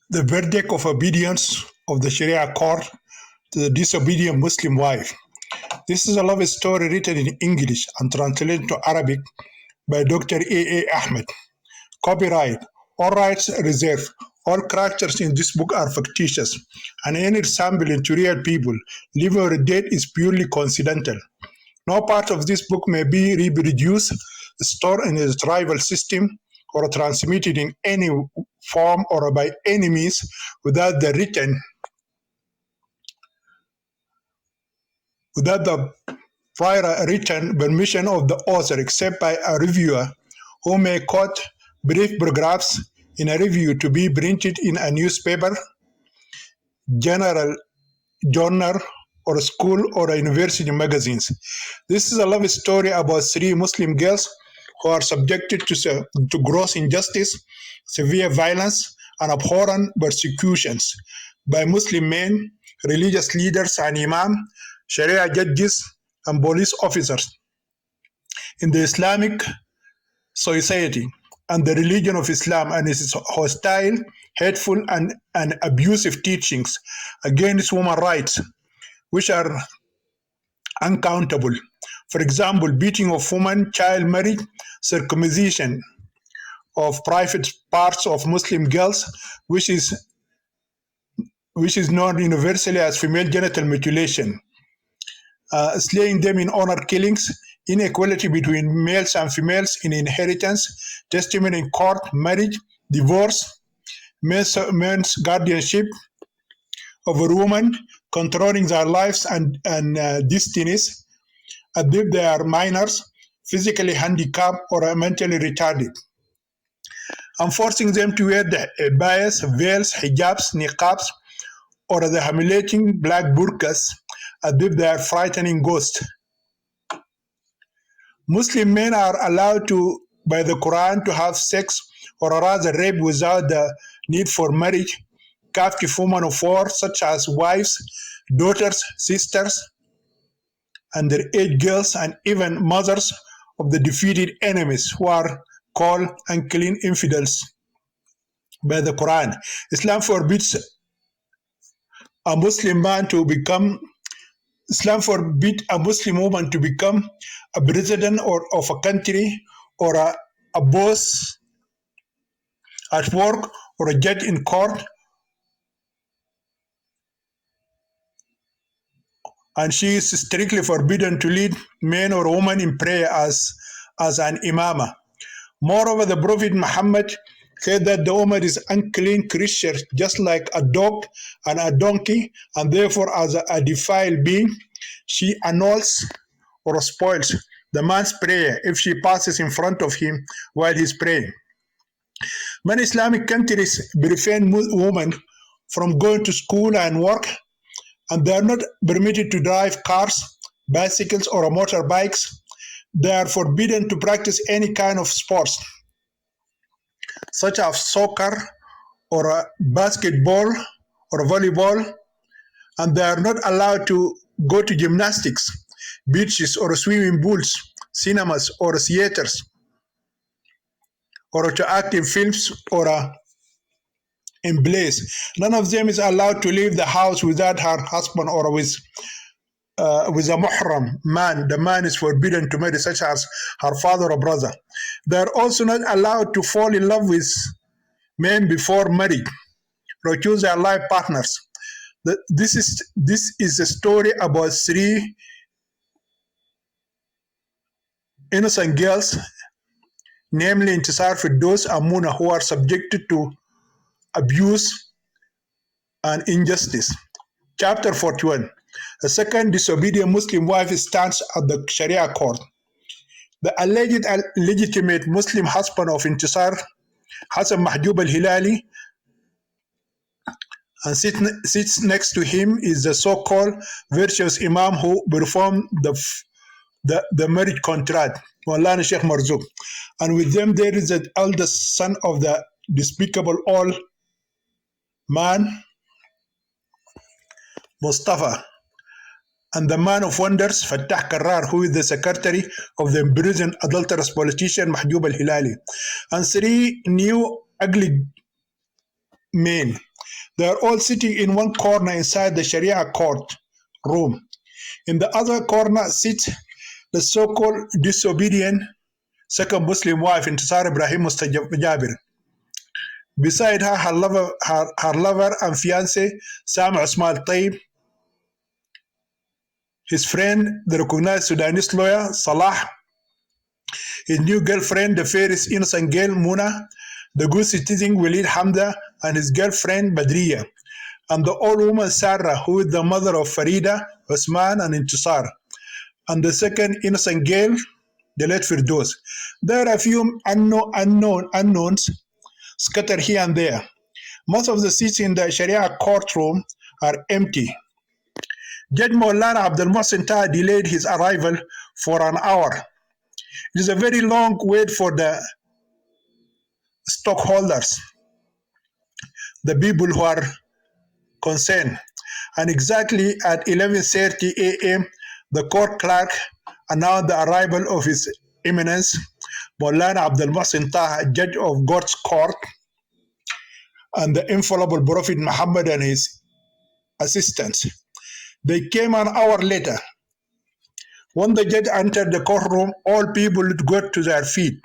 The verdict of obedience of the Sharia court to the disobedient Muslim wife. This is a love story written in English and translated to Arabic by Dr. A. Ahmed. Copyright. All rights reserved. All characters in this book are fictitious, and any resembling to real people, living or dead, is purely coincidental. No part of this book may be reproduced, stored in a tribal system, or transmitted in any form or by any means without the prior written permission of the author, except by a reviewer who may quote brief paragraphs in a review to be printed in a newspaper, general journal, or school or university magazines. This is a love story about three Muslim girls who are subjected to gross injustice, severe violence, and abhorrent persecutions by Muslim men, religious leaders and imam, Sharia judges, and police officers in the Islamic society and the religion of Islam and its hostile, hateful, and abusive teachings against women's rights, which are uncountable. For example, beating of women, child marriage, circumcision of private parts of Muslim girls, which is known universally as female genital mutilation, slaying them in honor killings, inequality between males and females in inheritance, testimony in court, marriage, divorce, men's guardianship over women, controlling their lives and destinies as if they are minors, physically handicapped, or mentally retarded, and forcing them to wear the bias, veils, hijabs, niqabs, or the humiliating black burqas as if they are frightening ghosts. Muslim men are allowed to, by the Quran, to have sex or rather rape without the need for marriage, captive women of war such as wives, daughters, sisters, underage girls, and even mothers of the defeated enemies who are called unclean infidels by the Quran. Islam forbids a Muslim man to become Islam forbids a Muslim woman to become a president of a country, or a boss at work, or a judge in court, and she is strictly forbidden to lead men or women in prayer as an imama. Moreover, the Prophet Muhammad said that the woman is unclean creature, just like a dog and a donkey, and therefore as a defiled being, she annuls or spoils the man's prayer if she passes in front of him while he's praying. Many Islamic countries prevent women from going to school and work, and they are not permitted to drive cars, bicycles, or motorbikes. They are forbidden to practice any kind of sports, such as soccer, or basketball, or volleyball, and they are not allowed to go to gymnastics, beaches, or swimming pools, cinemas, or theaters, or to act in films, or in plays. None of them is allowed to leave the house without her husband or with a muhram man. The man is forbidden to marry, such as her father or brother. They are also not allowed to fall in love with men before marriage or choose their life partners. This is a story about three innocent girls, namely Intisar, Firdaus, and Muna, who are subjected to abuse and injustice. Chapter 41. A second disobedient Muslim wife stands at the Sharia court. The alleged legitimate Muslim husband of Intisar, Hassan Mahjoub al-Hilali, and sits next to him is the so-called virtuous imam who performed the marriage contract, Maulana Sheikh Marzouk. And with them there is the eldest son of the despicable old man, Mustafa, and the man of wonders, Fattah Karrar, who is the secretary of the imprisoned adulterous politician, Mahjoub al-Hilali, and three new ugly men, They are all sitting in one corner inside the Sharia court room. In the other corner sits the so-called disobedient second Muslim wife, Intisar Ibrahim Mustajabir. Beside her, her lover and fiance, Sam Usman Taib, his friend, the recognized Sudanese lawyer, Salah, his new girlfriend, the fairest innocent girl, Muna, the good citizen, Walid Hamda, and his girlfriend, Badriya, and the old woman, Sarah, who is the mother of Farida, Usman, and Intisar, and the second innocent girl, the late Firdos. There are a few unknowns scattered here and there. Most of the seats in the Sharia courtroom are empty. Judge Maulana Abdul Mohsen Taha delayed his arrival for an hour. It is a very long wait for the stockholders, the people who are concerned. And exactly at 11:30 a.m., the court clerk announced the arrival of His Eminence Maulana Abdul Mohsen Taha, Judge of God's Court, and the infallible Prophet Muhammad and his assistants. They came an hour later. When the judge entered the courtroom, all people got to their feet.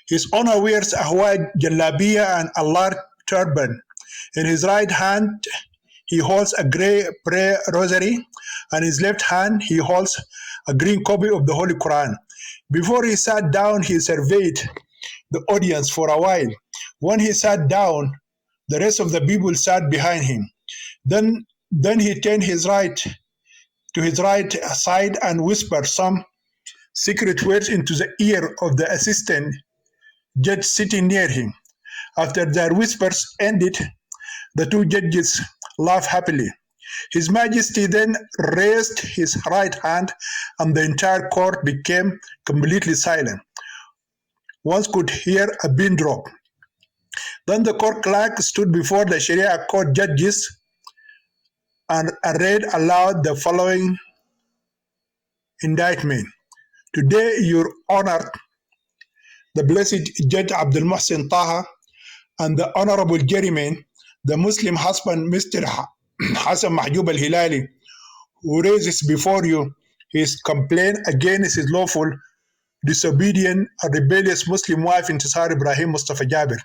His Honor wears a white jalabiya and a large turban. In his right hand, he holds a grey prayer rosary, and in his left hand, he holds a green copy of the Holy Quran. Before he sat down, he surveyed the audience for a while. When he sat down, the rest of the people sat behind him. Then he turned to his right side and whispered some secret words into the ear of the assistant judge sitting near him. After their whispers ended, the two judges laughed happily. His Majesty then raised his right hand, and the entire court became completely silent. One could hear a pin drop. Then the court clerk stood before the Sharia court judges and read aloud the following indictment. Today, Your Honor, the Blessed Judge Abdul Mohsen Taha and the Honorable Juryman, the Muslim husband, Mr. Hassan Mahjoub al-Hilali, who raises before you his complaint against his lawful, disobedient, and rebellious Muslim wife, Intisar Ibrahim Mustafa Jabir.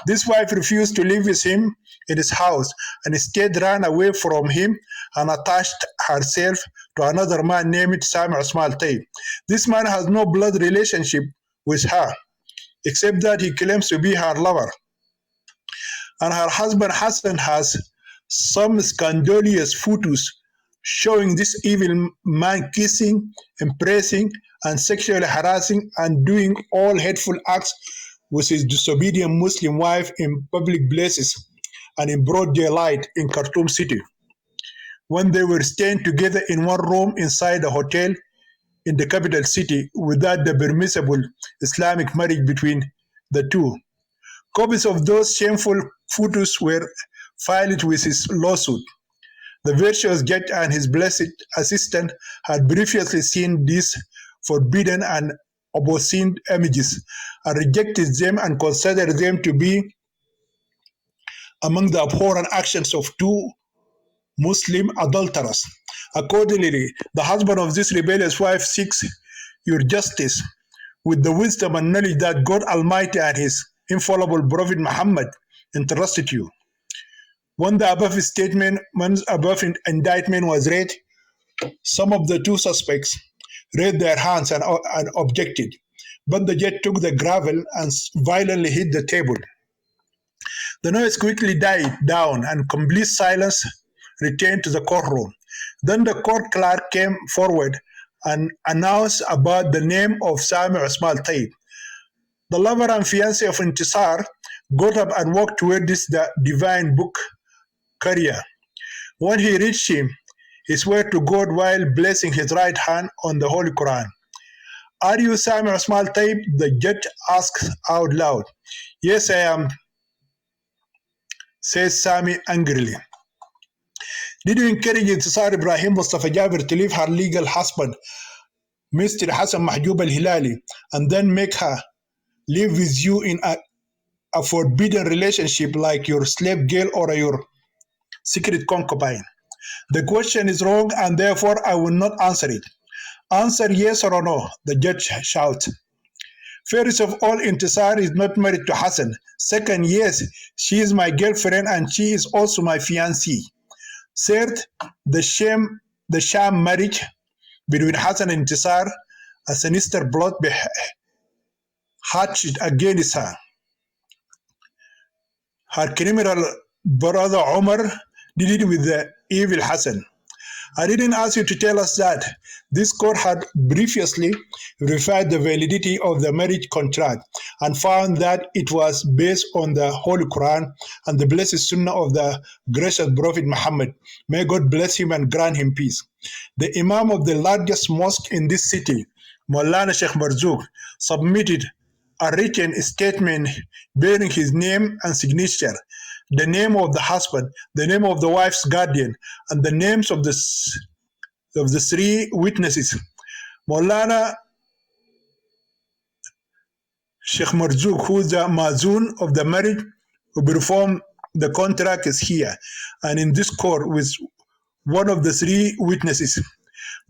This wife refused to live with him in his house and instead ran away from him and attached herself to another man named Sami Usman Tayyib. This man has no blood relationship with her, except that he claims to be her lover. And her husband Hassan has some scandalous photos showing this evil man kissing, embracing, and sexually harassing and doing all hateful acts with his disobedient Muslim wife in public places and in broad daylight in Khartoum city, when they were staying together in one room inside a hotel in the capital city without the permissible Islamic marriage between the two. Copies of those shameful photos were filed with his lawsuit. The virtuous judge and his blessed assistant had previously seen these forbidden and obscene images and rejected them and considered them to be among the abhorrent actions of two Muslim adulterers. Accordingly, the husband of this rebellious wife seeks your justice with the wisdom and knowledge that God Almighty and His infallible Prophet Muhammad entrusted you. When the above indictment was read, some of the two suspects raised their hands and objected, but the judge took the gavel and violently hit the table. The noise quickly died down and complete silence returned to the courtroom. Then the court clerk came forward and announced about the name of Sami Usman Tayyib. The lover and fiancé of Intisar got up and walked towards the divine book carrier. When he reached him, he swore to God while blessing his right hand on the Holy Quran. Are you Sami Usman Tayyib? The judge asked out loud. Yes, I am, says Sami angrily. Did you encourage Intisar Ibrahim Mustafa Jabir to leave her legal husband, Mr. Hassan Mahjoub al-Hilali, and then make her live with you in a forbidden relationship like your slave girl or your secret concubine. The question is wrong and therefore I will not answer it. Answer yes or no, the judge shouted. First of all, Intisar is not married to Hassan. Second, yes, she is my girlfriend and she is also my fiancée. Third, the sham marriage between Hassan and Intisar, a sinister plot hatched against her. Her criminal brother Omar did it with the evil Hassan. I didn't ask you to tell us that. This court had previously verified the validity of the marriage contract and found that it was based on the Holy Quran and the blessed Sunnah of the gracious Prophet Muhammad. May God bless him and grant him peace. The Imam of the largest mosque in this city, Maulana Sheikh Marzouk, submitted a written statement bearing his name and signature, the name of the husband, the name of the wife's guardian, and the names of the three witnesses. Maulana Sheikh Marzouk, who is the mazoon of the marriage, who performed the contract, is here and in this court with one of the three witnesses.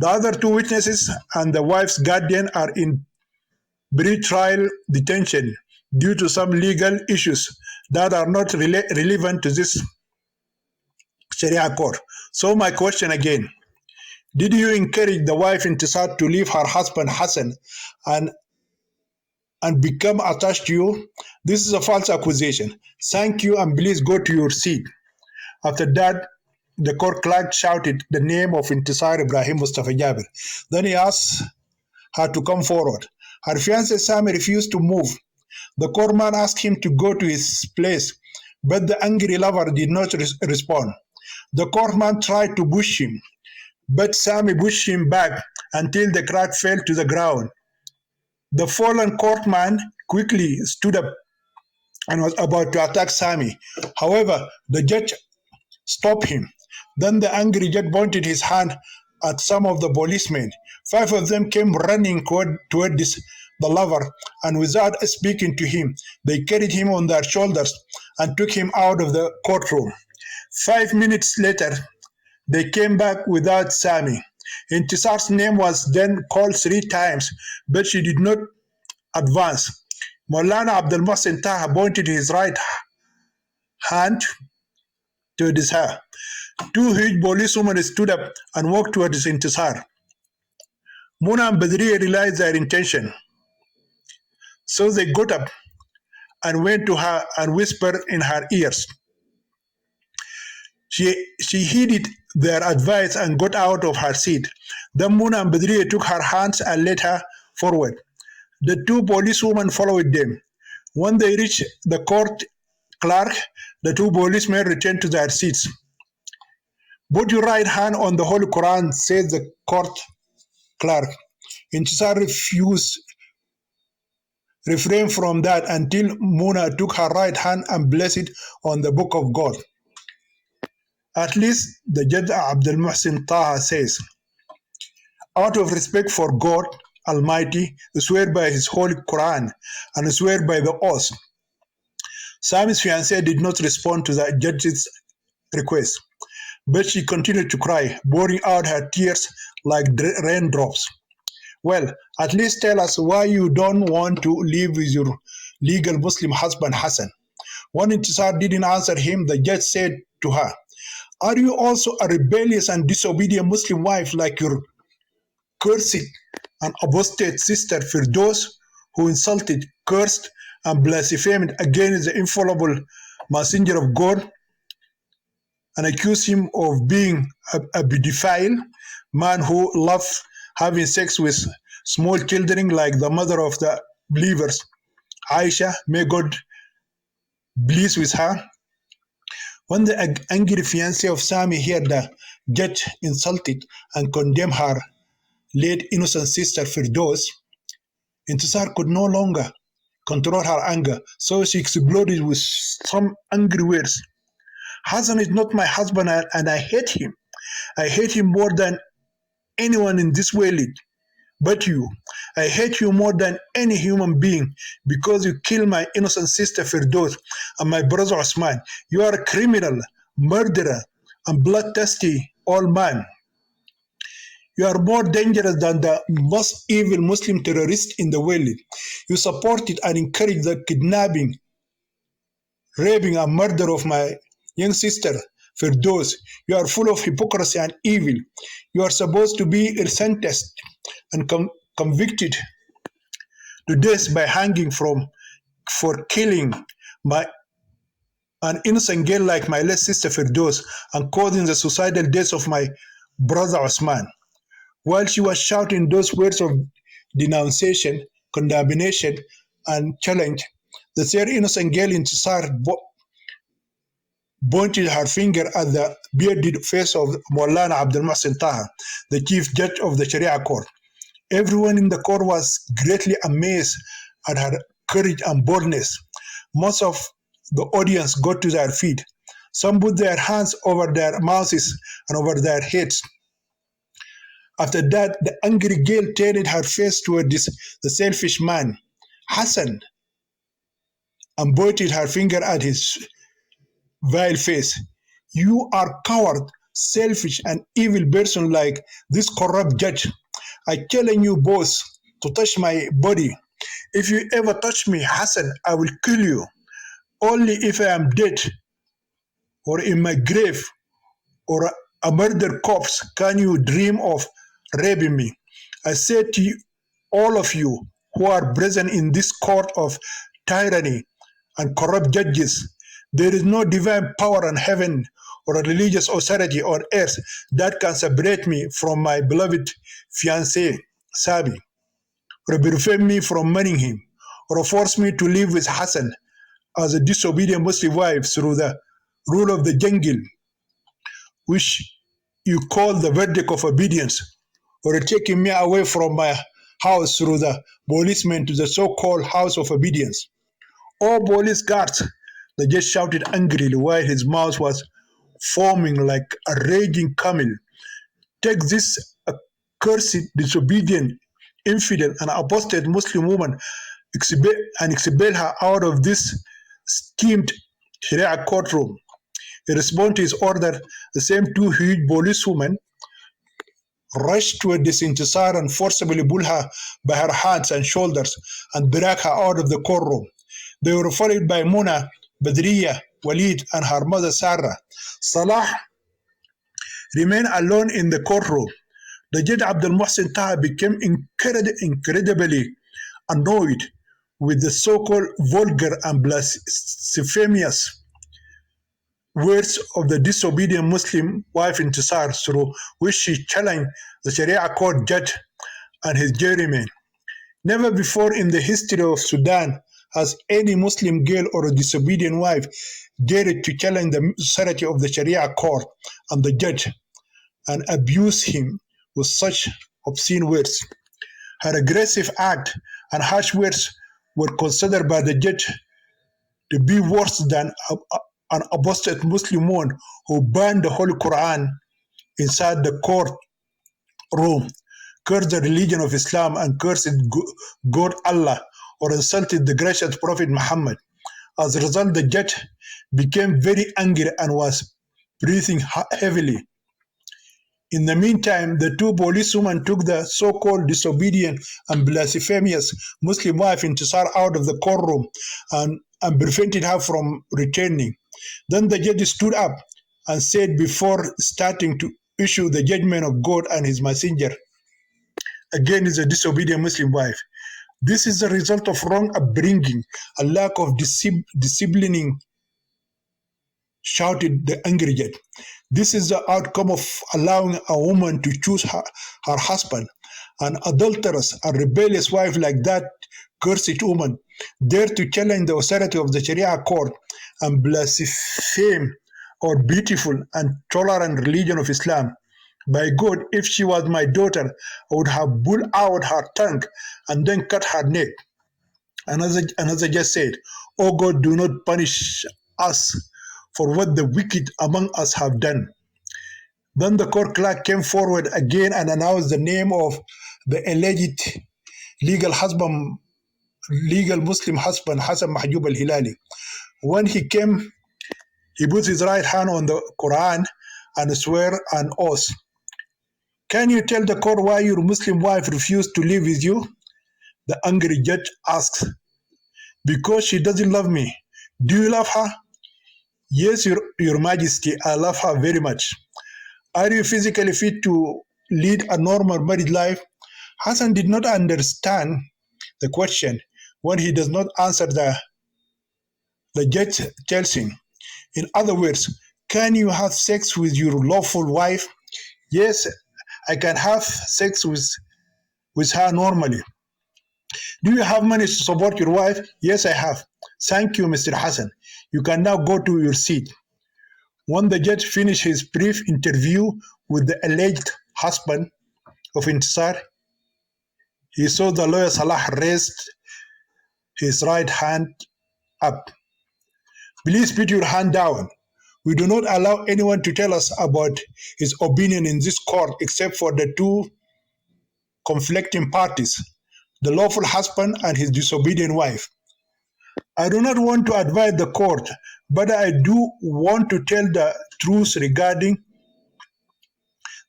The other two witnesses and the wife's guardian are in pre-trial detention due to some legal issues that are not relevant to this Sharia court. So my question again, did you encourage the wife Intisar to leave her husband Hassan and become attached to you? This is a false accusation. Thank you and please go to your seat. After that, the court clerk shouted the name of Intisar Ibrahim Mustafa Jabir. Then he asked her to come forward. Her fiancé Sami refused to move. The courtman asked him to go to his place, but the angry lover did not respond. The courtman tried to push him, but Sami pushed him back until the clerk fell to the ground. The fallen courtman quickly stood up and was about to attack Sami. However, the judge stopped him. Then the angry judge pointed his hand at some of the policemen. 5 of them came running toward the lover, and without speaking to him, they carried him on their shoulders and took him out of the courtroom. 5 minutes later, they came back without Sami. Intisar's name was then called 3 times, but she did not advance. Maulana Abdul Mohsen Taha pointed his right hand towards her. 2 huge policewomen stood up and walked towards Intisar. Muna and Badriya realized their intention. So they got up and went to her and whispered in her ears. She heeded their advice and got out of her seat. Then Muna and Badriya took her hands and led her forward. The 2 policewomen followed them. When they reached the court clerk, the 2 policemen returned to their seats. Put your right hand on the Holy Quran, said the court clerk. Intisar refrained from that until Muna took her right hand and blessed it on the book of God. At least the Judge Abdul Mohsen Taha says, out of respect for God Almighty, swear by his Holy Quran and swear by the oath. Sami's fiancée did not respond to the judge's request, but she continued to cry, pouring out her tears like raindrops. Well, at least tell us why you don't want to live with your legal Muslim husband Hassan. When Intisar didn't answer him, the judge said to her, are you also a rebellious and disobedient Muslim wife like your cursed and apostate sister Firdaus, who insulted, cursed, and blasphemed against the infallible messenger of God and accused him of being a pedophile, man who loved having sex with small children like the mother of the believers, Aisha, may God please with her. When the angry fiancé of Sami heard the judge insulted and condemned her late innocent sister Firdaus, Intisar could no longer control her anger, so she exploded with some angry words. Hassan is not my husband and I hate him. I hate him more than anyone in this world. But you, I hate you more than any human being because you killed my innocent sister Firdos and my brother Osman. You are a criminal, murderer, and bloodthirsty old man. You are more dangerous than the most evil Muslim terrorist in the world. You supported and encouraged the kidnapping, raping, and murder of my young sister, Firdos. You are full of hypocrisy and evil. You are supposed to be sentenced and convicted to death by hanging for killing my an innocent girl like my late sister Firdos and causing the suicidal death of my brother Osman. While she was shouting those words of denunciation, condemnation, and challenge, the third innocent girl in Tsar pointed her finger at the bearded face of Maulana Abdul Muhsin Taha, the chief judge of the Sharia court. Everyone in the court was greatly amazed at her courage and boldness. Most of the audience got to their feet. Some put their hands over their mouths and over their heads. After that, the angry girl turned her face toward the selfish man, Hassan, and pointed her finger at his vile face. You are coward, selfish, and evil person like this corrupt judge. I challenge you both to touch my body. If you ever touch me, Hassan, I will kill you. Only if I am dead or in my grave or a murdered corpse can you dream of raping me. I say to you, all of you who are present in this court of tyranny and corrupt judges, there is no divine power in heaven or a religious authority on earth that can separate me from my beloved fiancé, Sabi, or prevent me from marrying him, or force me to live with Hassan as a disobedient Muslim wife through the rule of the jungle, which you call the verdict of obedience, or taking me away from my house through the policeman to the so-called house of obedience. Oh, police guards! The judge shouted angrily while his mouth was foaming like a raging camel. Take this accursed, disobedient, infidel, and apostate Muslim woman and expel her out of this steamed Sharia courtroom. In response to his order, the same two huge policewomen rushed toward the Intisar and forcibly pulled her by her hands and shoulders and dragged her out of the courtroom. They were followed by Muna, Badriya, Walid, and her mother Sarah. Salah remained alone in the courtroom. The judge Abdul Muhsin Taha became incredibly annoyed with the so-called vulgar and blasphemous words of the disobedient Muslim wife Intisar, through which she challenged the Sharia court judge and his jurymen. Never before in the history of Sudan has any Muslim girl or a disobedient wife dared to challenge the authority of the Sharia court and the judge and abuse him with such obscene words. Her aggressive act and harsh words were considered by the judge to be worse than an apostate Muslim woman who burned the Holy Quran inside the courtroom, cursed the religion of Islam, and cursed God Allah, or insulted the gracious Prophet Muhammad. As a result, the judge became very angry and was breathing heavily. In the meantime, the two policewomen took the so-called disobedient and blasphemous Muslim wife Intisar out of the courtroom and prevented her from returning. Then the judge stood up and said before starting to issue the judgment of God and his messenger against the disobedient Muslim wife. This is the result of wrong upbringing, a lack of disciplining, shouted the angry judge. This is the outcome of allowing a woman to choose her husband. An adulterous and rebellious wife like that cursed woman dare to challenge the authority of the Sharia court and blaspheme our beautiful and tolerant religion of Islam. By God, if she was my daughter, I would have pulled out her tongue and then cut her neck. Another just said, "Oh God, do not punish us for what the wicked among us have done." Then the court clerk came forward again and announced the name of the alleged legal husband, legal Muslim husband, Hassan Mahjoub al-Hilali. When he came, he put his right hand on the Quran and swear an oath. Can you tell the court why your Muslim wife refused to live with you? The angry judge asked. Because she doesn't love me. Do you love her? Yes, your Majesty, I love her very much. Are you physically fit to lead a normal married life? Hassan did not understand the question when he does not answer the judge tells him. In other words, can you have sex with your lawful wife? Yes, I can have sex with her normally. Do you have money to support your wife? Yes, I have. Thank you, Mr. Hassan. You can now go to your seat. When the judge finished his brief interview with the alleged husband of Intisar, he saw the lawyer Salah raised his right hand up. Please put your hand down. We do not allow anyone to tell us about his opinion in this court except for the two conflicting parties, the lawful husband and his disobedient wife. I do not want to advise the court, but I do want to tell the truth regarding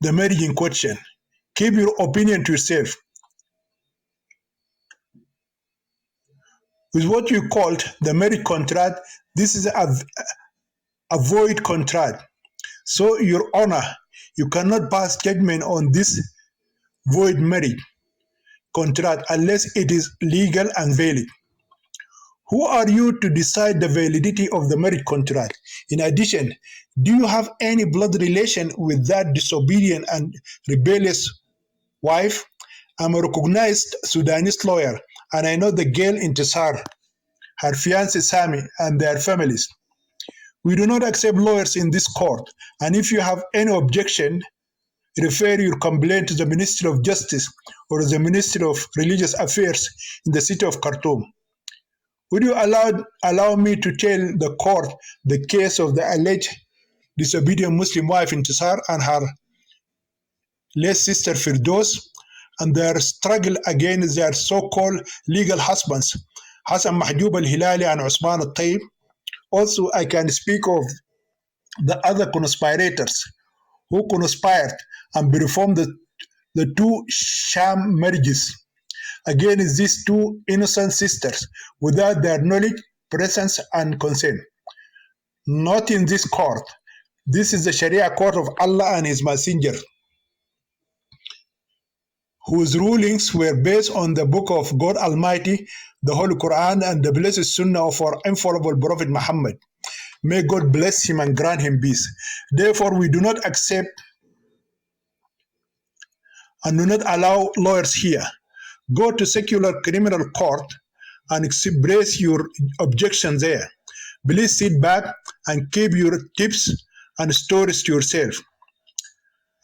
the marriage in question. Keep your opinion to yourself. With what you called the marriage contract, this is a void contract. So, Your Honor, you cannot pass judgment on this void marriage contract unless it is legal and valid. Who are you to decide the validity of the marriage contract? In addition, do you have any blood relation with that disobedient and rebellious wife? I'm a recognized Sudanese lawyer, and I know the girl Intisar, her fiancé Sami, and their families. We do not accept lawyers in this court, and if you have any objection, refer your complaint to the Ministry of Justice or the Ministry of Religious Affairs in the city of Khartoum. Would you allow me to tell the court the case of the alleged disobedient Muslim wife Intisar and her late sister Firdos and their struggle against their so-called legal husbands, Hassan Mahjoub al-Hilali and Usman al-Tayyib? Also, I can speak of the other conspirators who conspired and performed the two sham marriages against these two innocent sisters without their knowledge, presence, and consent. Not in this court. This is the Sharia court of Allah and His Messenger, whose rulings were based on the book of God Almighty, the Holy Quran, and the blessed Sunnah of our infallible Prophet Muhammad. May God bless him and grant him peace. Therefore, we do not accept and do not allow lawyers here. Go to secular criminal court and express your objections there. Please sit back and keep your tips and stories to yourself.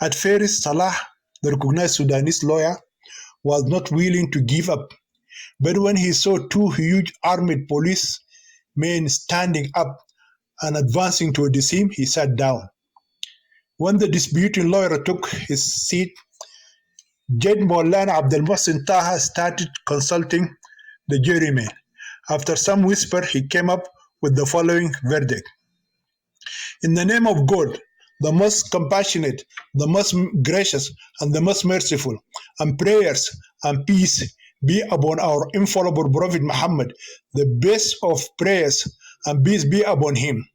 At first, Salah, the recognized Sudanese lawyer, was not willing to give up. But when he saw two huge armed police men standing up and advancing towards him, he sat down. When the disputing lawyer took his seat, Judge Maulana Abdel Mohsen Taha started consulting the jurymen. After some whisper, he came up with the following verdict. In the name of God, the most compassionate, the most gracious, and the most merciful, and prayers and peace be upon our infallible Prophet Muhammad, the best of prayers and peace be upon him.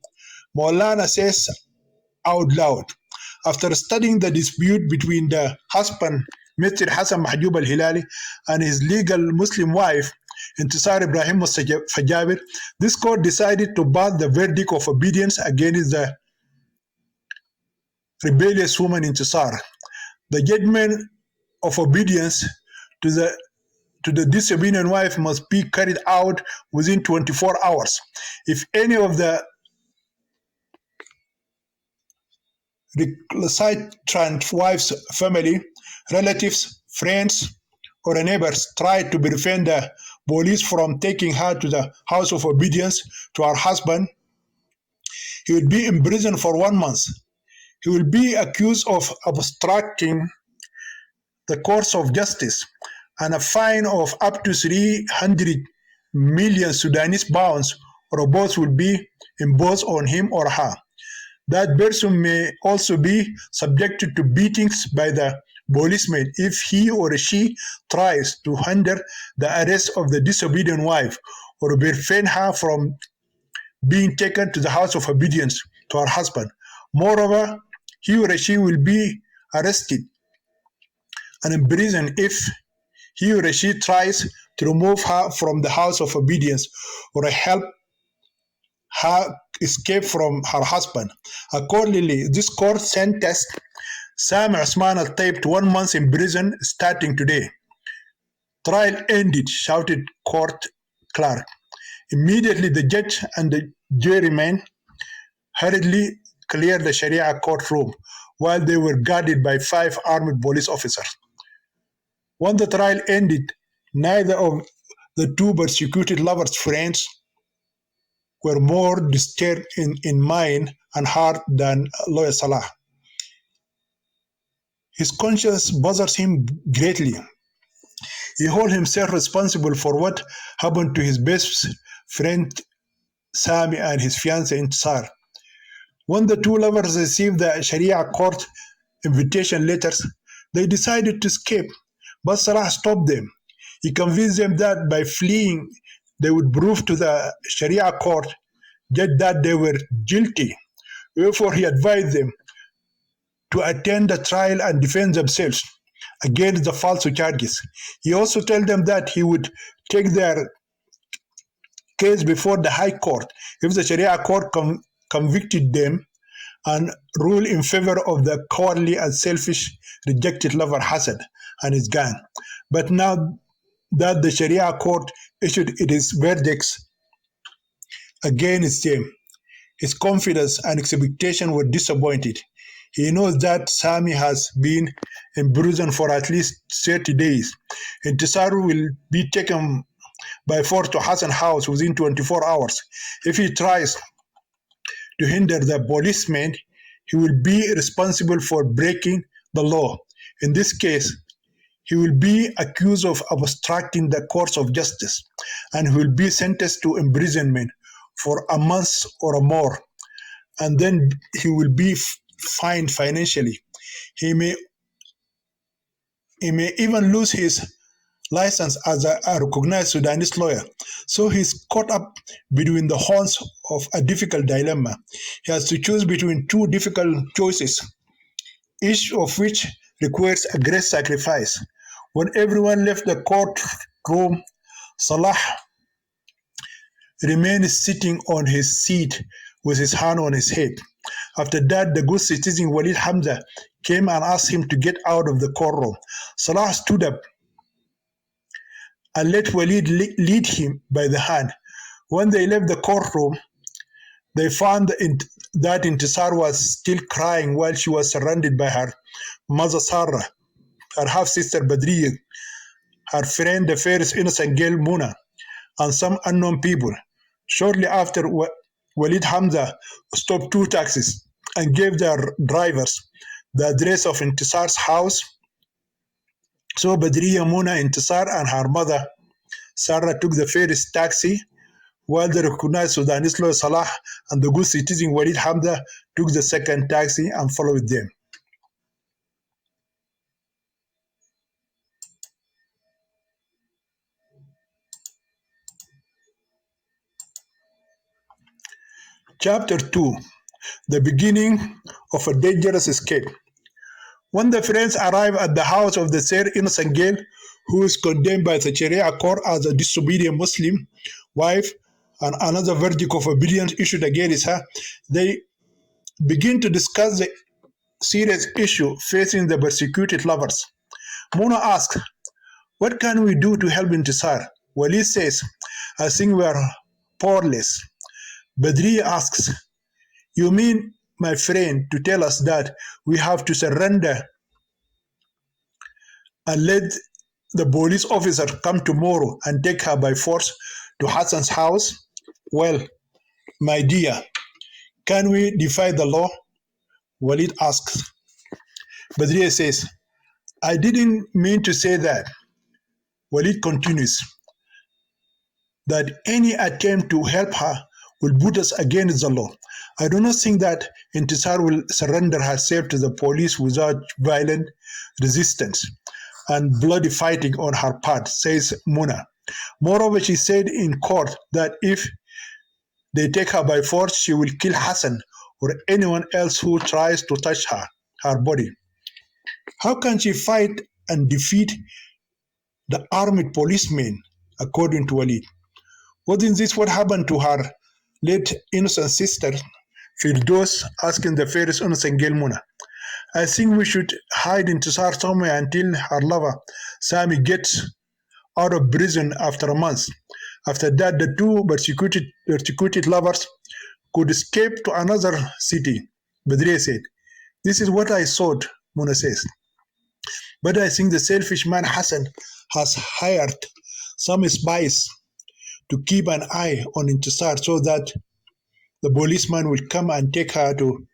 Maulana says out loud, after studying the dispute between the husband, Mr. Hassan Mahjoub al-Hilali, and his legal Muslim wife, Intisar Ibrahim Fajabir, this court decided to pass the verdict of obedience against the rebellious woman Intisar. The judgment of obedience to the disobedient wife must be carried out within 24 hours. If any of the recalcitrant wife's family, relatives, friends, or neighbors tried to prevent the police from taking her to the house of obedience to her husband, he will be imprisoned for 1 month. He will be accused of obstructing the course of justice, and a fine of up to 300 million Sudanese pounds or both will be imposed on him or her. That person may also be subjected to beatings by the policeman if he or she tries to hinder the arrest of the disobedient wife or prevent her from being taken to the house of obedience to her husband. Moreover, he or she will be arrested and imprisoned if he or she tries to remove her from the house of obedience or help her escape from her husband. Accordingly, this court sentenced Sam Usman al-Taib to 1 month in prison starting today. Trial ended, shouted court clerk. Immediately, the judge and the jurymen hurriedly cleared the Sharia courtroom while they were guarded by 5 armed police officers. When the trial ended, neither of the two persecuted lovers' friends were more disturbed in mind and heart than lawyer Salah. His conscience bothers him greatly. He holds himself responsible for what happened to his best friend Sami and his fiancée Intisar. When the two lovers received the Sharia court invitation letters, they decided to escape, but Salah stopped them. He convinced them that by fleeing, they would prove to the Sharia court that they were guilty. Therefore, he advised them to attend the trial and defend themselves against the false charges. He also told them that he would take their case before the High Court if the Sharia court convicted them and ruled in favor of the cowardly and selfish rejected lover Hassan and his gang. But now that the Sharia court issued its verdicts against him, his confidence and expectation were disappointed. He knows that Sami has been in prison for at least 30 days. Intisar will be taken by force to Hassan's house within 24 hours. If he tries to hinder the policeman, he will be responsible for breaking the law. In this case, he will be accused of obstructing the course of justice and will be sentenced to imprisonment for a month or more. And then he will be fined financially. He may even lose his license as a recognized Sudanese lawyer. So he's caught up between the horns of a difficult dilemma. He has to choose between two difficult choices, each of which requires a great sacrifice. When everyone left the courtroom, Salah remained sitting on his seat with his hand on his head. After that, the good citizen Walid Hamza came and asked him to get out of the courtroom. Salah stood up and let Walid lead him by the hand. When they left the courtroom, they found that Intisar was still crying while she was surrounded by her mother Sarah, her half-sister Badriya, her friend the fairest innocent girl Muna, and some unknown people. Shortly after, Walid Hamza stopped 2 taxis and gave their drivers the address of Intisar's house. So Badriya, Muna, Intisar, and her mother Sarah took the fairest taxi, while the recognized Sudanese lawyer Salah and the good citizen Walid Hamza took the second taxi and followed them. Chapter 2: The beginning of a dangerous escape. When the friends arrive at the house of the said innocent girl, who is condemned by the Sharia court as a disobedient Muslim wife, and another verdict of obedience issued against her, they begin to discuss the serious issue facing the persecuted lovers. Mona asks, "What can we do to help Intisar?" Walid says, "I think we are powerless." Badri asks, "You mean, my friend, to tell us that we have to surrender and let the police officer come tomorrow and take her by force to Hassan's house?" "Well, my dear, can we defy the law?" Walid asks. Badriya says, I didn't mean to say that. Walid continues that any attempt to help her will put us against the law. I do not think that Intisar will surrender herself to the police without violent resistance and bloody fighting on her part, says Muna. Moreover, she said in court that if they take her by force, she will kill Hassan or anyone else who tries to touch her body. How can she fight and defeat the armed policemen, according to Walid? Wasn't this what happened to her late innocent sister, Firdos, asking the fairest innocent girl Muna? I think we should hide Intisar somewhere until her lover, Sami, gets out of prison after a month. After that, the two persecuted lovers could escape to another city, Badriya said. This is what I thought, Muna says. But I think the selfish man Hassan has hired some spies to keep an eye on Intisar so that the policeman will come and take her to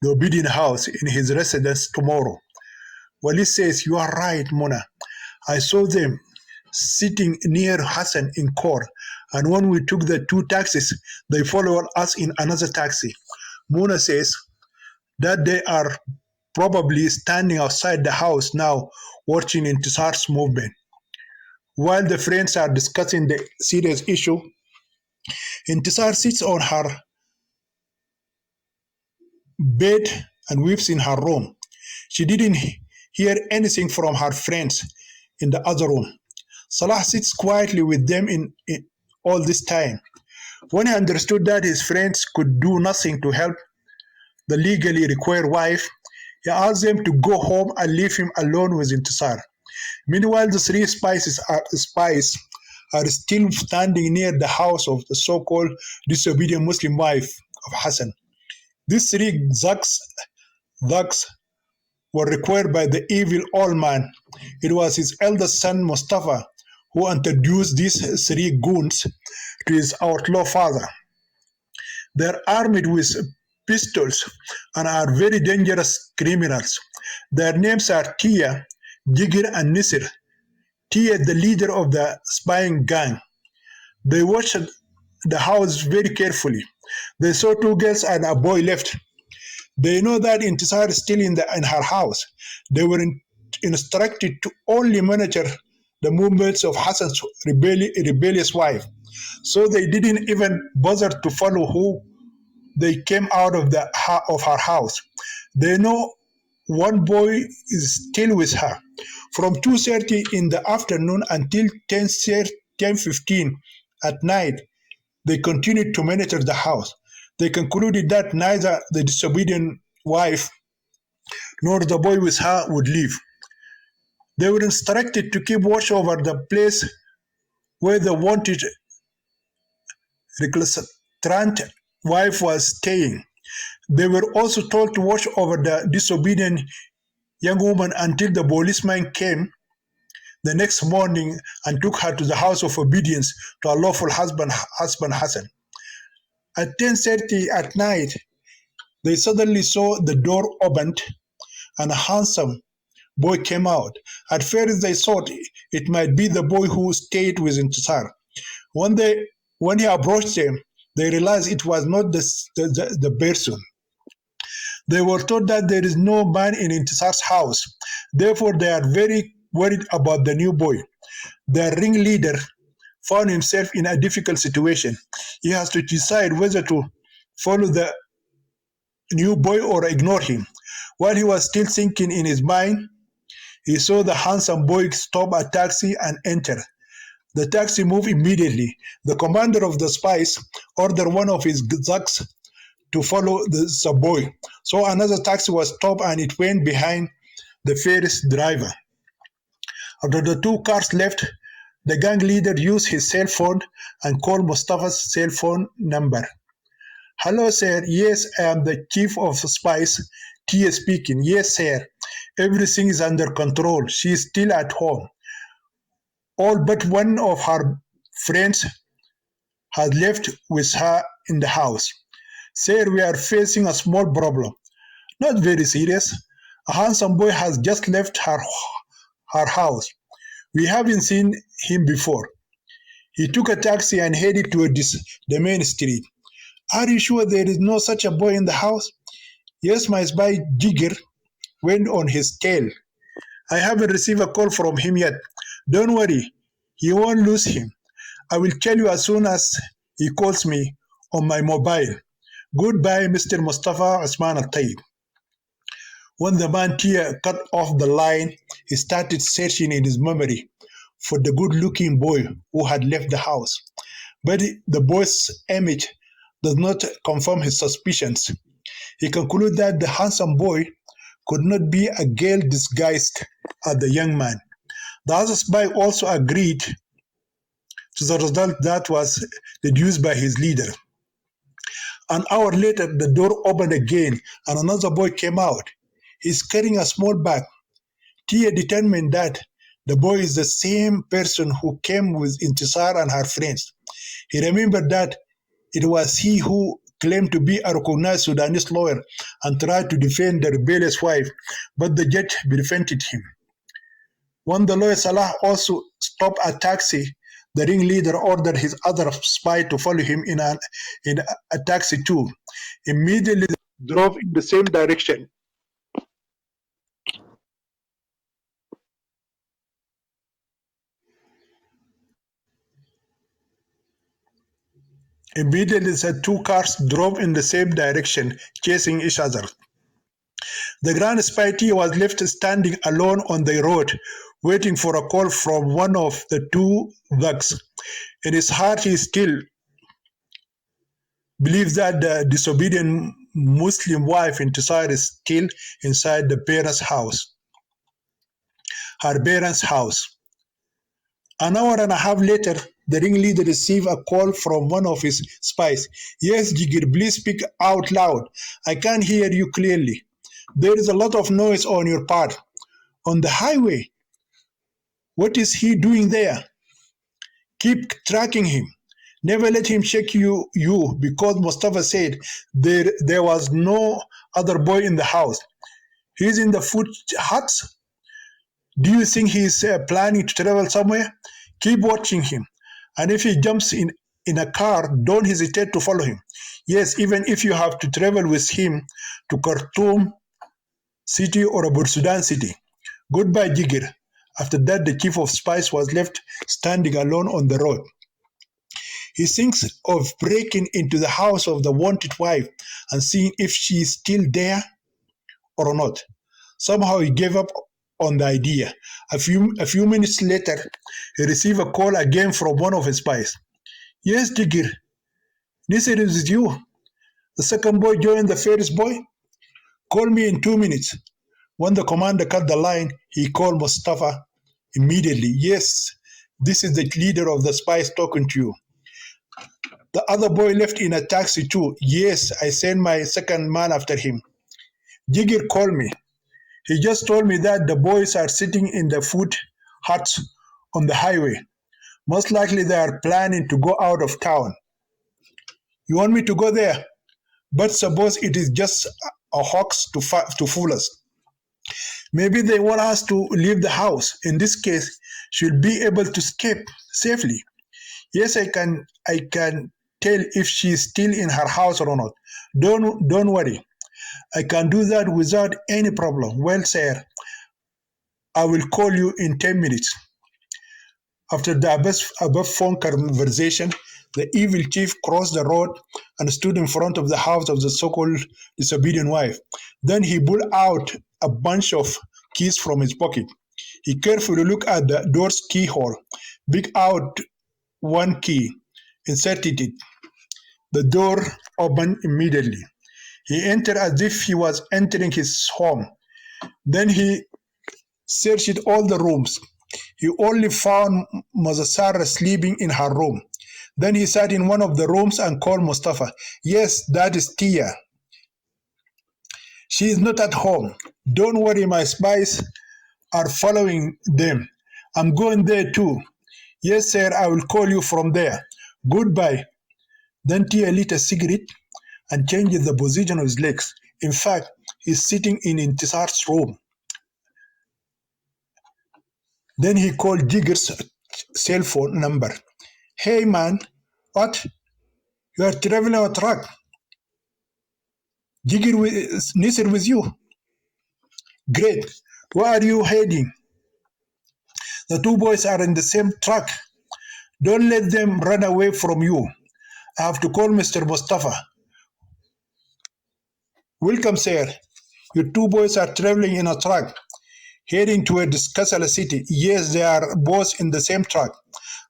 the Obedient house in his residence tomorrow. Walid says, you are right, Mona. I saw them sitting near Hassan in court, and when we took the two taxis, they followed us in another taxi. Mona says that they are probably standing outside the house now watching Intisar's movement. While the friends are discussing the serious issue, Intisar sits on her bed and weeps in her room. She didn't hear anything from her friends in the other room. Salah sits quietly with them in all this time. When he understood that his friends could do nothing to help the legally required wife, he asked them to go home and leave him alone with Intisar. Meanwhile, the three spies are still standing near the house of the so-called disobedient Muslim wife of Hassan. These three thugs were required by the evil old man. It was his eldest son Mustafa who introduced these three goons to his outlaw father. They are armed with pistols and are very dangerous criminals. Their names are Tia, Jigir, and Nisir. Tia, the leader of the spying gang. They watched the house very carefully. They saw two girls and a boy left. They know that Intisar is still in her house. They were instructed to only monitor the movements of Hassan's rebellious wife. So they didn't even bother to follow who they came out of her house. They know one boy is still with her. From 2:30 in the afternoon until 10:15 at night, they continued to monitor the house. They concluded that neither the disobedient wife nor the boy with her would leave. They were instructed to keep watch over the place where the wanted recalcitrant wife was staying. They were also told to watch over the disobedient young woman until the policeman came the next morning and took her to the house of obedience to her lawful husband Hassan. At 10:30 at night, they suddenly saw the door opened and a handsome boy came out. At first they thought it might be the boy who stayed with Intisar. When he approached them, they realized it was not the person. They were told that there is no man in Intisar's house. Therefore, they are very worried about the new boy. Their ringleader found himself in a difficult situation. He has to decide whether to follow the new boy or ignore him. While he was still thinking in his mind, he saw the handsome boy stop a taxi and enter. The taxi moved immediately. The commander of the spies ordered one of his thugs to follow the boy. So another taxi was stopped and it went behind the first driver. After the two cars left, the gang leader used his cell phone and called Mustafa's cell phone number. Hello, sir. Yes, I am the chief of spies. Tia speaking. Yes, sir. Everything is under control. She is still at home. All but one of her friends has left with her in the house. Sir, we are facing a small problem. Not very serious. A handsome boy has just left her house. We haven't seen him before. He took a taxi and headed towards the main street. Are you sure there is no such a boy in the house? Yes, my spy Jigger went on his tail. I haven't received a call from him yet. Don't worry, you won't lose him. I will tell you as soon as he calls me on my mobile. Goodbye, Mr. Mustafa Osman Al Tayyib. When the man Tia cut off the line, he started searching in his memory for the good looking boy who had left the house. But the boy's image does not confirm his suspicions. He concluded that the handsome boy could not be a girl disguised as the young man. The other spy also agreed to the result that was deduced by his leader. An hour later, the door opened again and another boy came out. He's carrying a small bag. Tia determined that the boy is the same person who came with Intisar and her friends. He remembered that it was he who claimed to be a recognized Sudanese lawyer and tried to defend the rebellious wife, but the judge prevented him. When the lawyer Salah also stopped a taxi, the ringleader ordered his other spy to follow him in a taxi too. Immediately they drove in the same direction. Immediately the two cars drove in the same direction, chasing each other. The grand spy T was left standing alone on the road, waiting for a call from one of the two thugs. In his heart, he still believes that the disobedient Muslim wife Intisar is still inside her parents' house. An hour and a half later, the ringleader received a call from one of his spies. Yes, Jigir, please speak out loud. I can't hear you clearly. There is a lot of noise on your part. On the highway. What is he doing there? Keep tracking him. Never let him check you because Mustafa said there was no other boy in the house. He's in the food huts. Do you think he's planning to travel somewhere? Keep watching him. And if he jumps in a car, don't hesitate to follow him. Yes, even if you have to travel with him to Khartoum city or Abu Sudan city. Goodbye, Jigir. After that, the chief of spies was left standing alone on the road. He thinks of breaking into the house of the wanted wife and seeing if she is still there or not. Somehow he gave up on the idea. A few minutes later, he received a call again from one of his spies. Yes, Jigir. This is you. The second boy joined the first boy. Call me in 2 minutes. When the commander cut the line, he called Mustafa immediately. Yes, this is the leader of the spies talking to you. The other boy left in a taxi too. Yes, I sent my second man after him. Jigir called me. He just told me that the boys are sitting in the food huts on the highway. Most likely they are planning to go out of town. You want me to go there? But suppose it is just a hoax to fool us. Maybe they want us to leave the house. In this case, she'll be able to escape safely. Yes, I can tell if she's still in her house or not. Don't worry. I can do that without any problem. Well, sir, I will call you in 10 minutes. After the above phone conversation, the evil chief crossed the road and stood in front of the house of the so-called disobedient wife. Then he pulled out a bunch of keys from his pocket. He carefully looked at the door's keyhole, picked out one key, inserted it. The door opened immediately. He entered as if he was entering his home. Then he searched all the rooms. He only found Mazasara sleeping in her room. Then he sat in one of the rooms and called Mustafa. Yes, that is Tia. She is not at home. Don't worry, my spies are following them. I'm going there too. Yes, sir, I will call you from there. Goodbye. Then Tia lit a cigarette and changed the position of his legs. In fact, is sitting in Intisar's room. Then he called Jigger's cell phone number. Hey man, what? You are traveling on a truck. Jigger is Nisir with you. Great. Where are you heading? The two boys are in the same truck. Don't let them run away from you. I have to call Mr. Mustafa. Welcome, sir. Your two boys are traveling in a truck, heading toward Kassala city. Yes, they are both in the same truck.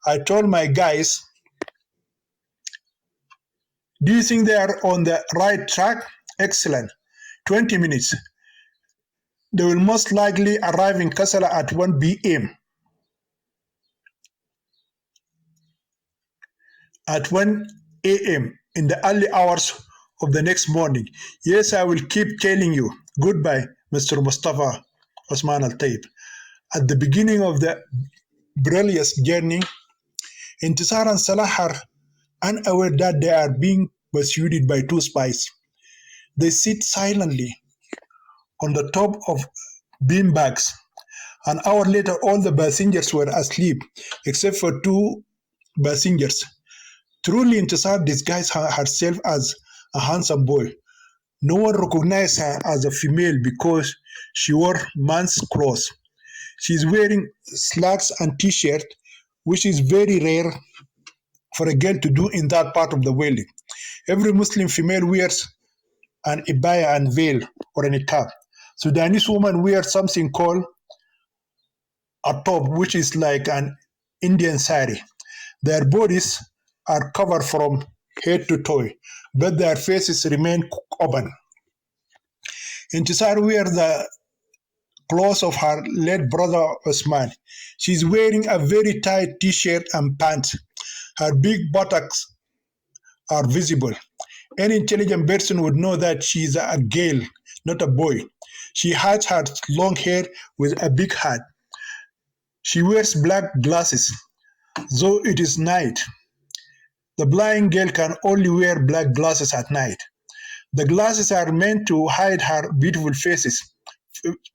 I told my guys, do you think they are on the right track? Excellent. 20 minutes. They will most likely arrive in Kassala at 1 p.m. At 1 a.m. in the early hours of the next morning. Yes, I will keep telling you. Goodbye, Mr. Mustafa Osman Al Taib. At the beginning of the perilous journey, Intisar and Salah are unaware that they are being pursued by two spies. They sit silently on the top of beanbags. An hour later, all the passengers were asleep, except for two passengers. Truly, Intisar disguised herself as a handsome boy. No one recognized her as a female because she wore man's clothes. She is wearing slacks and t-shirt, which is very rare for a girl to do in that part of the world. Every Muslim female wears an ibaya and veil or a niqab. Sudanese woman wears something called a top, which is like an Indian sari. Their bodies are covered from head to toe, but their faces remain open. Intisar wears the clothes of her late brother Osman. She's wearing a very tight t-shirt and pants. Her big buttocks are visible. Any intelligent person would know that she's a girl, not a boy. She hides her long hair with a big hat. She wears black glasses, though it is night. The blind girl can only wear black glasses at night. The glasses are meant to hide her beautiful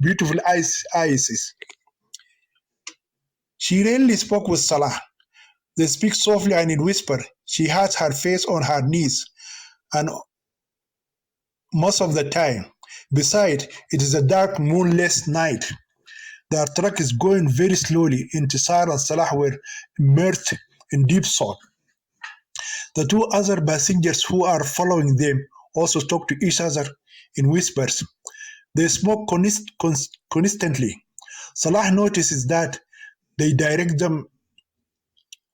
beautiful eyes. She rarely spoke with Salah. They speak softly and in whisper. She has her face on her knees, and most of the time. Besides, it is a dark, moonless night. Their truck is going very slowly. Intisar and Salah were immersed in deep thought. The two other passengers who are following them also talk to each other in whispers. They smoke constantly. Salah notices that they direct them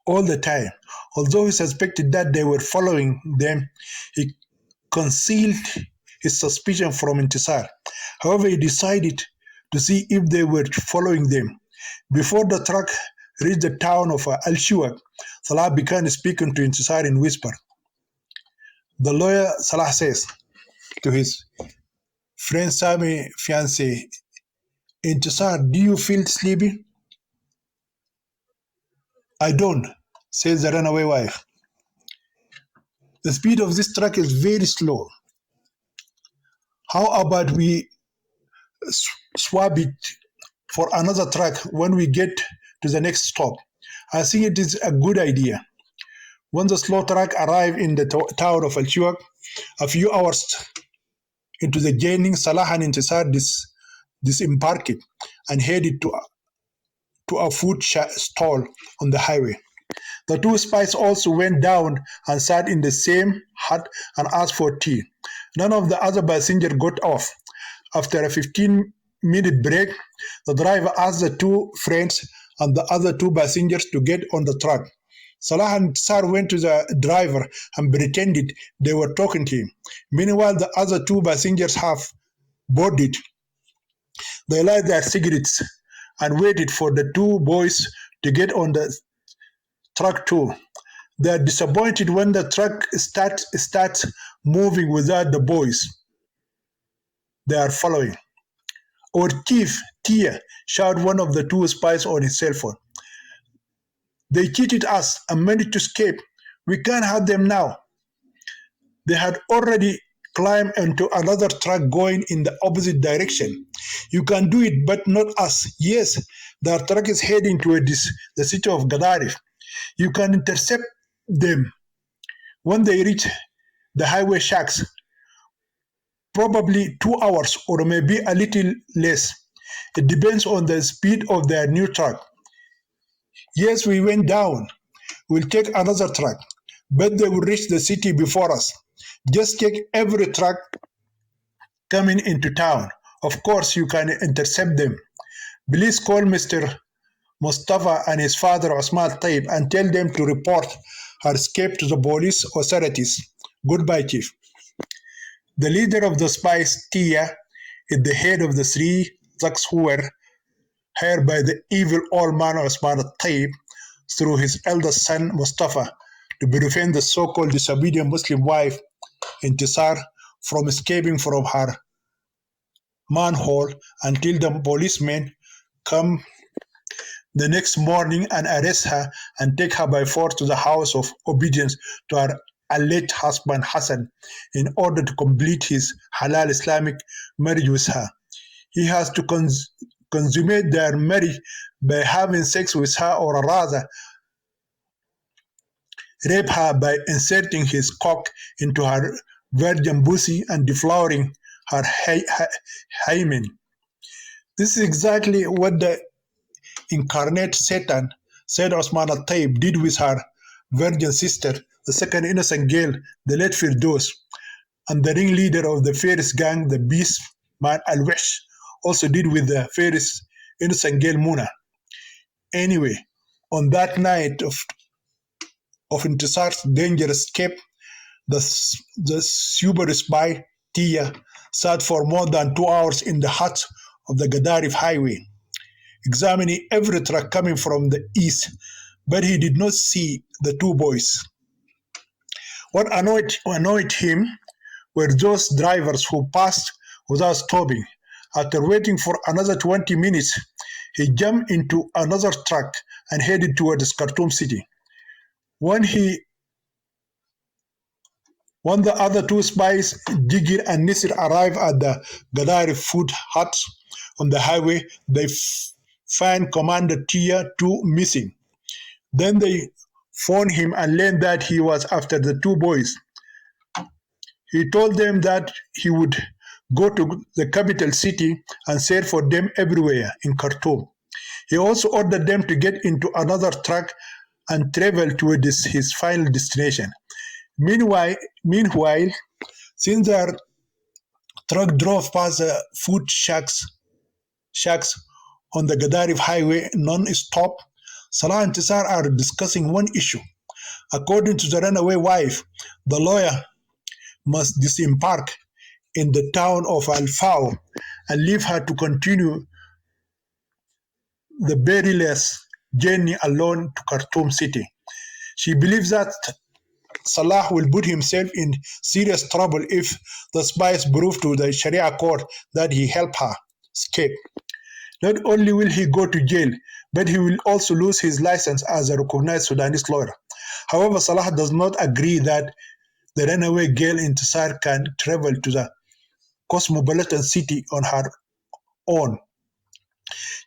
all the time. Although he suspected that they were following them, he concealed his suspicion from Intisar. However, he decided to see if they were following them. Before the truck reached the town of Al-Shuwak, Salah began speaking to Intisar in whisper. The lawyer Salah says to his friend Sami fiancé, Intisar, do you feel sleepy? I don't, says the runaway wife. The speed of this truck is very slow. How about we swap it for another truck when we get to the next stop? I think it is a good idea. When the slow truck arrived in the town of Al-Shuwak, a few hours into the journey, Salah and Intisar disembarked and headed to a food stall on the highway. The two spies also went down and sat in the same hut and asked for tea. None of the other passengers got off. After a 15-minute break, the driver asked the two friends and the other two passengers to get on the truck. Salah and Sar went to the driver and pretended they were talking to him. Meanwhile, the other two passengers have boarded. They lighted their cigarettes and waited for the two boys to get on the truck too. They are disappointed when the truck starts moving without the boys they are following. Our chief, Tia, shouted one of the two spies on his cell phone. They cheated us and managed to escape. We can't have them now. They had already climb into another truck going in the opposite direction. You can do it, but not us. Yes, the truck is heading toward the city of Gadarif. You can intercept them when they reach the highway shacks, probably 2 hours or maybe a little less. It depends on the speed of their new truck. Yes, we went down. We'll take another truck, but they will reach the city before us. Just check every truck coming into town. Of course, you can intercept them. Please call Mr. Mustafa and his father Osman Taib and tell them to report her escape to the police authorities. Goodbye, Chief. The leader of the spies, Tia, is the head of the three thugs who were hired by the evil old man Osman Taib through his eldest son Mustafa to prevent the so-called disobedient Muslim wife Intisar from escaping from her manhole until the policemen come the next morning and arrest her and take her by force to the house of obedience to her alleged husband Hassan in order to complete his halal Islamic marriage with her. He has to consummate their marriage by having sex with her, or rather rape her by inserting his cock into her virgin pussy and deflowering her hymen. This is exactly what the incarnate Satan, said Osman al-Taib, did with her virgin sister, the second innocent girl, the late Firdos, and the ringleader of the fairest gang, the beast man al-Wish, also did with the fairest innocent girl Muna. Anyway, on that night of Intisar's dangerous escape, the super spy Tia sat for more than 2 hours in the hut of the Gadarif highway, examining every truck coming from the east, but he did not see the two boys. What annoyed him were those drivers who passed without stopping. After waiting for another 20 minutes, he jumped into another truck and headed towards Khartoum city. When the other two spies, Jigir and Nisir, arrived at the Gadarif food hut on the highway, they find Commander Tia 2 missing. Then they phoned him and learned that he was after the two boys. He told them that he would go to the capital city and search for them everywhere in Khartoum. He also ordered them to get into another truck and travel towards his final destination. Meanwhile, since their truck drove past the food shacks on the Gadarif highway non-stop, Salah and Tisar are discussing one issue. According to the runaway wife, the lawyer must disembark in the town of Al-Fao and leave her to continue the perilous journey alone to Khartoum city. She believes that Salah will put himself in serious trouble if the spies prove to the Sharia court that he helped her escape. Not only will he go to jail, but he will also lose his license as a recognized Sudanese lawyer. However, Salah does not agree that the runaway girl Intisar can travel to the cosmopolitan city on her own.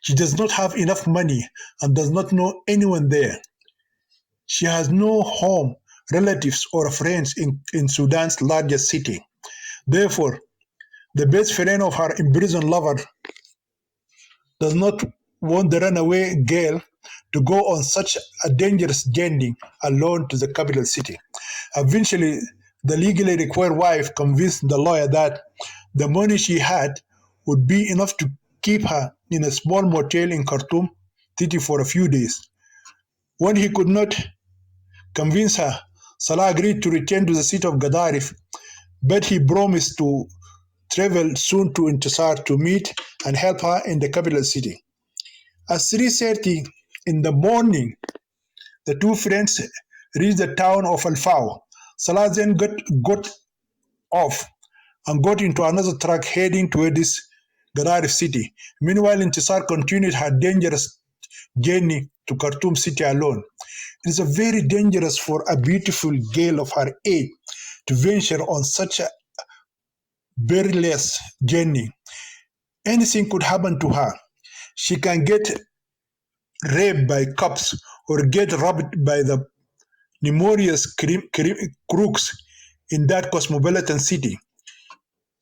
She does not have enough money and does not know anyone there. She has no home, relatives, or friends in Sudan's largest city. Therefore, the best friend of her imprisoned lover does not want the runaway girl to go on such a dangerous journey alone to the capital city. Eventually, the legally required wife convinced the lawyer that the money she had would be enough to keep her in a small motel in Khartoum city for a few days. When he could not convince her, Salah agreed to return to the city of Gadarif, but he promised to travel soon to Intisar to meet and help her in the capital city. At 3:30 in the morning, the two friends reached the town of Al-Fao. Salah then got off and got into another truck heading towards Gadarif city. Meanwhile, Intisar continued her dangerous journey to Khartoum city alone. It is very dangerous for a beautiful girl of her age to venture on such a perilous journey. Anything could happen to her. She can get raped by cops or get robbed by the numerous crooks in that cosmopolitan city.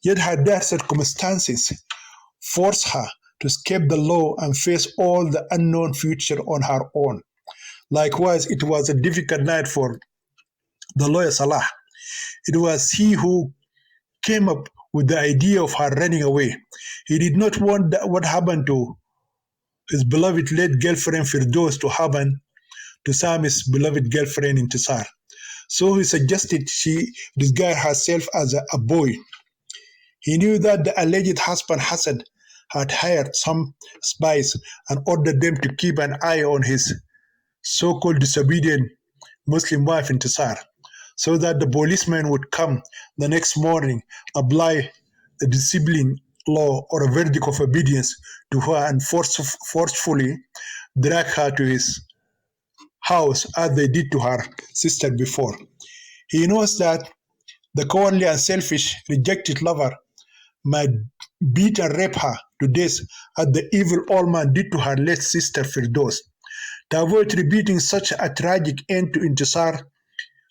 Yet her dire circumstances force her to escape the law and face all the unknown future on her own. Likewise, it was a difficult night for the lawyer Salah. It was he who came up with the idea of her running away. He did not want what happened to his beloved late girlfriend Firdos to happen to Sami's beloved girlfriend Intisar. So he suggested she disguise herself as a boy. He knew that the alleged husband Hassan had hired some spies and ordered them to keep an eye on his so-called disobedient Muslim wife Intisar, so that the policeman would come the next morning, apply the discipline law or a verdict of obedience to her and forcefully drag her to his house as they did to her sister before. He knows that the cowardly and selfish rejected lover might beat and rape her to death as the evil old man did to her late sister Firdos. To avoid repeating such a tragic end to Intisar,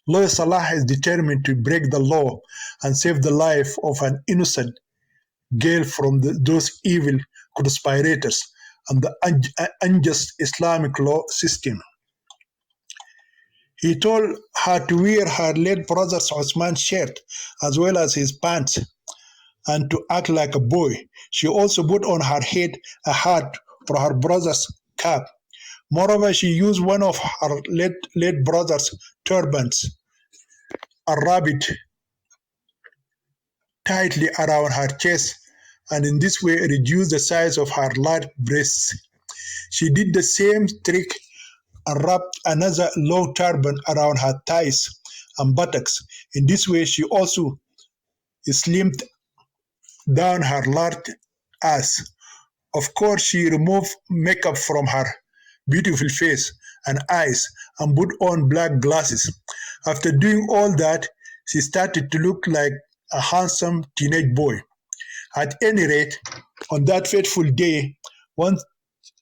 Lawyer Salah is determined to break the law and save the life of an innocent girl from those evil conspirators and the unjust Islamic law system. He told her to wear her late brother's Osman's shirt as well as his pants and to act like a boy. She also put on her head a hat for her brother's cap. Moreover, she used one of her late brother's turbans, a rabbit, tightly around her chest, and in this way reduced the size of her large breasts. She did the same trick and wrapped another long turban around her thighs and buttocks. In this way, she also slimmed down her large ass. Of course, she removed makeup from her beautiful face and eyes and put on black glasses. After doing all that, she started to look like a handsome teenage boy. At any rate, on that fateful day, when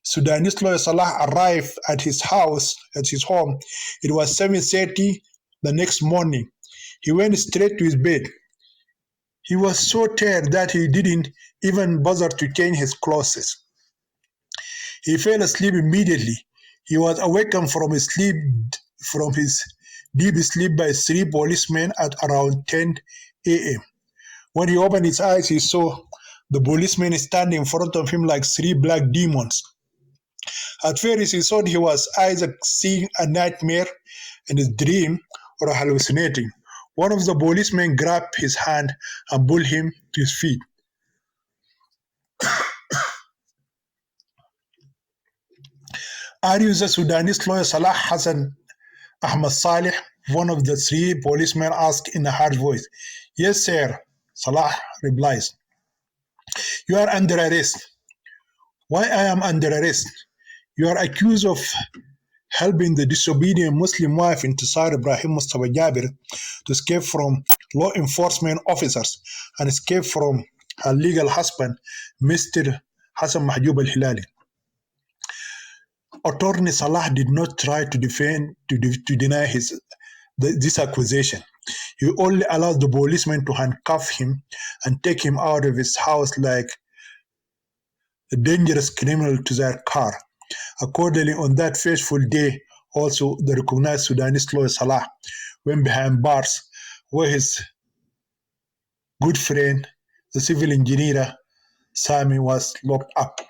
Sudanese lawyer Salah arrived at his house, at his home, it was 7:30 the next morning. He went straight to his bed. He was so tired that he didn't even bother to change his clothes. He fell asleep immediately. He was awakened from his deep sleep by three policemen at around 10 a.m. When he opened his eyes, he saw the policemen standing in front of him like three black demons. At first, he thought he was either seeing a nightmare in his dream or hallucinating. One of the policemen grabbed his hand and pulled him to his feet. Are you the Sudanese lawyer Salah Hassan Ahmad Saleh? One of the three policemen asked in a harsh voice. Yes, sir, Salah replies. You are under arrest. Why I am under arrest? You are accused of helping the disobedient Muslim wife Intisar Ibrahim Mustafa Jabir to escape from law enforcement officers and escape from her legal husband, Mr. Hassan Mahjoub al-Hilali. Attorney Salah did not try to deny this accusation. He only allowed the policeman to handcuff him and take him out of his house like a dangerous criminal to their car. Accordingly, on that fateful day, also the recognized Sudanese lawyer Salah went behind bars where his good friend, the civil engineer Sami, was locked up.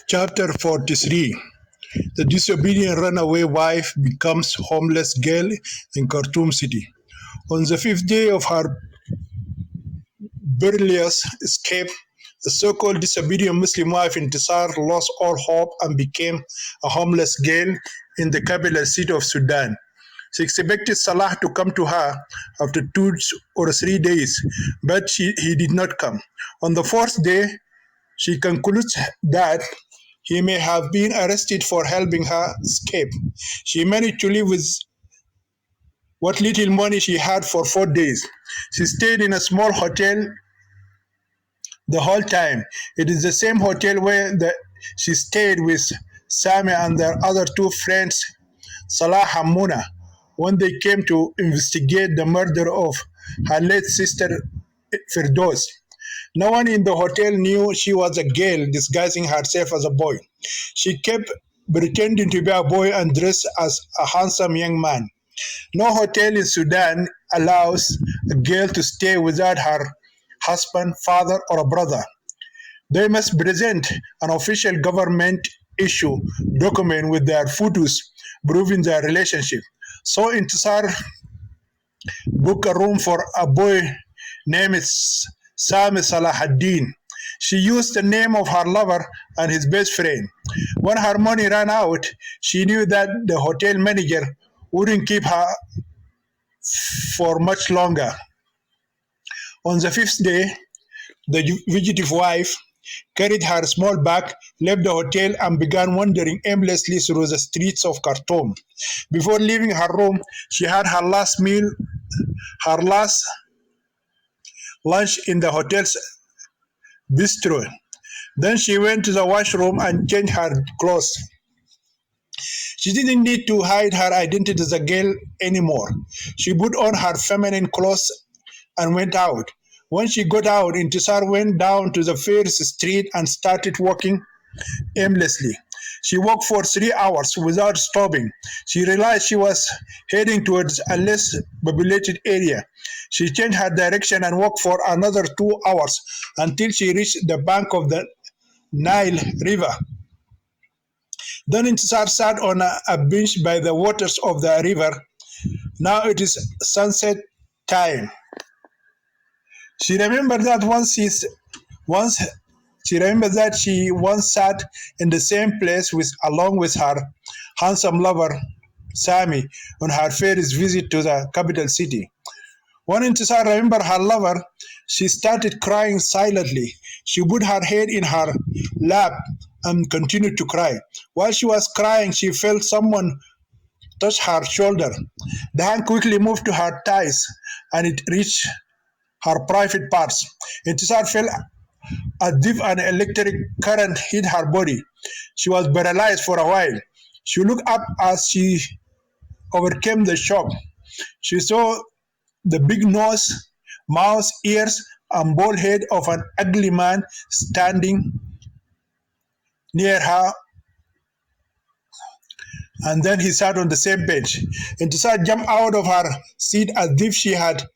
Chapter 43. The disobedient runaway wife becomes homeless girl in Khartoum city. On the fifth day of her perilous escape, the so-called disobedient Muslim wife Intisar lost all hope and became a homeless girl in the capital city of Sudan. She expected Salah to come to her after 2 or 3 days, but he did not come. On the fourth day, she concludes that he may have been arrested for helping her escape. She managed to leave with what little money she had for 4 days. She stayed in a small hotel the whole time. It is the same hotel where she stayed with Sami and their other two friends, Salah and Muna, when they came to investigate the murder of her late sister Firdos. No one in the hotel knew she was a girl disguising herself as a boy. She kept pretending to be a boy and dressed as a handsome young man. No hotel in Sudan allows a girl to stay without her husband, father, or a brother. They must present an official government issue document with their photos proving their relationship. So Intisar booked a room for a boy named Sami Salahuddin. She used the name of her lover and his best friend. When her money ran out, she knew that the hotel manager wouldn't keep her for much longer. On the fifth day, the fugitive wife carried her small bag, left the hotel, and began wandering aimlessly through the streets of Khartoum. Before leaving her room, she had her last meal, her last lunch in the hotel's bistro. Then she went to the washroom and changed her clothes. She didn't need to hide her identity as a girl anymore. She put on her feminine clothes and went out. When she got out, Intisar went down to the first street and started walking aimlessly. She walked for 3 hours without stopping. She realized she was heading towards a less populated area. She changed her direction and walked for another 2 hours until she reached the bank of the Nile River. Then Intisar sat on a bench by the waters of the river. Now it is sunset time. She remembered that once she remembered that she once sat in the same place along with her handsome lover Sami on her first visit to the capital city. When Intisar remembered her lover, she started crying silently. She put her head in her lap and continued to cry. While she was crying, she felt someone touch her shoulder. The hand quickly moved to her thighs and it reached her private parts. Intisar felt as if an electric current hit her body. She was paralyzed for a while. She looked up as she overcame the shock. She saw the big nose, mouth, ears, and bald head of an ugly man standing near her, and then he sat on the same bench. Intisar jumped out of her seat as if she had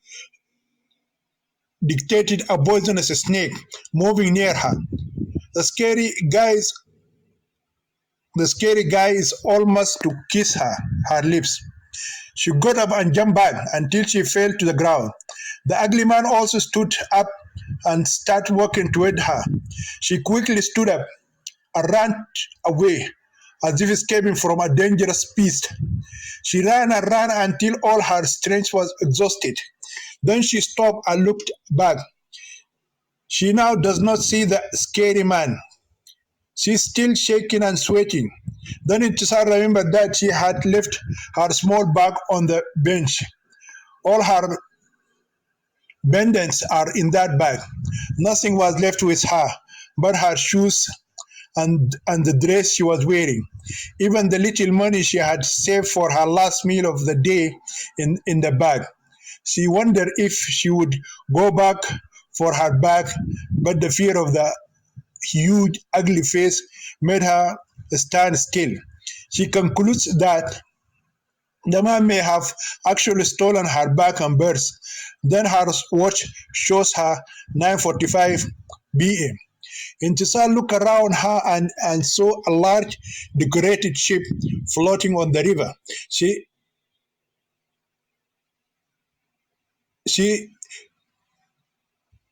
detected a poisonous snake moving near her. The scary guy is almost to kiss her lips. She got up and jumped back until she fell to the ground. The ugly man also stood up and started walking toward her. She quickly stood up and ran away as if escaping from a dangerous beast. She ran and ran until all her strength was exhausted. Then she stopped and looked back. She now does not see the scary man. She's still shaking and sweating. Then Intisar remembered that she had left her small bag on the bench. All her pendants are in that bag. Nothing was left with her but her shoes and the dress she was wearing. Even the little money she had saved for her last meal of the day in the bag. She wondered if she would go back for her bag, but the fear of the huge, ugly face made her stand still. She concludes that the man may have actually stolen her bag and purse. Then her watch shows her 9:45 p.m. Intisar looked around her and saw a large decorated ship floating on the river.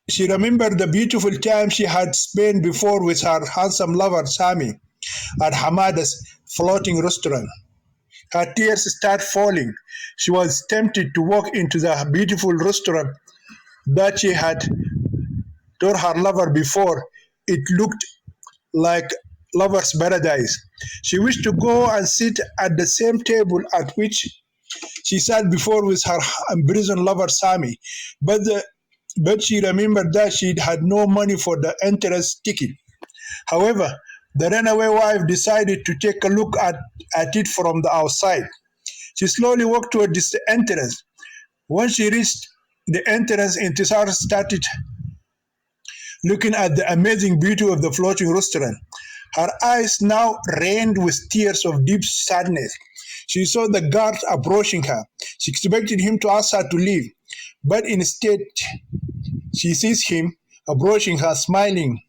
She remembered the beautiful time she had spent before with her handsome lover Sami at Hamada's floating restaurant. Her tears started falling. She was tempted to walk into the beautiful restaurant that she had told her lover before. It looked like lover's paradise. She wished to go and sit at the same table at which She sat before with her imprisoned lover Sami, but she remembered that she had no money for the entrance ticket. However, the runaway wife decided to take a look at it from the outside. She slowly walked toward this entrance. When she reached the entrance, Intisar started looking at the amazing beauty of the floating restaurant. Her eyes now rained with tears of deep sadness. She saw the guard approaching her. She expected him to ask her to leave, but instead she sees him approaching her, smiling,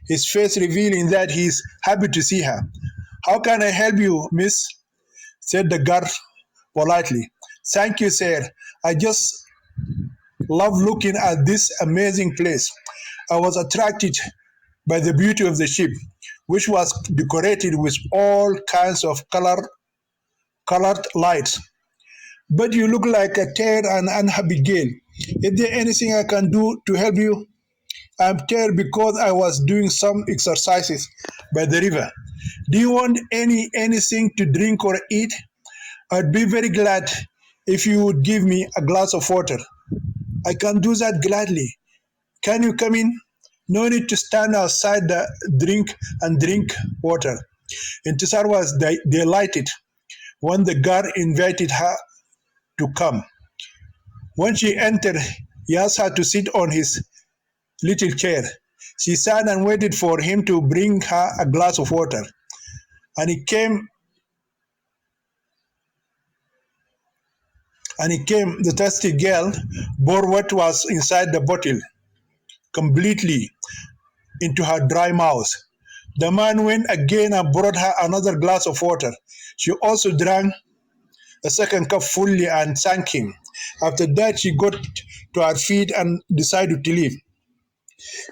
his face revealing that he is happy to see her. "How can I help you, miss?" said the guard politely. "Thank you, sir. I just love looking at this amazing place. I was attracted by the beauty of the ship, which was decorated with all kinds of colored lights. But you look like a tired and unhappy girl. Is there anything I can do to help you?" "I'm tired because I was doing some exercises by the river. Do you want anything to drink or eat? I'd be very glad if you would give me a glass of water." "I can do that gladly. Can you come in?" "No need to stand outside the drink water." Intisar was delighted when the guard invited her to come. When she entered, he asked her to sit on his little chair. She sat and waited for him to bring her a glass of water. And he came, the thirsty girl poured what was inside the bottle completely into her dry mouth. The man went again and brought her another glass of water. She also drank a second cup fully and thanked him. After that, she got to her feet and decided to leave.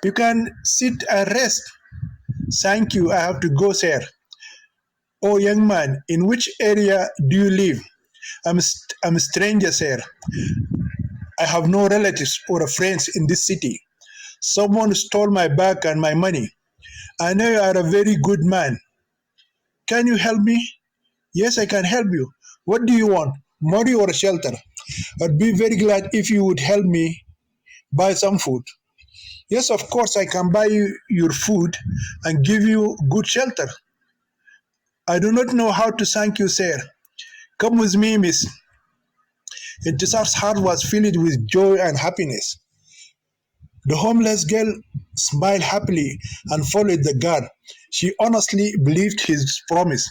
"You can sit and rest." "Thank you, I have to go, sir." "Oh, young man, in which area do you live?" I'm a stranger, sir. I have no relatives or friends in this city. Someone stole my bag and my money. I know you are a very good man. Can you help me?" "Yes, I can help you. What do you want, money or shelter?" "I'd be very glad if you would help me buy some food." "Yes, of course, I can buy you your food and give you good shelter." "I do not know how to thank you, sir." "Come with me, miss." Intisar's heart was filled with joy and happiness. The homeless girl smiled happily and followed the guard. She honestly believed his promise.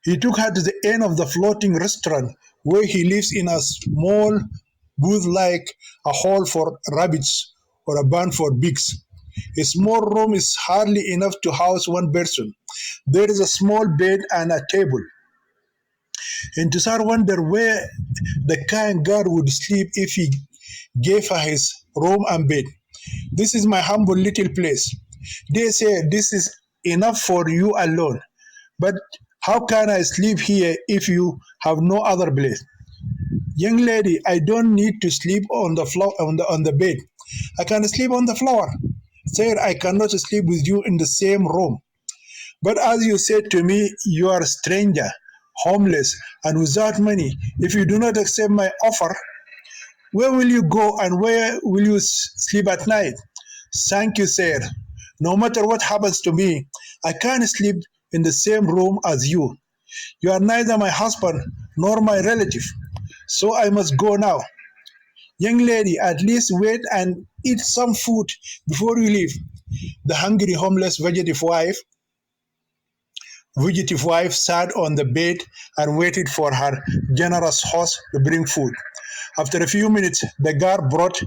He took her to the end of the floating restaurant where he lives in a small booth like a hall for rabbits or a barn for pigs. A small room is hardly enough to house one person. There is a small bed and a table. Intisar wondered where the kind guard would sleep if he gave her his room and bed. "This is my humble little place. They say this is enough for you alone. But how can I sleep here if you have no other place?" "Young lady, I don't need to sleep on the floor on the bed. I can sleep on the floor." "Sir, I cannot sleep with you in the same room." "But as you said to me, you are a stranger, homeless, and without money. If you do not accept my offer, where will you go and where will you sleep at night?" "Thank you, sir. No matter what happens to me, I can't sleep in the same room as you. You are neither my husband nor my relative, so I must go now." "Young lady, at least wait and eat some food before you leave." The hungry homeless fugitive wife sat on the bed and waited for her generous host to bring food. After a few minutes, the guard brought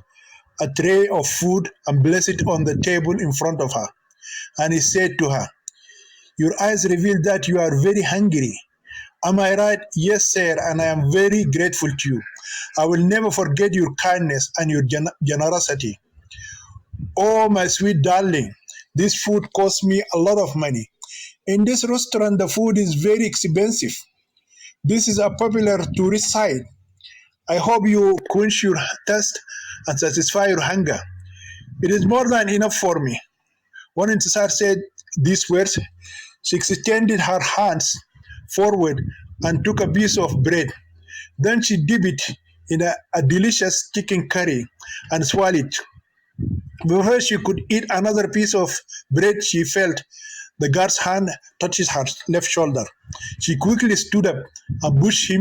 a tray of food and placed it on the table in front of her. And he said to her, "Your eyes reveal that you are very hungry. Am I right?" "Yes, sir, and I am very grateful to you. I will never forget your kindness and your generosity." "Oh, my sweet darling, this food cost me a lot of money. In this restaurant, the food is very expensive. This is a popular tourist site. I hope you quench your thirst and satisfy your hunger. It is more than enough for me." When Intisar said these words, she extended her hands forward and took a piece of bread. Then she dipped it in a delicious chicken curry and swallowed it. Before she could eat another piece of bread, she felt the guard's hand touches her left shoulder. She quickly stood up and pushed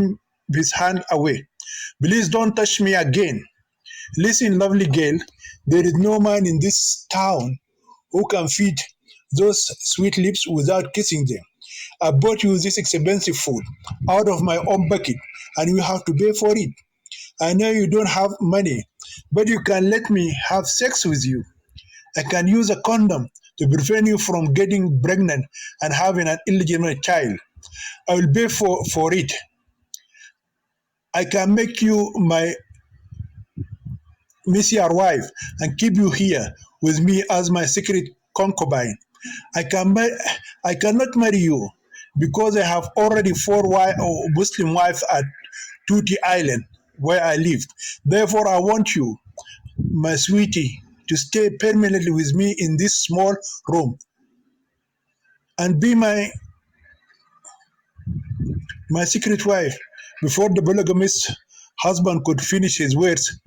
his hand away. Please don't touch me again. Listen, lovely girl, there is no man in this town who can feed those sweet lips without kissing them. I bought you this expensive food out of my own bucket, and you have to pay for it. I know you don't have money, but you can let me have sex with you. I can use a condom to prevent you from getting pregnant and having an illegitimate child. I will pay for it. I can make you my your wife and keep you here with me as my secret concubine. I can I cannot marry you because I have already four Muslim wives at Tuti Island where I live. Therefore, I want you, my sweetie, to stay permanently with me in this small room and be my secret wife. Before the polygamist husband could finish his words,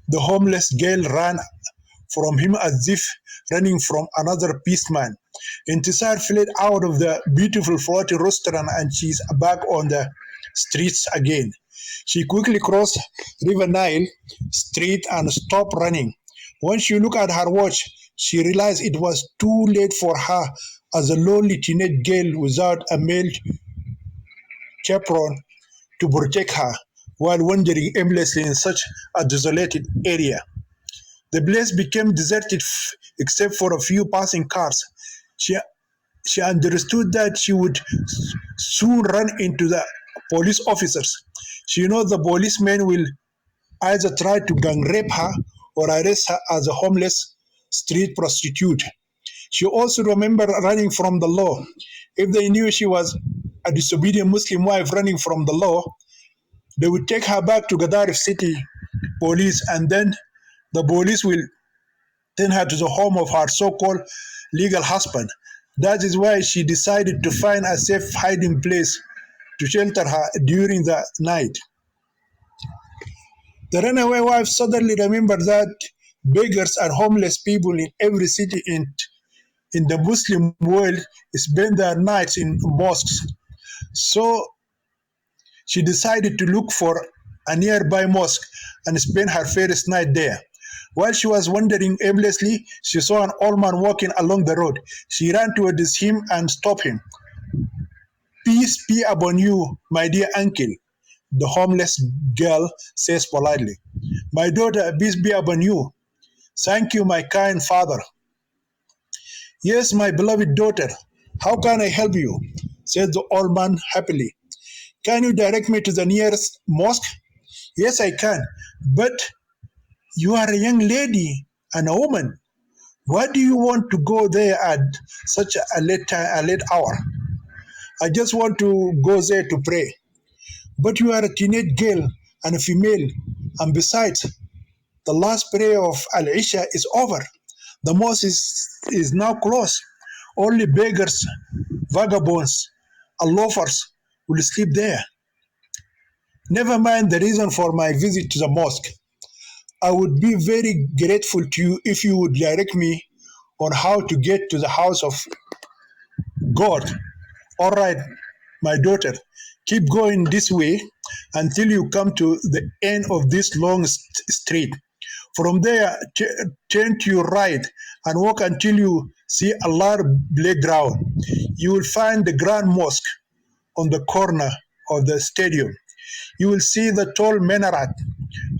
the homeless girl ran from him as if running from another beastman. Intisar fled out of the beautiful floating restaurant and she's back on the streets again. She quickly crossed River Nile Street and stopped running. When she looked at her watch, she realized it was too late for her as a lonely teenage girl without a male chaperone to protect her while wandering aimlessly in such a desolated area. The place became deserted except for a few passing cars. She, she understood that she would soon run into the police officers. She knows the policemen will either try to gang rape her or arrest her as a homeless street prostitute. She also remembered running from the law. If they knew she was a disobedient Muslim wife running from the law, they would take her back to Gadarif City police, and then the police will send her to the home of her so-called legal husband. That is why she decided to find a safe hiding place to shelter her during the night. The runaway wife suddenly remembered that beggars and homeless people in every city in the Muslim world spend their nights in mosques. So she decided to look for a nearby mosque and spend her first night there. While she was wandering aimlessly, she saw an old man walking along the road. She ran towards him and stopped him. Peace be upon you, my dear uncle, the homeless girl says politely. My daughter, peace be upon you. Thank you, my kind father. Yes, my beloved daughter. How can I help you? Said the old man happily. Can you direct me to the nearest mosque? Yes, I can. But you are a young lady and a woman. Why do you want to go there at such a late hour? I just want to go there to pray. But you are a teenage girl and a female, and besides, the last prayer of Al Isha is over. The mosque is now closed. Only beggars, vagabonds, and loafers will sleep there. Never mind the reason for my visit to the mosque. I would be very grateful to you if you would direct me on how to get to the house of God. All right, my daughter, keep going this way until you come to the end of this long street. From there, turn to your right and walk until you see a large playground. You will find the Grand Mosque on the corner of the stadium. You will see the tall minaret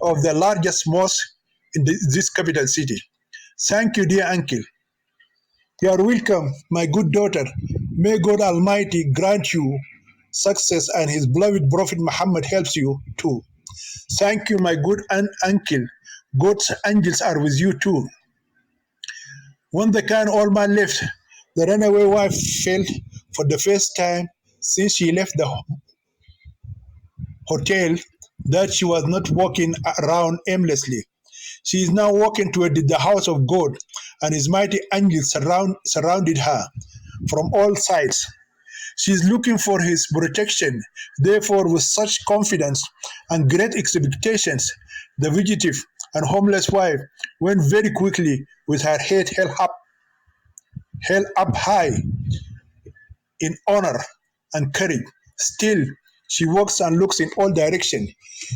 of the largest mosque in this capital city. Thank you, dear uncle. You are welcome, my good daughter. May God Almighty grant you success and His beloved Prophet Muhammad helps you too. Thank you, my good uncle. God's angels are with you too. When the kind old man left, the runaway wife felt for the first time since she left the hotel that she was not walking around aimlessly. She is now walking toward the house of God, and His mighty angels surrounded her from all sides. She is looking for his protection. Therefore, with such confidence and great expectations, the fugitive and homeless wife went very quickly with her head held up high in honor and courage. Still, she walks and looks in all directions.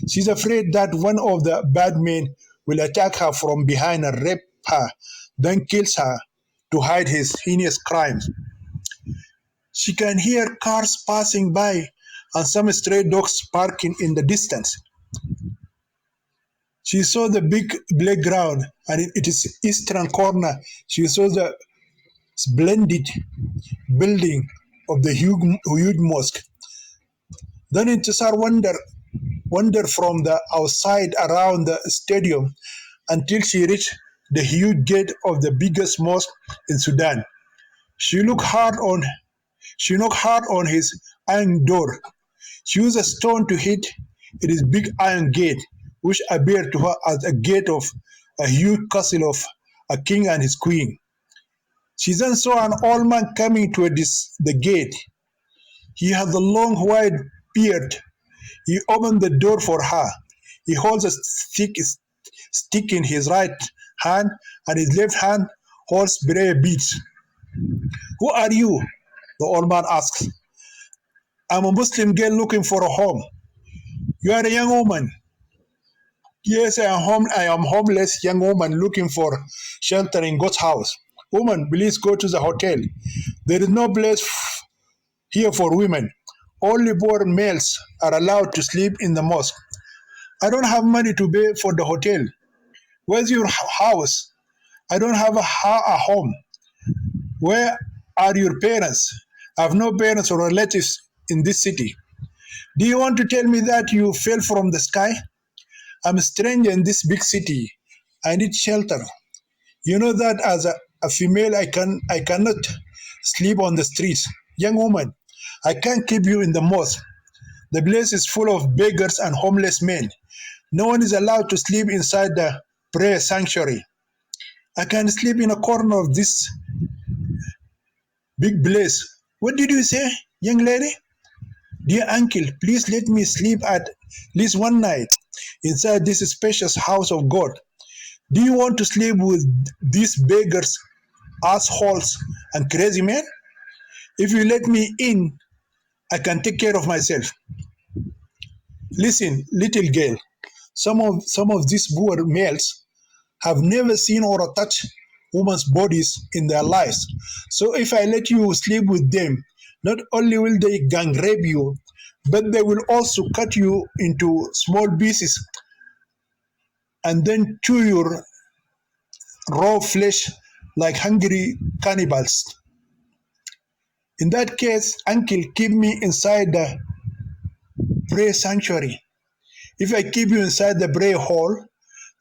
She's afraid that one of the bad men will attack her from behind and rape her, then kills her to hide his heinous crimes. She can hear cars passing by and some stray dogs barking in the distance. She saw the big playground and in its eastern corner she saw the splendid building of the huge mosque. Then Intisar wandered from the outside around the stadium until she reached the huge gate of the biggest mosque in Sudan. She looked hard on she knocked hard on his iron door. She used a stone to hit its big iron gate, which appeared to her as a gate of a huge castle of a king and his queen. She then saw an old man coming toward the gate. He had a long white beard. He opened the door for her. He holds a stick in his right hand, and his left hand holds prayer beads. Who are you? The old man asks. I'm a Muslim girl looking for a home. You are a young woman. Yes, I am homeless young woman looking for shelter in God's house. Woman, please go to the hotel. There is no place here for women. Only born males are allowed to sleep in the mosque. I don't have money to pay for the hotel. Where's your house? I don't have a home. Where are your parents? I have no parents or relatives in this city. Do you want to tell me that you fell from the sky? I'm a stranger in this big city. I need shelter. You know that as a female I cannot sleep on the streets. Young woman, I can't keep you in the mosque. The place is full of beggars and homeless men. No one is allowed to sleep inside the prayer sanctuary. I can sleep in a corner of this big place. What did you say, young lady? Dear uncle, please let me sleep at least one night inside this spacious house of God. Do you want to sleep with these beggars, assholes, and crazy men? If you let me in, I can take care of myself. Listen, little girl, some of these poor males have never seen or touched women's bodies in their lives. So if I let you sleep with them, not only will they gang rape you, but they will also cut you into small pieces and then chew your raw flesh like hungry cannibals. In that case, uncle, keep me inside the prayer sanctuary. If I keep you inside the prayer hall,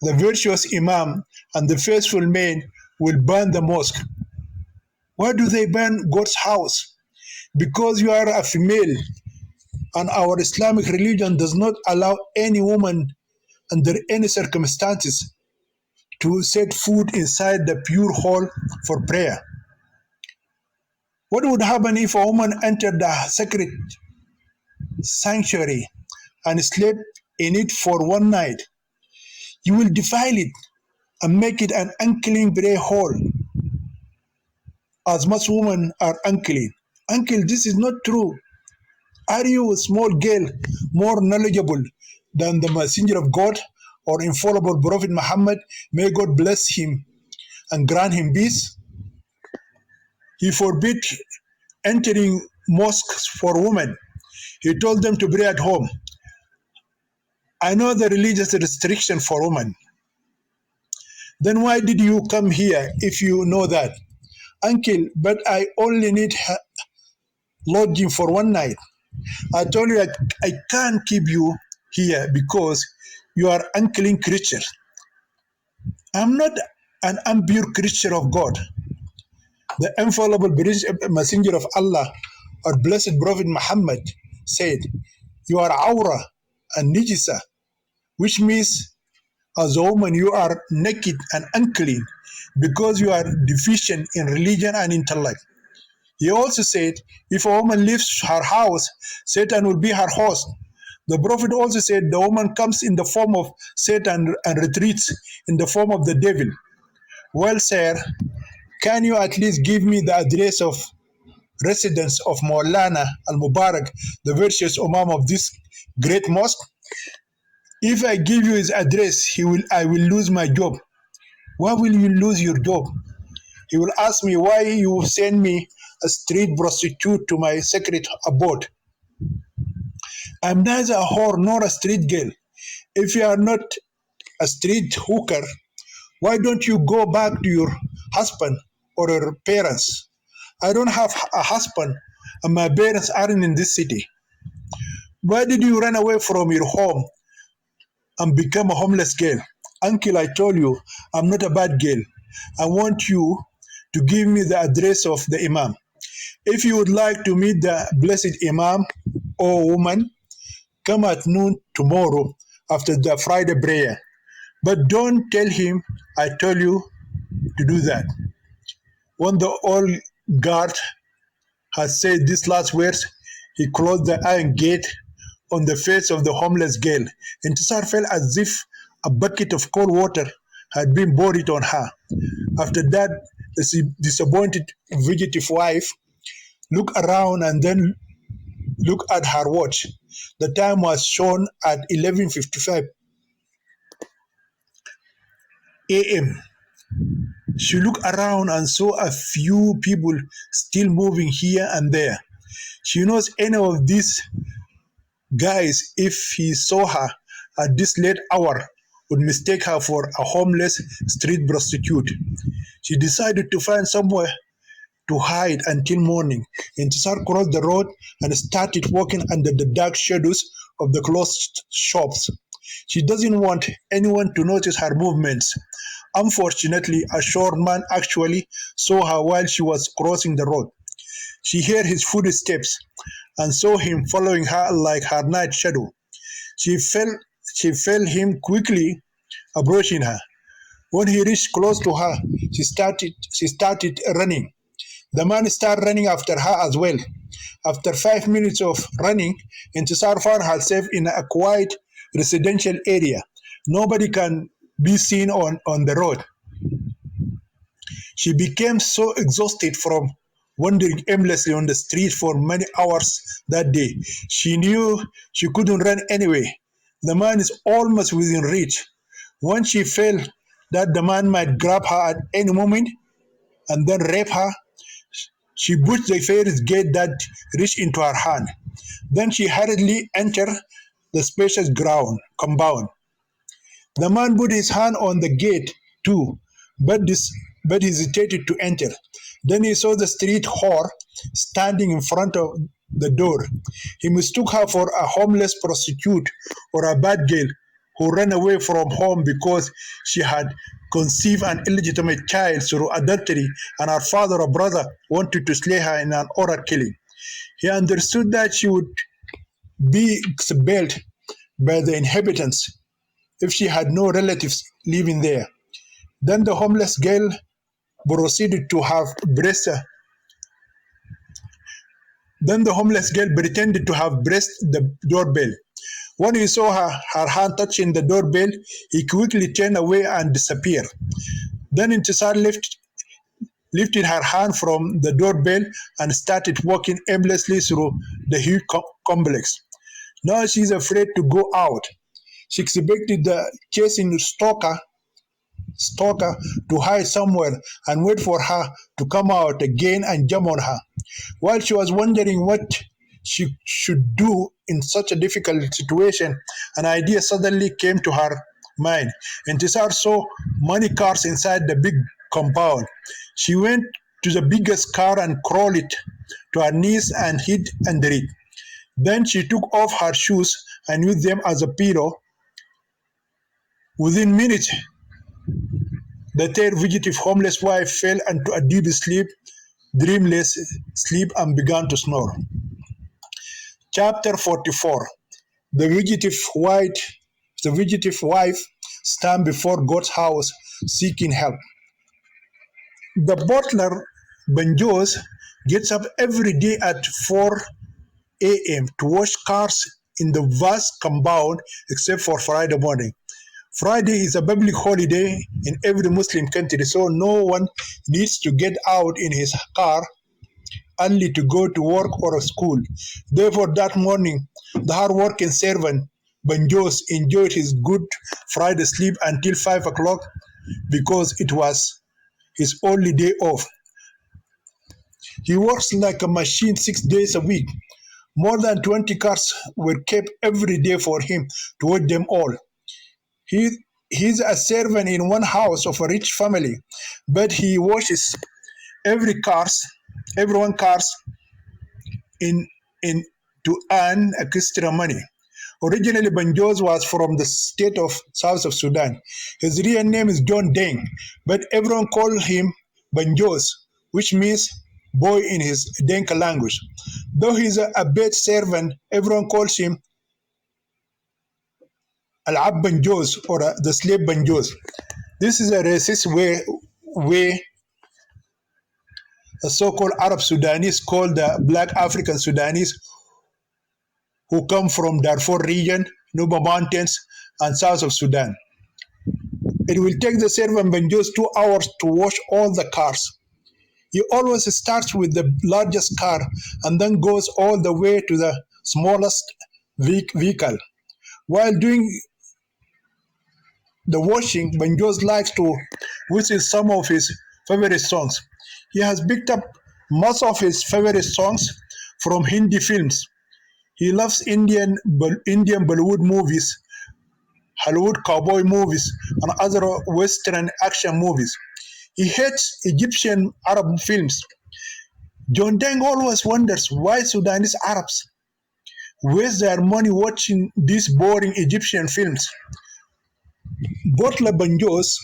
the virtuous imam and the faithful men will burn the mosque. Why do they burn God's house? Because you are a female, and our Islamic religion does not allow any woman under any circumstances to set foot inside the pure hall for prayer. What would happen if a woman entered the sacred sanctuary and slept in it for one night? You will defile it and make it an unclean prayer hall, as most women are unclean. Uncle, this is not true. Are you, a small girl, more knowledgeable than the messenger of God or infallible Prophet Muhammad? May God bless him and grant him peace. He forbid entering mosques for women. He told them to pray at home. I know the religious restriction for women. Then why did you come here if you know that? Uncle, but I only need lodging for one night. I told you I can't keep you here because you are unclean creature. I'm not an impure creature of God. The infallible messenger of Allah, our blessed Prophet Muhammad, said, you are awra and nijisa, which means as a woman you are naked and unclean because you are deficient in religion and intellect. He also said, if a woman leaves her house, Satan will be her host. The prophet also said the woman comes in the form of Satan and retreats in the form of the devil. Well, sir, can you at least give me the address of residence of Maulana Al Mubarak, the virtuous Imam of this great mosque? If I give you his address, I will lose my job. Why will you lose your job? He will ask me why you send me a street prostitute to my secret abode. I'm neither a whore nor a street girl. If you are not a street hooker, why don't you go back to your husband or your parents? I don't have a husband and my parents aren't in this city. Why did you run away from your home and become a homeless girl? Uncle, I told you, I'm not a bad girl. I want you to give me the address of the Imam. If you would like to meet the blessed Imam or woman, come at noon tomorrow after the Friday prayer. But don't tell him I told you to do that. When the old guard had said these last words, he closed the iron gate on the face of the homeless girl. Intisar felt as if a bucket of cold water had been poured on her. After that, the disappointed fugitive wife looked around and then looked at her watch. The time was shown at 11:55 a.m. She looked around and saw a few people still moving here and there. She knows any of these guys, if he saw her at this late hour, would mistake her for a homeless street prostitute. She decided to find somewhere to hide until morning. Intisar crossed the road and started walking under the dark shadows of the closed shops. She doesn't want anyone to notice her movements. Unfortunately, a short man actually saw her while she was crossing the road. She heard his footsteps and saw him following her like her night shadow. She felt she felt him quickly approaching her. When he reached close to her, she started running. The man started running after her as well. After 5 minutes of running, Intisar found herself in a quiet residential area. Nobody can be seen on the road. She became so exhausted from wandering aimlessly on the street for many hours that day. She knew she couldn't run anyway. The man is almost within reach. Once she felt that the man might grab her at any moment and then rape her, she pushed the first gate that reached into her hand. Then she hurriedly entered the spacious compound. The man put his hand on the gate too, but hesitated to enter. Then he saw the street whore standing in front of the door. He mistook her for a homeless prostitute or a bad girl who ran away from home because she had conceived an illegitimate child through adultery and her father or brother wanted to slay her in an oral killing. He understood that she would be expelled by the inhabitants if she had no relatives living there. Then the homeless girl proceeded to have breast. Then the homeless girl pretended to have pressed the doorbell. When he saw her hand touching the doorbell, he quickly turned away and disappeared. Then Intisar lifted her hand from the doorbell and started walking aimlessly through the huge complex. Now she's afraid to go out. She expected the chasing stalker to hide somewhere and wait for her to come out again and jump on her. While she was wondering what she should do in such a difficult situation, an idea suddenly came to her mind. Intisar saw many cars inside the big compound. She went to the biggest car and crawled it to her knees and hid under it. Then she took off her shoes and used them as a pillow. Within minutes, the third fugitive homeless wife fell into a deep sleep, dreamless sleep, and began to snore. Chapter 44. The fugitive wife stand before God's house seeking help. The butler, Benjos, gets up every day at 4 a.m. to wash cars in the vast compound except for Friday morning. Friday is a public holiday in every Muslim country, so no one needs to get out in his car early to go to work or school. Therefore, that morning, the hard-working servant Banjos enjoyed his Good Friday sleep until 5 o'clock because it was his only day off. He works like a machine 6 days a week. More than 20 cars were kept every day for him to watch them all. He he's a servant in one house of a rich family, but he washes every cars, everyone cars in in to earn extra money. Originally, Banjos was from the state of South of Sudan. His real name is John Deng, but everyone called him Banjos, which means boy in his Denka language. Though he's a bed servant, everyone calls him Al-Ab Banjos or the slave Banjos. This is a racist way the so-called Arab Sudanese call the black African Sudanese who come from Darfur region, Nuba Mountains, and south of Sudan. It will take the servant Banjos 2 hours to wash all the cars. He always starts with the largest car and then goes all the way to the smallest vehicle. While doing the washing, Banjos likes to whistle some of his favorite songs. He has picked up most of his favorite songs from Hindi films. He loves Indian Bollywood movies, Hollywood cowboy movies, and other Western action movies. He hates Egyptian Arab films. John Deng always wonders why Sudanese Arabs waste their money watching these boring Egyptian films. Butler Banjos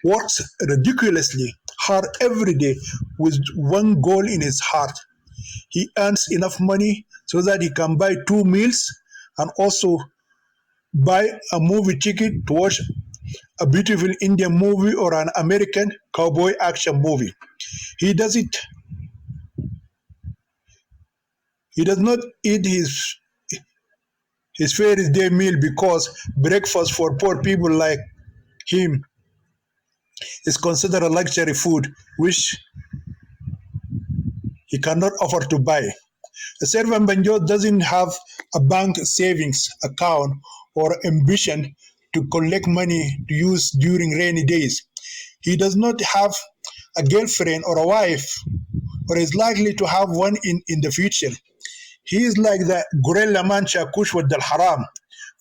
works ridiculously hard every day with one goal in his heart. He earns enough money so that he can buy 2 meals and also buy a movie ticket to watch a beautiful Indian movie or an American cowboy action movie. He does it. He does not eat his favorite day meal because breakfast for poor people like him is considered a luxury food which he cannot afford to buy. The servant Banjo doesn't have a bank savings account or ambition to collect money to use during rainy days. He does not have a girlfriend or a wife or is likely to have one in the future. He is like the gorilla mancha kushwat al haram.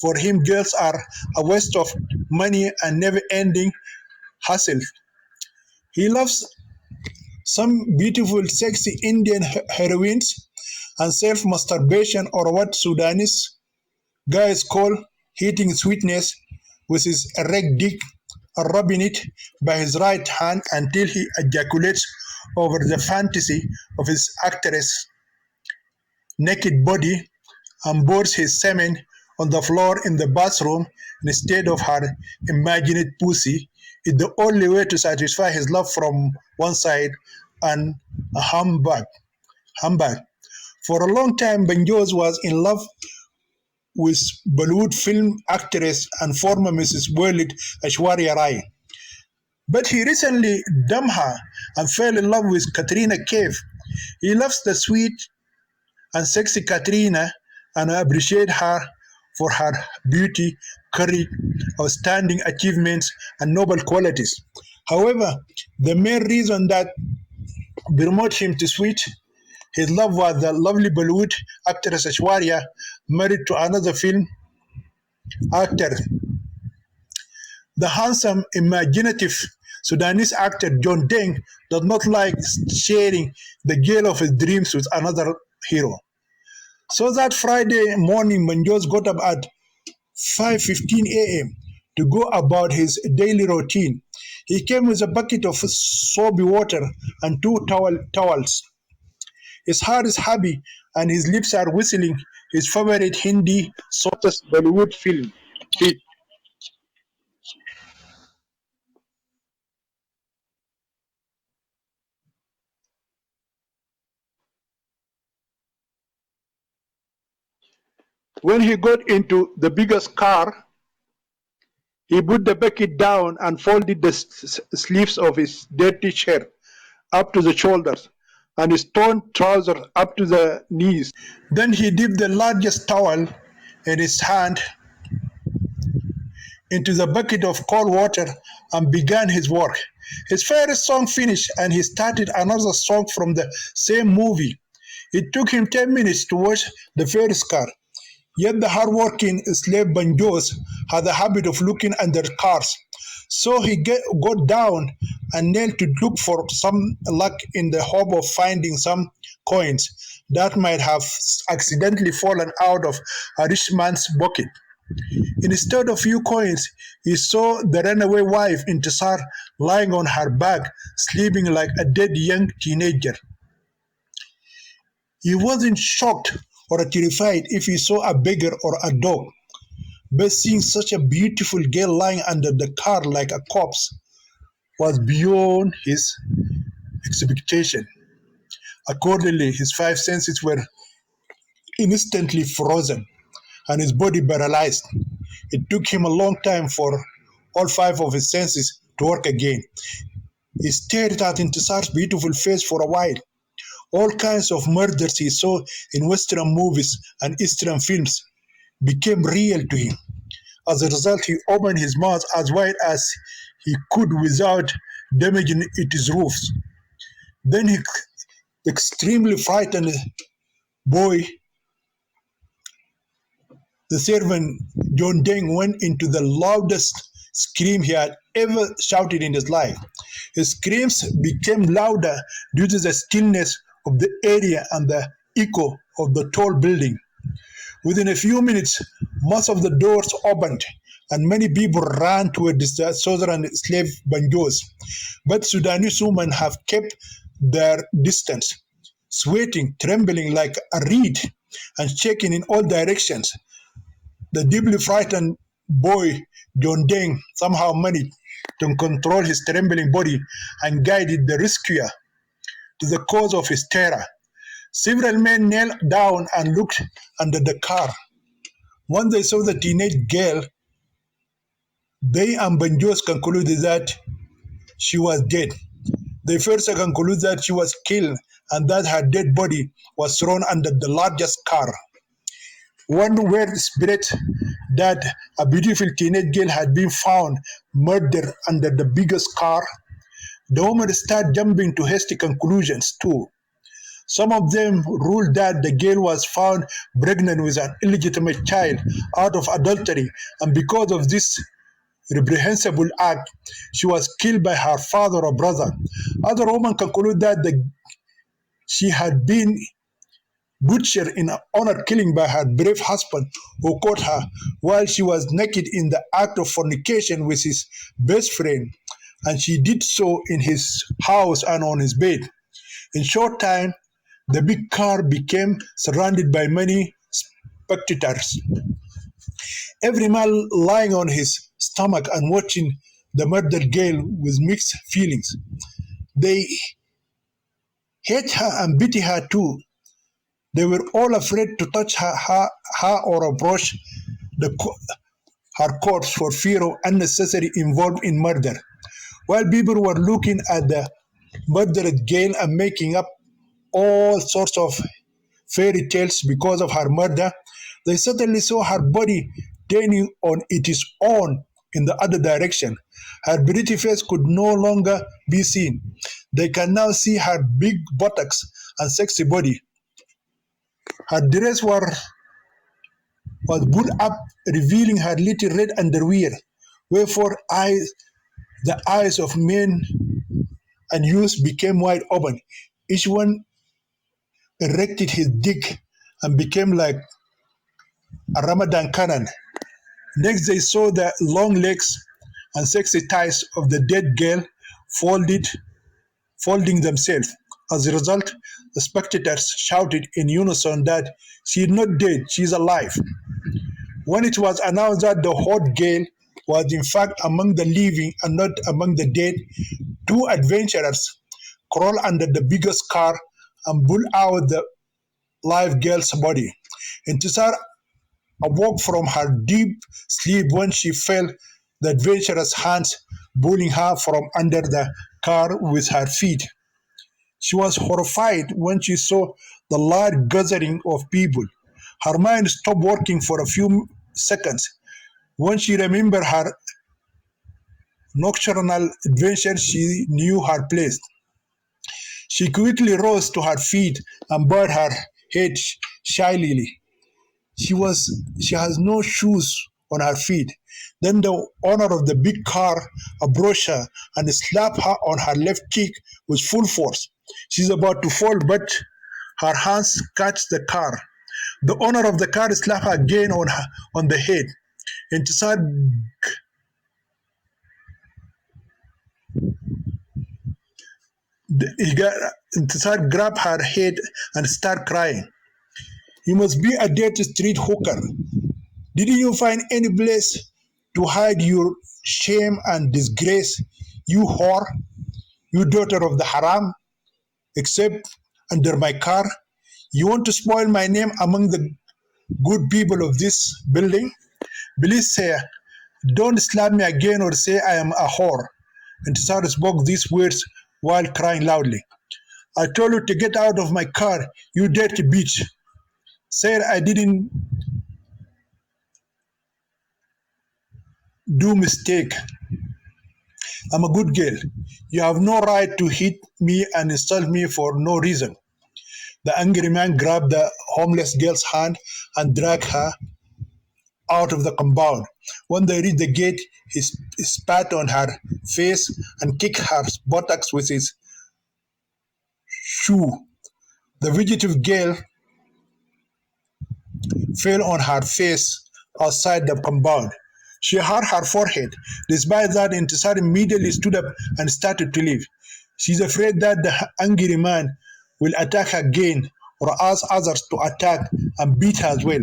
For him, girls are a waste of money and never ending hassle. He loves some beautiful, sexy Indian heroines and self masturbation, or what Sudanese guys call heating sweetness, with his erect dick rubbing it by his right hand until he ejaculates over the fantasy of his actress' naked body and pours his semen on the floor in the bathroom instead of her imagined pussy is the only way to satisfy his love from one side and a humbug. For a long time, Banjos was in love with Bollywood film actress and former Mrs. World Aishwarya Rai. But he recently dumped her and fell in love with Katrina Kaif. He loves the sweet and sexy Katrina and appreciate her for her beauty, courage, outstanding achievements, and noble qualities. However, the main reason that promoted him to switch his love was the lovely Bollywood actress Ashwarya, married to another film actor. The handsome, imaginative Sudanese actor John Deng does not like sharing the girl of his dreams with another hero. So that Friday morning, Manjos got up at 5:15 a.m. to go about his daily routine. He came with a bucket of soapy water and two towels. His heart is happy and his lips are whistling his favorite Hindi softest Bollywood film. When he got into the biggest car, he put the bucket down and folded the sleeves of his dirty shirt up to the shoulders and his torn trousers up to the knees. Then he dipped the largest towel in his hand into the bucket of cold water and began his work. His favorite song finished and he started another song from the same movie. It took him 10 minutes to wash the Ferris car. Yet the hard-working slave banjos had the habit of looking under cars. So he got down and knelt to look for some luck in the hope of finding some coins that might have accidentally fallen out of a rich man's bucket. Instead of few coins, he saw the runaway wife Intisar lying on her back, sleeping like a dead young teenager. He wasn't shocked or terrified if he saw a beggar or a dog, but seeing such a beautiful girl lying under the car like a corpse was beyond his expectation. Accordingly, his five senses were instantly frozen and his body paralyzed. It took him a long time for all five of his senses to work again. He stared at Intisar's beautiful face for a while. All kinds of murders he saw in Western movies and Eastern films became real to him. As a result, he opened his mouth as wide as he could without damaging its roofs. Then he, extremely frightened boy, the servant John Deng, went into the loudest scream he had ever shouted in his life. His screams became louder due to the stillness of the area and the echo of the tall building. Within a few minutes, most of the doors opened and many people ran towards the southern slave banjos. But Sudanese women have kept their distance, sweating, trembling like a reed, and shaking in all directions. The deeply frightened boy, John Deng, somehow managed to control his trembling body and guided the rescuer to the cause of his terror. Several men knelt down and looked under the car. Once they saw the teenage girl, they and Banjos concluded that she was dead. They first concluded that she was killed and that her dead body was thrown under the largest car. One word spread that a beautiful teenage girl had been found murdered under the biggest car. The women started jumping to hasty conclusions too. Some of them ruled that the girl was found pregnant with an illegitimate child out of adultery, and because of this reprehensible act, she was killed by her father or brother. Other women concluded that she had been butchered in honor killing by her brave husband who caught her while she was naked in the act of fornication with his best friend, and she did so in his house and on his bed. In short time, the big car became surrounded by many spectators. Every man lying on his stomach and watching the murdered girl with mixed feelings. They hate her and pity her too. They were all afraid to touch her or approach the, her corpse for fear of unnecessary involved in murder. While people were looking at the murdered girl and making up all sorts of fairy tales because of her murder, they suddenly saw her body turning on its own in the other direction. Her pretty face could no longer be seen. They can now see her big buttocks and sexy body. Her dress was pulled up, revealing her little red underwear, wherefore the eyes of men and youths became wide open. Each one erected his dick and became like a Ramadan cannon. Next, they saw the long legs and sexy thighs of the dead girl folding themselves. As a result, the spectators shouted in unison that she is not dead, she is alive. When it was announced that the hot girl was in fact among the living and not among the dead, two adventurers crawled under the biggest car and pulled out the live girl's body. Intisar awoke from her deep sleep when she felt the adventurous hands pulling her from under the car with her feet. She was horrified when she saw the large gathering of people. Her mind stopped working for a few seconds. When she remembered her nocturnal adventure, she knew her place. She quickly rose to her feet and bowed her head shyly. She has no shoes on her feet. Then the owner of the big car approached her and slapped her on her left cheek with full force. She's about to fall, but her hands catch the car. The owner of the car slapped her again on the head. Intisar, he got, Intisar grabbed her head and started crying. You must be a dirty street hooker. Didn't you find any place to hide your shame and disgrace, you whore, you daughter of the haram, except under my car? You want to spoil my name among the good people of this building? Please say, don't slap me again or say I am a whore. And Tsar spoke these words while crying loudly. I told you to get out of my car, you dirty bitch. Said I didn't do mistake. I'm a good girl. You have no right to hit me and insult me for no reason. The angry man grabbed the homeless girl's hand and dragged her out of the compound. When they reached the gate, he spat on her face and kicked her buttocks with his shoe. The fugitive girl fell on her face outside the compound. She hurt her forehead. Despite that, Intisar immediately stood up and started to leave. She's afraid that the angry man will attack her again or ask others to attack and beat her as well.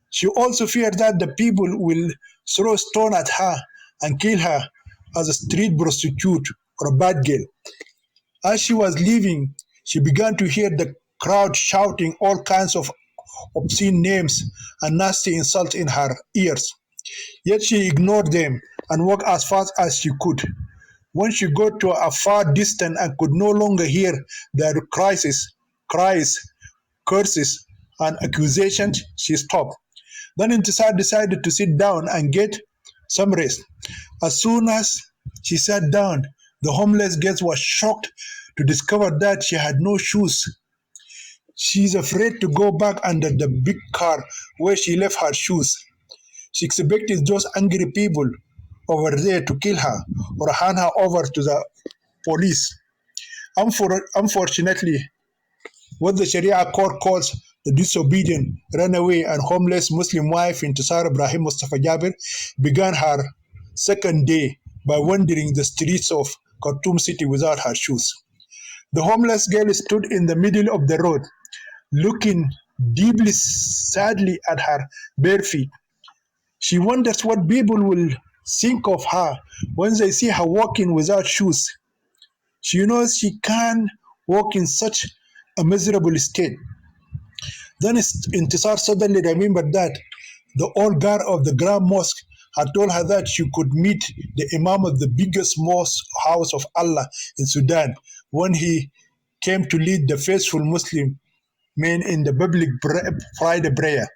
She also feared that the people will throw stone at her and kill her as a street prostitute or a bad girl. As she was leaving, she began to hear the crowd shouting all kinds of obscene names and nasty insults in her ears. Yet she ignored them and walked as fast as she could. When she got to a far distance and could no longer hear their cries, curses, and accusations, she stopped. Then Intisar decided to sit down and get some rest. As soon as she sat down, the homeless girl was shocked to discover that she had no shoes. She is afraid to go back under the big car where she left her shoes. She expected those angry people over there to kill her or hand her over to the police. Unfortunately, what the Sharia court calls the disobedient, runaway, and homeless Muslim wife Intisar Ibrahim Mustafa Jabir began her second day by wandering the streets of Khartoum city without her shoes. The homeless girl stood in the middle of the road, looking deeply sadly at her bare feet. She wonders what people will think of her when they see her walking without shoes. She knows she can't walk in such a miserable state. Then Intisar suddenly remembered that the old guard of the Grand Mosque had told her that she could meet the Imam of the biggest mosque house of Allah in Sudan when he came to lead the faithful Muslim men in the public Friday prayer.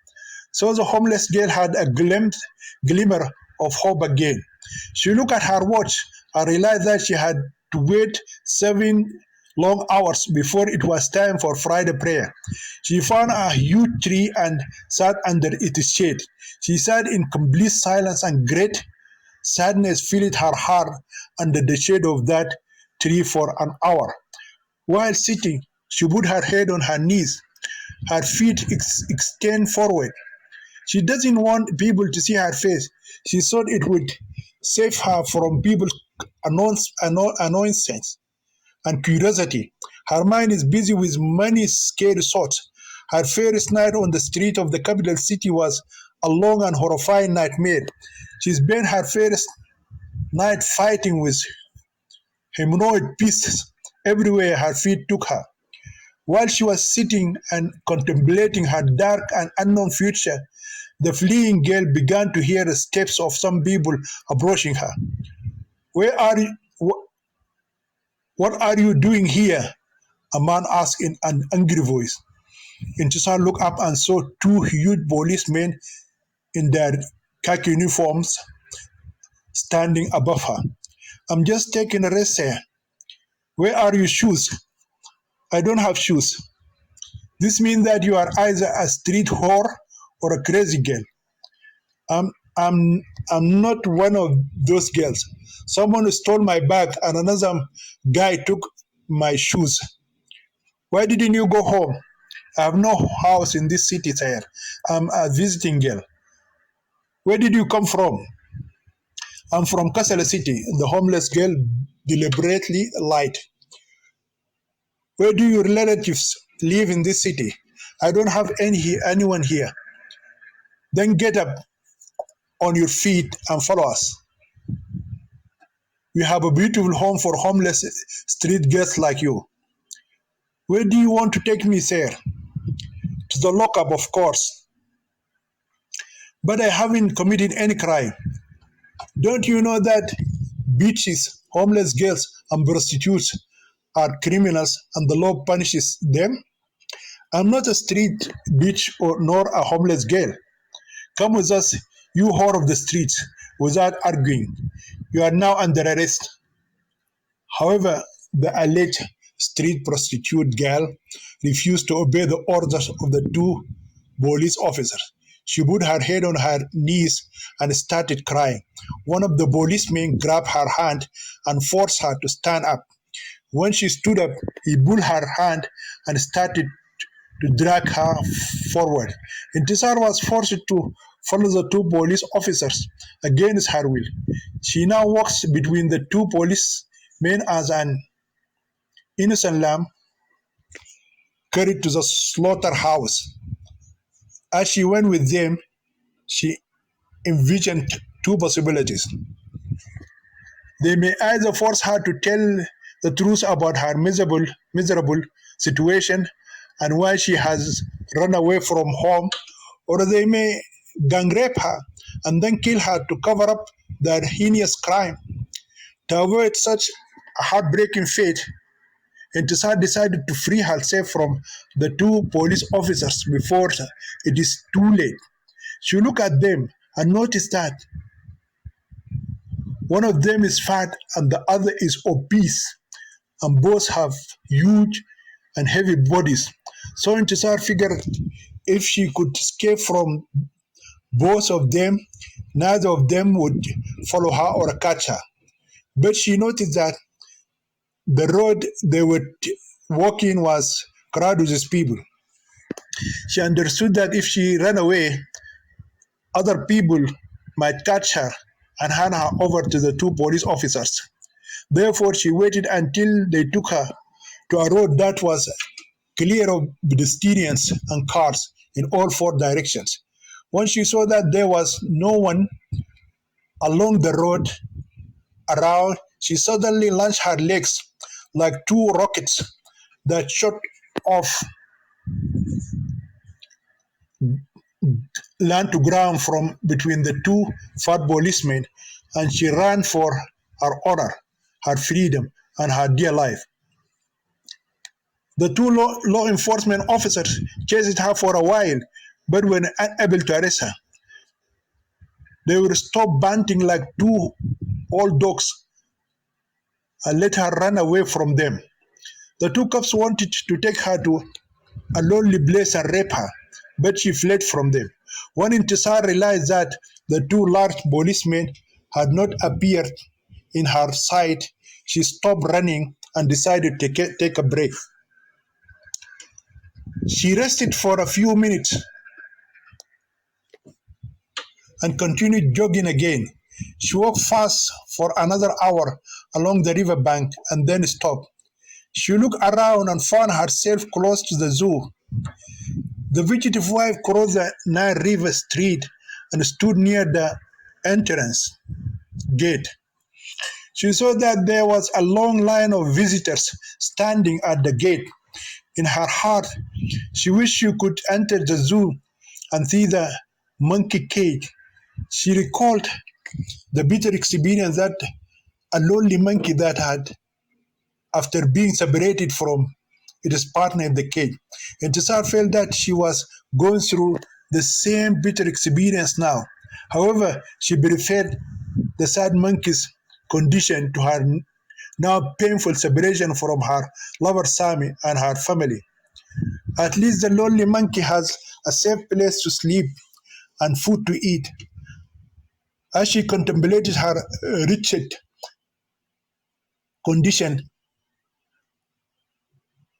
So the homeless girl had a glimmer of hope again. She looked at her watch and realized that she had to wait 7 long hours before it was time for Friday prayer. She found a huge tree and sat under its shade. She sat in complete silence and great sadness filled her heart under the shade of that tree for an hour. While sitting, she put her head on her knees, her feet extended forward. She doesn't want people to see her face. She thought it would save her from people's annoyances and curiosity. Her mind is busy with many scary thoughts. Her first night on the street of the capital city was a long and horrifying nightmare. She spent her first night fighting with humanoid beasts everywhere her feet took her. While she was sitting and contemplating her dark and unknown future, The fleeing girl began to hear the steps of some people approaching her. Where are you? What are you doing here? A man asked in an angry voice. Intisar looked up and saw two huge policemen in their khaki uniforms standing above her. I'm just taking a rest here. Where are your shoes? I don't have shoes. This means that you are either a street whore or a crazy girl. I'm I'm I'm not one of those girls. Someone stole my bag and another guy took my shoes. Why didn't you go home? I have no house in this city, sir. I'm a visiting girl. Where did you come from? I'm from Kassala City. The homeless girl deliberately lied. Where do your relatives live in this city? I don't have anyone here. Then get up on your feet and follow us. We have a beautiful home for homeless street girls like you. Where do you want to take me, sir? To the lockup, of course. But I haven't committed any crime. Don't you know that bitches, homeless girls, and prostitutes are criminals and the law punishes them? I'm not a street bitch or nor a homeless girl. Come with us, you whore of the streets, without arguing. You are now under arrest. However, the alleged street prostitute girl refused to obey the orders of the two police officers. She put her head on her knees and started crying. One of the policemen grabbed her hand and forced her to stand up. When she stood up, he pulled her hand and started to drag her forward. Intisar was forced to follow the two police officers against her will. She now walks between the two policemen as an innocent lamb carried to the slaughterhouse. As she went with them, she envisioned two possibilities. They may either force her to tell the truth about her miserable situation and why she has run away from home, or they may gang rape her and then kill her to cover up their heinous crime. To avoid such a heartbreaking fate, Intisar decided to free herself from the two police officers before it is too late. She looked at them and noticed that one of them is fat and the other is obese, and both have huge and heavy bodies. So Intisar figured if she could escape from both of them, neither of them would follow her or catch her. But she noticed that the road they were walking was crowded with people. She understood that if she ran away, other people might catch her and hand her over to the two police officers. Therefore, she waited until they took her to a road that was clear of pedestrians and cars in all four directions. When she saw that there was no one along the road around, she suddenly launched her legs like two rockets that shot off land to ground from between the two fat policemen, and she ran for her honor, her freedom, and her dear life. The two law enforcement officers chased her for a while, but were unable to arrest her. They would stop banting like two old dogs and let her run away from them. The two cops wanted to take her to a lonely place and rape her, but she fled from them. When Intisar realized that the two large policemen had not appeared in her sight, she stopped running and decided to take a break. She rested for a few minutes and continued jogging again. She walked fast for another hour along the river bank and then stopped. She looked around and found herself close to the zoo. The fugitive wife crossed the Nile River Street and stood near the entrance gate. She saw that there was a long line of visitors standing at the gate. In her heart, she wished she could enter the zoo and see the monkey cage, she recalled the bitter experience that a lonely monkey that had, after being separated from its partner in the cage. Intisar felt that she was going through the same bitter experience now. However, she preferred the sad monkey's condition to her now painful separation from her lover Sami and her family. At least the lonely monkey has a safe place to sleep and food to eat. As she contemplated her wretched condition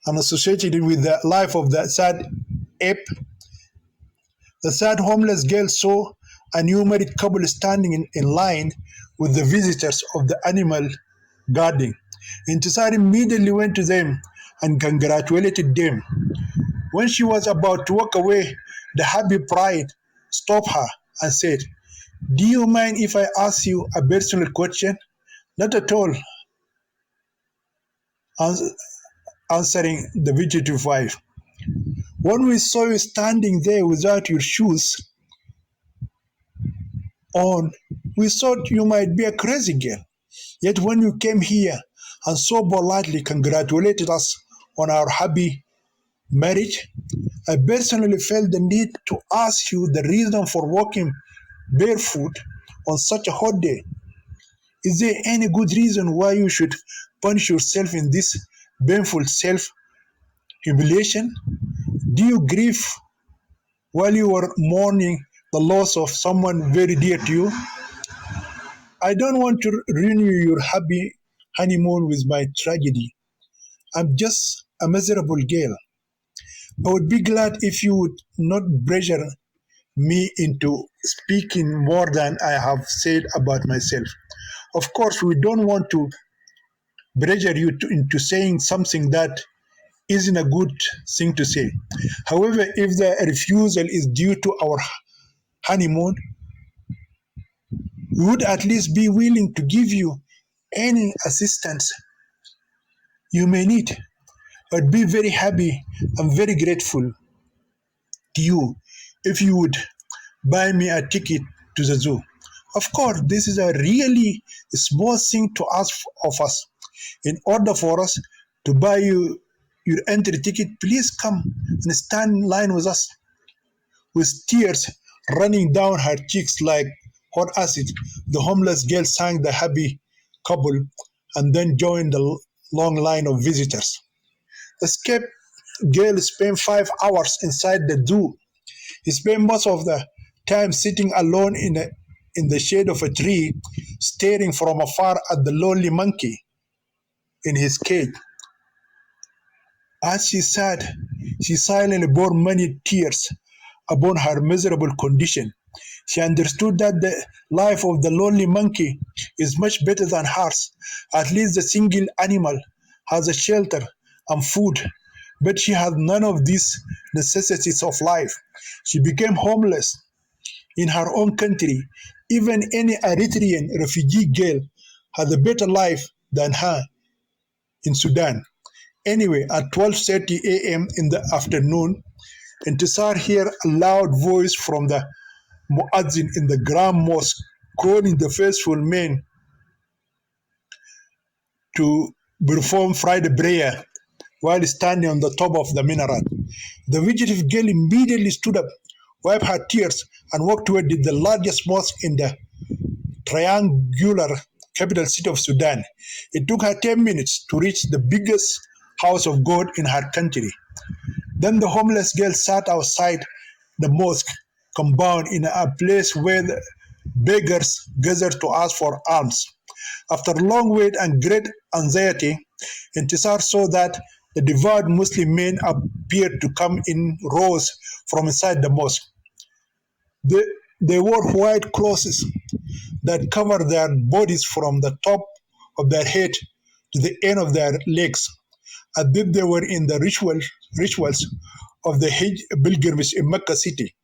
and associated with the life of the sad ape, the sad homeless girl saw a new married couple standing in line with the visitors of the animal garden. Intisar immediately went to them and congratulated them. When she was about to walk away, the happy bride stopped her and said, "Do you mind if I ask you a personal question?" "Not at all," ans- answering the fugitive wife. "When we saw you standing there without your shoes on, we thought you might be a crazy girl. Yet when you came here and so politely congratulated us on our happy marriage, I personally felt the need to ask you the reason for walking barefoot on such a hot day. Is there any good reason why you should punish yourself in this painful self humiliation? Do you grieve while you are mourning the loss of someone very dear to you? I don't want to ruin your happy honeymoon with my tragedy. I'm just a miserable girl. I would be glad if you would not pressure me into speaking more than I have said about myself. Of course, we don't want to pressure you into saying something that isn't a good thing to say. However, if the refusal is due to our honeymoon, we would at least be willing to give you any assistance you may need. I'd be very happy and very grateful to you if you would buy me a ticket to the zoo. Of course, this is a really small thing to ask of us. In order for us to buy you your entry ticket, please come and stand in line with us." With tears running down her cheeks like hot acid, the homeless girl thanked the happy couple and then joined the long line of visitors. The escaped girl spent 5 hours inside the zoo. He spent most of the time sitting alone in the shade of a tree, staring from afar at the lonely monkey in his cage. As she sat, she silently bore many tears upon her miserable condition. She understood that the life of the lonely monkey is much better than hers. At least the single animal has a shelter and food, but she had none of these necessities of life. She became homeless in her own country. Even any Eritrean refugee girl had a better life than her in Sudan. Anyway, at 12:30 a.m. in the afternoon, Intisar heard a loud voice from the muazzin in the Grand Mosque calling the faithful men to perform Friday prayer while standing on the top of the minaret. The fugitive girl immediately stood up, wiped her tears, and walked toward the largest mosque in the triangular capital city of Sudan. It took her 10 minutes to reach the biggest house of God in her country. Then the homeless girl sat outside the mosque compound in a place where the beggars gathered to ask for alms. After long wait and great anxiety, Intisar saw that the devout Muslim men appeared to come in rows from inside the mosque. They, they wore white clothes that covered their bodies from the top of their head to the end of their legs, as if they were in the rituals of the Hajj pilgrimage in Mecca city.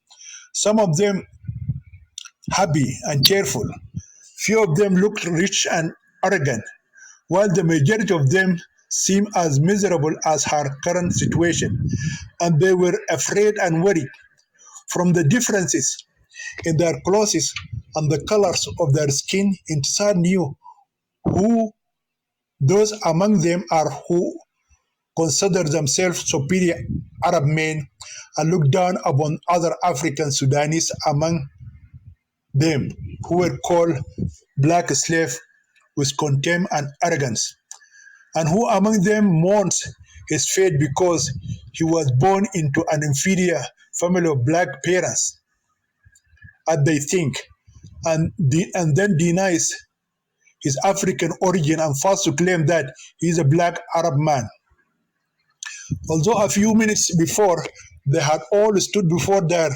Some of them happy and cheerful. Few of them looked rich and arrogant, while the majority of them seemed as miserable as her current situation, and they were afraid and worried. From the differences, in their clothes and the colors of their skin, Intisar knew who those among them are who consider themselves superior Arab men and look down upon other African Sudanese among them who were called black slaves with contempt and arrogance, and who among them mourns his fate because he was born into an inferior family of black parents, as they think, and then denies his African origin and falls to claim that he is a black Arab man. Although a few minutes before they had all stood before their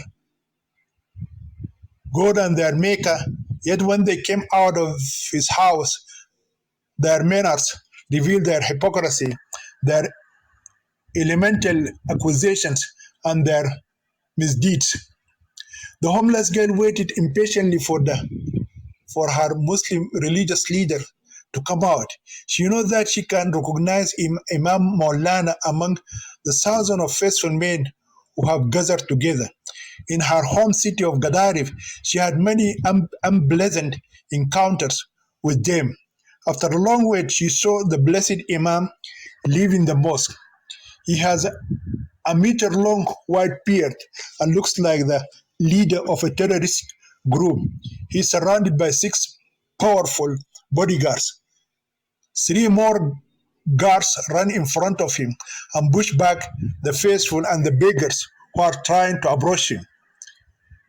God and their Maker, yet when they came out of his house, their manners revealed their hypocrisy, their elemental accusations, and their misdeeds. The homeless girl waited impatiently for her Muslim religious leader to come out. She knows that she can recognize Imam Maulana among the thousands of faithful men who have gathered together. In her home city of Gadarif, she had many unpleasant encounters with them. After a long wait, she saw the blessed Imam leaving the mosque. He has a meter-long white beard and looks like the leader of a terrorist group. He is surrounded by 6 powerful bodyguards. 3 more guards run in front of him and push back the faithful and the beggars who are trying to approach him.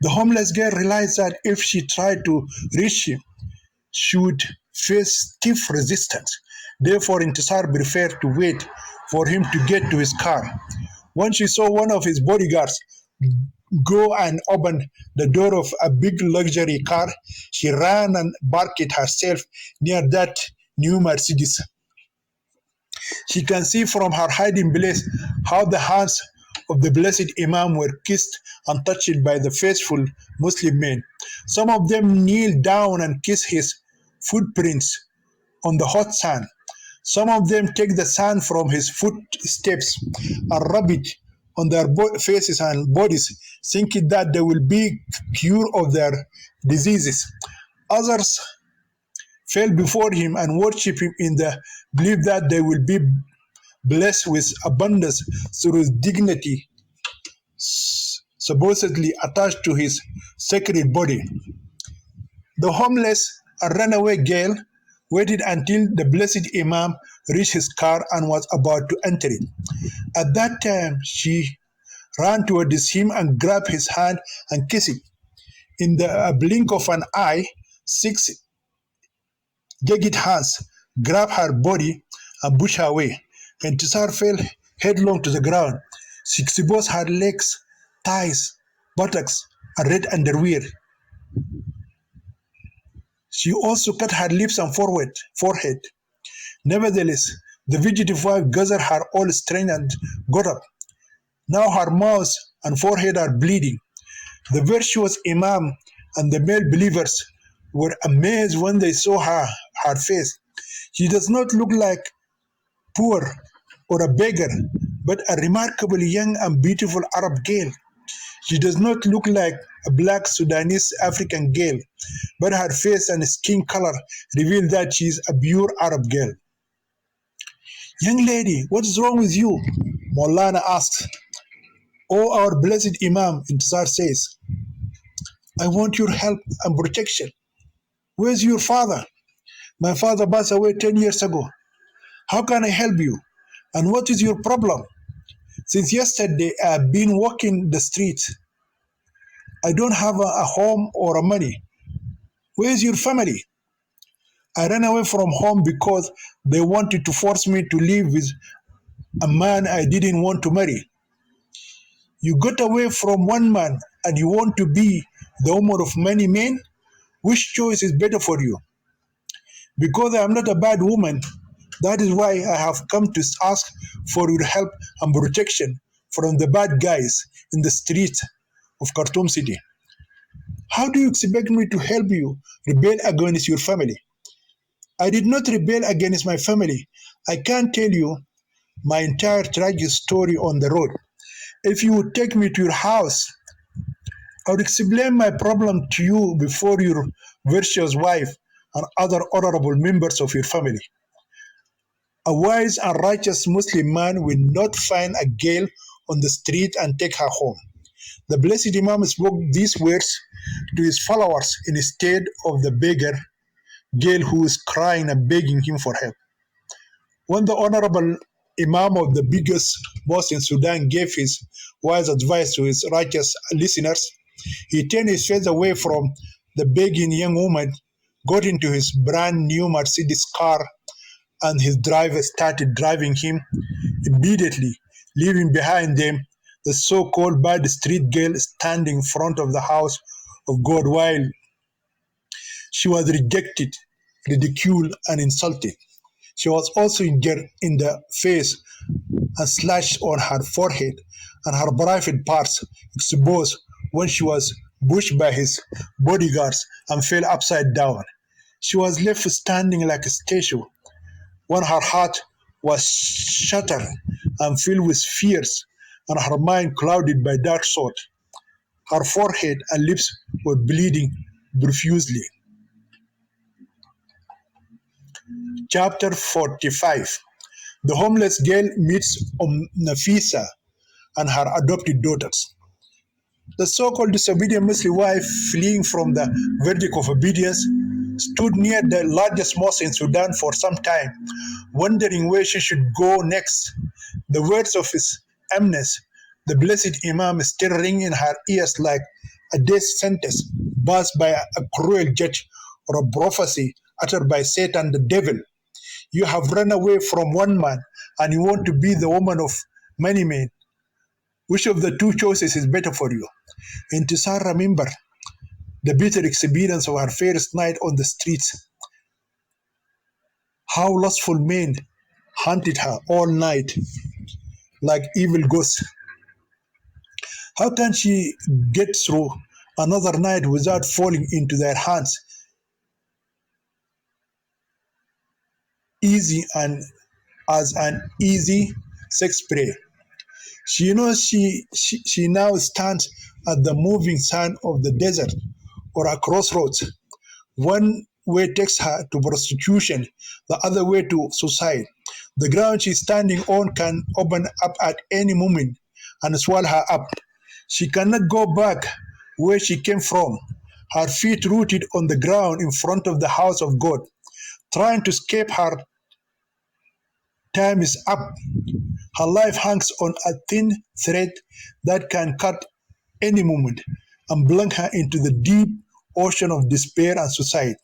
The homeless girl realized that if she tried to reach him, she would face stiff resistance. Therefore, Intisar preferred to wait for him to get to his car. When she saw one of his bodyguards go and open the door of a big luxury car, she ran and parked herself near that new Mercedes. She can see from her hiding place how the hands of the blessed Imam were kissed and touched by the faithful Muslim men. Some of them kneel down and kiss his footprints on the hot sand. Some of them take the sand from his footsteps and rub it on their faces and bodies, thinking that they will be cured of their diseases. Others fell before him and worship him in the belief that they will be blessed with abundance through his dignity supposedly attached to his sacred body. The homeless and runaway girl waited until the blessed Imam reached his car and was about to enter it. At that time, she ran towards him and grabbed his hand and kissed it. In the blink of an eye, 6 jagged hands grabbed her body and pushed her away. And Tisar fell headlong to the ground. She exposed her legs, thighs, buttocks, and red underwear. She also cut her lips and forehead. Nevertheless, the fugitive wife gathered her all strength and got up. Now her mouth and forehead are bleeding. The virtuous Imam and the male believers were amazed when they saw her face. She does not look like poor or a beggar, but a remarkably young and beautiful Arab girl. She does not look like a black Sudanese African girl, but her face and skin color reveal that she is a pure Arab girl. Young lady, what is wrong with you? Maulana asks. Oh, our blessed Imam, Intisar says, I want your help and protection. Where's your father? My father passed away 10 years ago. How can I help you? And what is your problem? Since yesterday, I have been walking the streets. I don't have a home or a money. Where's your family? I ran away from home because they wanted to force me to live with a man I didn't want to marry. You got away from one man and you want to be the owner of many men? Which choice is better for you? Because I am not a bad woman, that is why I have come to ask for your help and protection from the bad guys in the streets of Khartoum City. How do you expect me to help you rebel against your family? I did not rebel against my family. I can't tell you my entire tragic story on the road. If you would take me to your house, I would explain my problem to you before your virtuous wife and other honorable members of your family. A wise and righteous Muslim man will not find a girl on the street and take her home. The blessed Imam spoke these words to his followers instead of the beggar girl who is crying and begging him for help. When the honorable Imam of the biggest mosque in Sudan gave his wise advice to his righteous listeners, he turned his face away from the begging young woman, got into his brand new Mercedes car, and his driver started driving him immediately, leaving behind them the so-called bad street girl standing in front of the house of God while she was rejected, ridiculed, and insulted. She was also injured in the face and slashed on her forehead and her private parts exposed when she was pushed by his bodyguards and fell upside down. She was left standing like a statue when her heart was shattered and filled with fears and her mind clouded by dark thoughts. Her forehead and lips were bleeding profusely. Chapter 45. The homeless girl meets Nafisa and her adopted daughters. The so-called disobedient Muslim wife, fleeing from the verdict of obedience, stood near the largest mosque in Sudan for some time, wondering where she should go next. The words of his eminence, the blessed Imam, still ring in her ears like a death sentence passed by a cruel judge or a prophecy uttered by Satan the devil. You have run away from one man and you want to be the woman of many men. Which of the two choices is better for you? Intisar remembered the bitter experience of her first night on the streets, how lustful men hunted her all night like evil ghosts. How can she get through another night without falling into their hands easy and as an easy sex prey? She knows she now stands at the moving sign of the desert or a crossroads. One way takes her to prostitution, the other way to suicide. The ground she's standing on can open up at any moment and swallow her up. She cannot go back where she came from, her feet rooted on the ground in front of the house of God. Trying to escape her time is up. Her life hangs on a thin thread that can cut any moment and plunge her into the deep ocean of despair and suicide.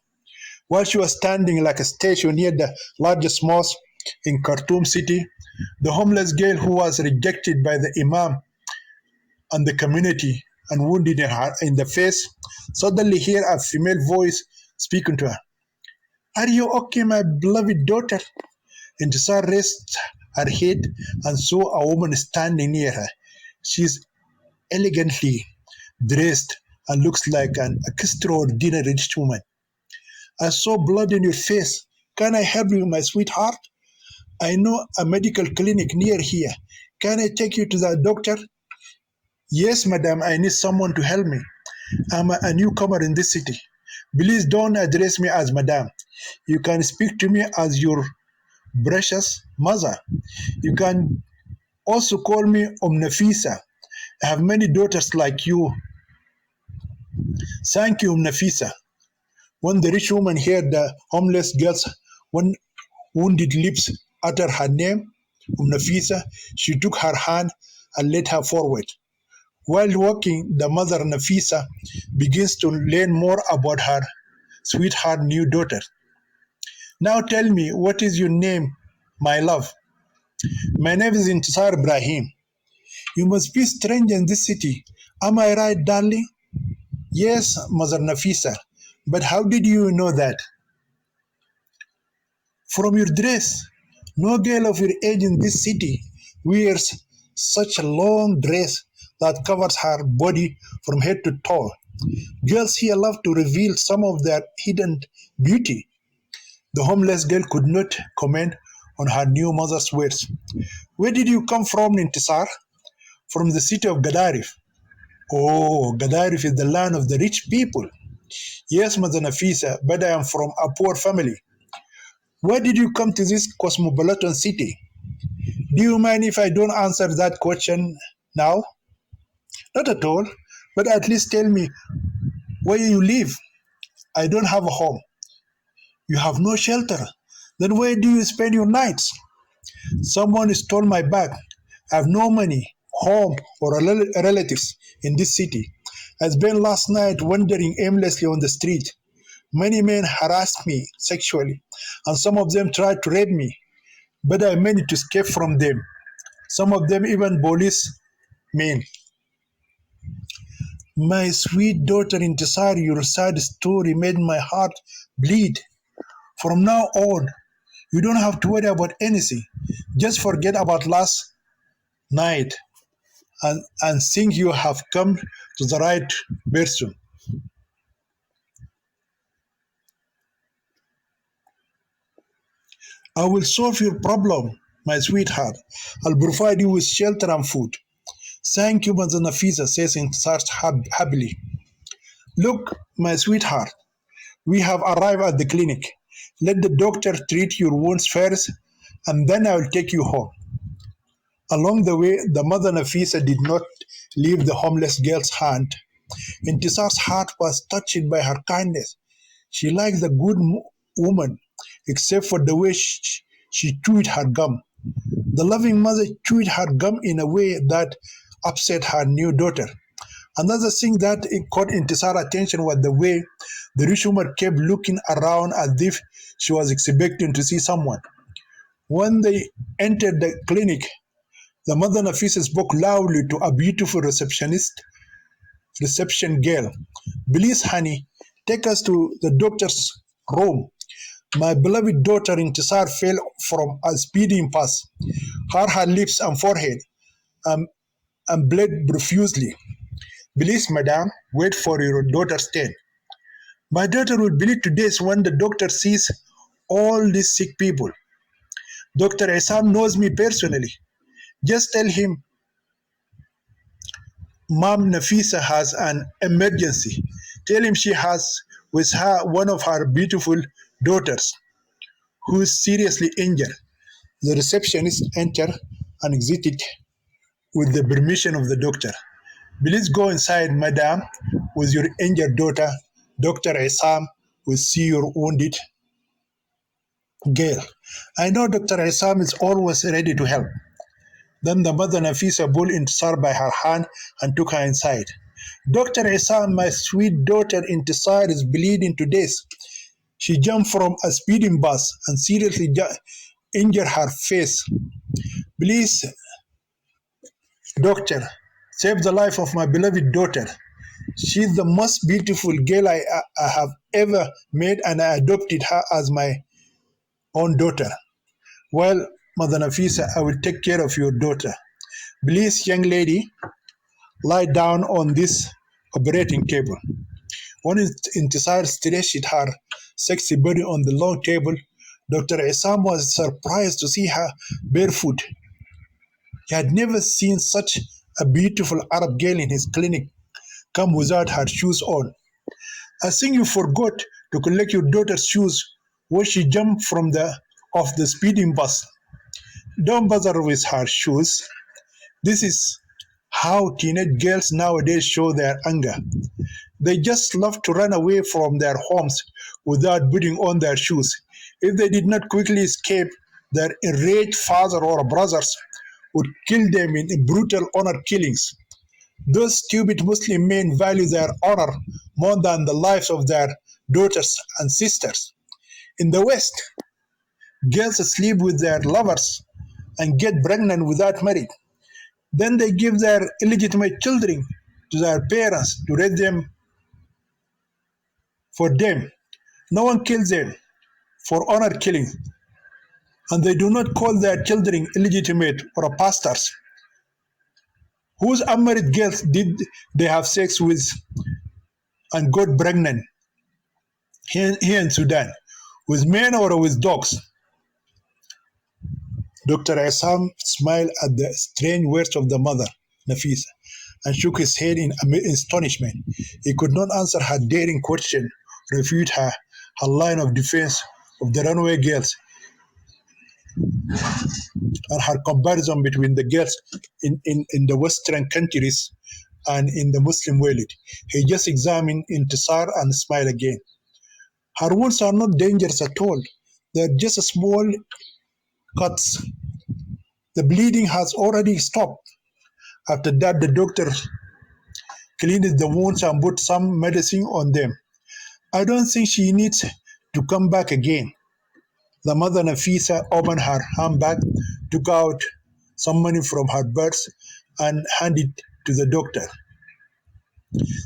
While she was standing like a statue near the largest mosque in Khartoum city, the homeless girl who was rejected by the Imam and the community and wounded in the face suddenly heard a female voice speaking to her. Are you okay, my beloved daughter? Intisar raised her head and saw a woman standing near her. She is elegantly dressed and looks like an extraordinary rich woman. I saw blood in your face. Can I help you, my sweetheart? I know a medical clinic near here. Can I take you to the doctor? Yes, madam, I need someone to help me. I'm a newcomer in this city. Please don't address me as madam. You can speak to me as your precious mother. You can also call me Nafisa. I have many daughters like you. Thank you, Nafisa. When the rich woman heard the homeless girl's one wounded lips utter her name, Nafisa, she took her hand and led her forward. While walking, the mother Nafisa begins to learn more about her sweetheart new daughter. Now tell me, what is your name, my love? My name is Intisar Ibrahim. You must be strange in this city. Am I right, darling? Yes, Mother Nafisa. But how did you know that? From your dress. No girl of your age in this city wears such a long dress that covers her body from head to toe. Girls here love to reveal some of their hidden beauty. The homeless girl could not comment on her new mother's words. Where did you come from, Intisar? From the city of Gadarif. Oh, Gadarif is the land of the rich people. Yes, Mother Nafisa, but I am from a poor family. Why did you come to this cosmopolitan city? Do you mind if I don't answer that question now? Not at all, but at least tell me where you live. I don't have a home. You have no shelter. Then where do you spend your nights? Someone stole my bag. I have no money, home, or relatives in this city. I spent last night wandering aimlessly on the street. Many men harassed me sexually, and some of them tried to rape me, but I managed to escape from them. Some of them even police men. My sweet daughter Intisar, your sad story made my heart bleed. From now on, you don't have to worry about anything. Just forget about last night and think you have come to the right person. I will solve your problem, my sweetheart. I'll provide you with shelter and food. Thank you, Mother Nafisa, says Intisar happily. Look, my sweetheart, we have arrived at the clinic. Let the doctor treat your wounds first, and then I will take you home. Along the way, the mother Nafisa did not leave the homeless girl's hand. Intisar's heart was touched by her kindness. She liked the good woman, except for the way she chewed her gum. The loving mother chewed her gum in a way that upset her new daughter. Another thing that caught Intisar's attention was the way the rich woman kept looking around as if she was expecting to see someone. When they entered the clinic, the mother Nafisa spoke loudly to a beautiful reception girl. Please, honey, take us to the doctor's room. My beloved daughter Intisar fell from a speeding pass. Her lips and forehead um, and bled profusely. Please, madam, wait for your daughter's turn. My daughter will bleed to death when the doctor sees all these sick people. Dr. Esam knows me personally. Just tell him Mom Nafisa has an emergency. Tell him she has with her one of her beautiful daughters who is seriously injured. The receptionist entered and exited with the permission of the doctor. Please go inside, madam, with your injured daughter. Dr. Esam will see your wounded girl. I know Dr. Esam is always ready to help. Then the mother Nafisa pulled Intisar by her hand and took her inside. Dr. Isam, my sweet daughter Intisar is bleeding to death. She jumped from a speeding bus and seriously injured her face. Please, doctor, save the life of my beloved daughter. She's the most beautiful girl I have ever met, and I adopted her as my own daughter. Well, Mother Nafisa, I will take care of your daughter. Please, young lady, lie down on this operating table. When Intisar stretched her sexy body on the long table, Dr. Isam was surprised to see her barefoot. He had never seen such a beautiful Arab girl in his clinic come without her shoes on. I think you forgot to collect your daughter's shoes when she jumped from the off the speeding bus. Don't bother with her shoes. This is how teenage girls nowadays show their anger. They just love to run away from their homes without putting on their shoes. If they did not quickly escape, their enraged father or brothers would kill them in brutal honor killings. Those stupid Muslim men value their honor more than the lives of their daughters and sisters. In the West, girls sleep with their lovers and get pregnant without marriage. Then they give their illegitimate children to their parents to raise them for them. No one kills them for honor killing, and they do not call their children illegitimate or bastards. Whose unmarried girls did they have sex with and got pregnant here in Sudan? With men or with dogs? Dr. Assam smiled at the strange words of the mother, Nafisa. and shook his head in astonishment. He could not answer her daring question, refute her line of defense of the runaway girls, and her comparison between the girls in the Western countries and in the Muslim world. He just examined Intisar and smiled again. Her wounds are not dangerous at all. They're just small cuts. The bleeding has already stopped. After that, the doctor cleaned the wounds and put some medicine on them. I don't think she needs to come back again. The mother Nafisa opened her handbag, took out some money from her purse, and handed it to the doctor.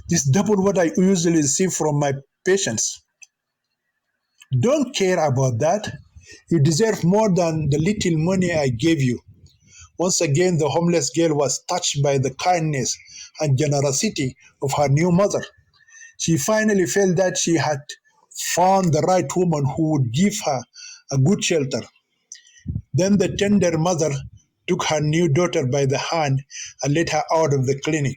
This doubled what I usually receive from my patients. Don't care about that. You deserve more than the little money I gave you. Once again, the homeless girl was touched by the kindness and generosity of her new mother. She finally felt that she had found the right woman who would give her a good shelter. Then the tender mother took her new daughter by the hand and led her out of the clinic.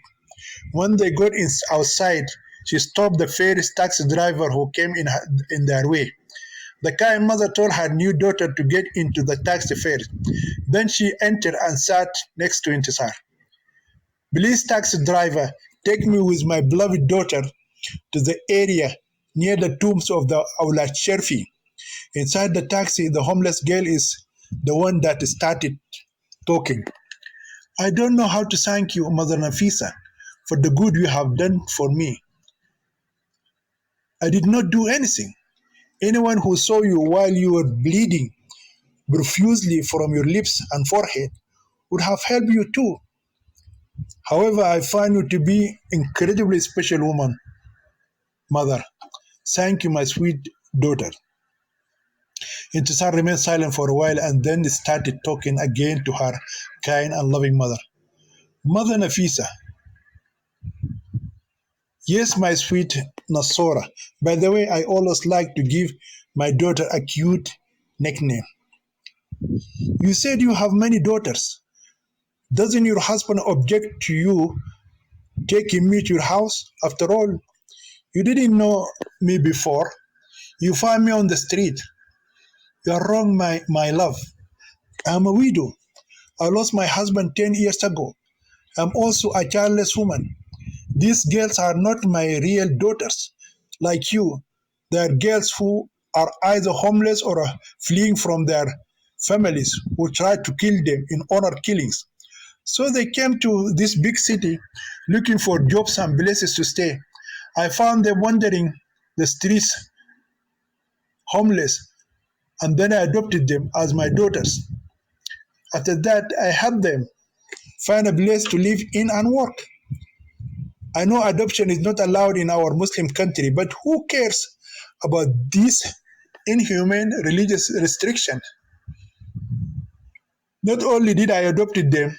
When they got outside, she stopped the ferry's taxi driver who came in their way. The kind mother told her new daughter to get into the taxi ferry. Then she entered and sat next to Intisar. Please, taxi driver, take me with my beloved daughter to the area near the tombs of the Awlad Sherfi. Inside the taxi, the homeless girl is the one that started talking. I don't know how to thank you, Mother Nafisa, for the good you have done for me. I did not do anything. Anyone who saw you while you were bleeding profusely from your lips and forehead would have helped you too. However, I find you to be incredibly special woman, mother. Thank you, my sweet daughter. Intisar remained silent for a while and then started talking again to her kind and loving mother. Mother Nafisa, yes, my sweet Nasora. By the way, I always like to give my daughter a cute nickname. You said you have many daughters. Doesn't your husband object to you taking me to your house? After all, you didn't know me before. You found me on the street. You are wrong, my love. I'm a widow. I lost my husband 10 years ago. I'm also a childless woman. These girls are not my real daughters. Like you, they are girls who are either homeless or fleeing from their families who tried to kill them in honor killings. So they came to this big city looking for jobs and places to stay. I found them wandering the streets homeless, and then I adopted them as my daughters. After that, I helped them find a place to live in and work. I know adoption is not allowed in our Muslim country, but who cares about this inhumane religious restriction? Not only did I adopt them,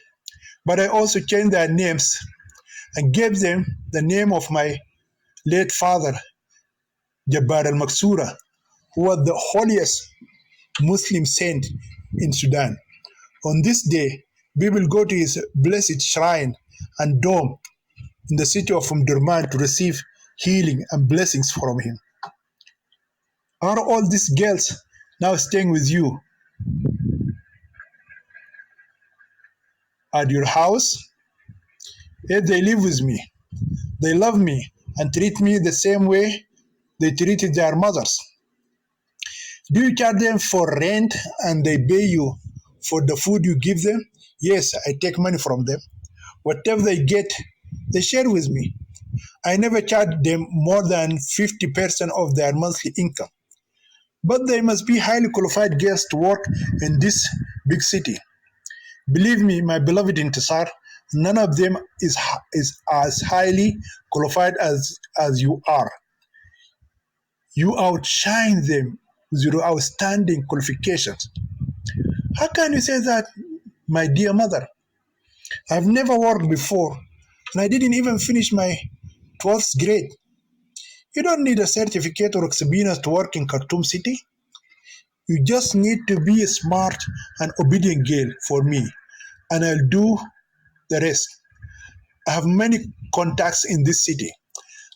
but I also changed their names and gave them the name of my late father, Jabbar al-Maksura, who was the holiest Muslim saint in Sudan. On this day, we will go to his blessed shrine and dome in the city of Umdurman to receive healing and blessings from him. Are all these girls now staying with you at your house? Yes, they live with me. They love me and treat me the same way they treated their mothers. Do you charge them for rent and they pay you for the food you give them? Yes, I take money from them. Whatever they get, they share with me. I never charge them more than 50% of their monthly income. But they must be highly qualified girls to work in this big city. Believe me, my beloved Intisar, none of them is as highly qualified as you are. You outshine them with your outstanding qualifications. How can you say that, my dear mother? I've never worked before, and I didn't even finish my 12th grade. You don't need a certificate or experience to work in Khartoum City. You just need to be a smart and obedient girl for me, and I'll do the rest. I have many contacts in this city.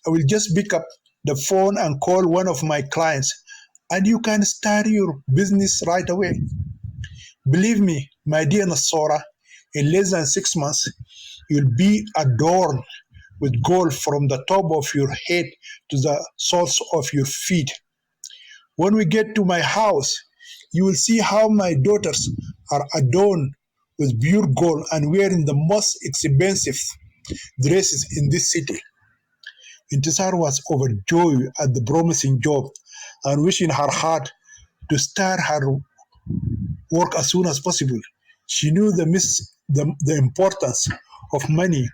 I will just pick up the phone and call one of my clients, and you can start your business right away. Believe me, my dear Nasora, in less than 6 months, you'll be adorned with gold from the top of your head to the soles of your feet. When we get to my house, you will see how my daughters are adorned with pure gold and wearing the most expensive dresses in this city. Intisar was overjoyed at the promising job and wishing her heart to start her work as soon as possible. She knew the importance of money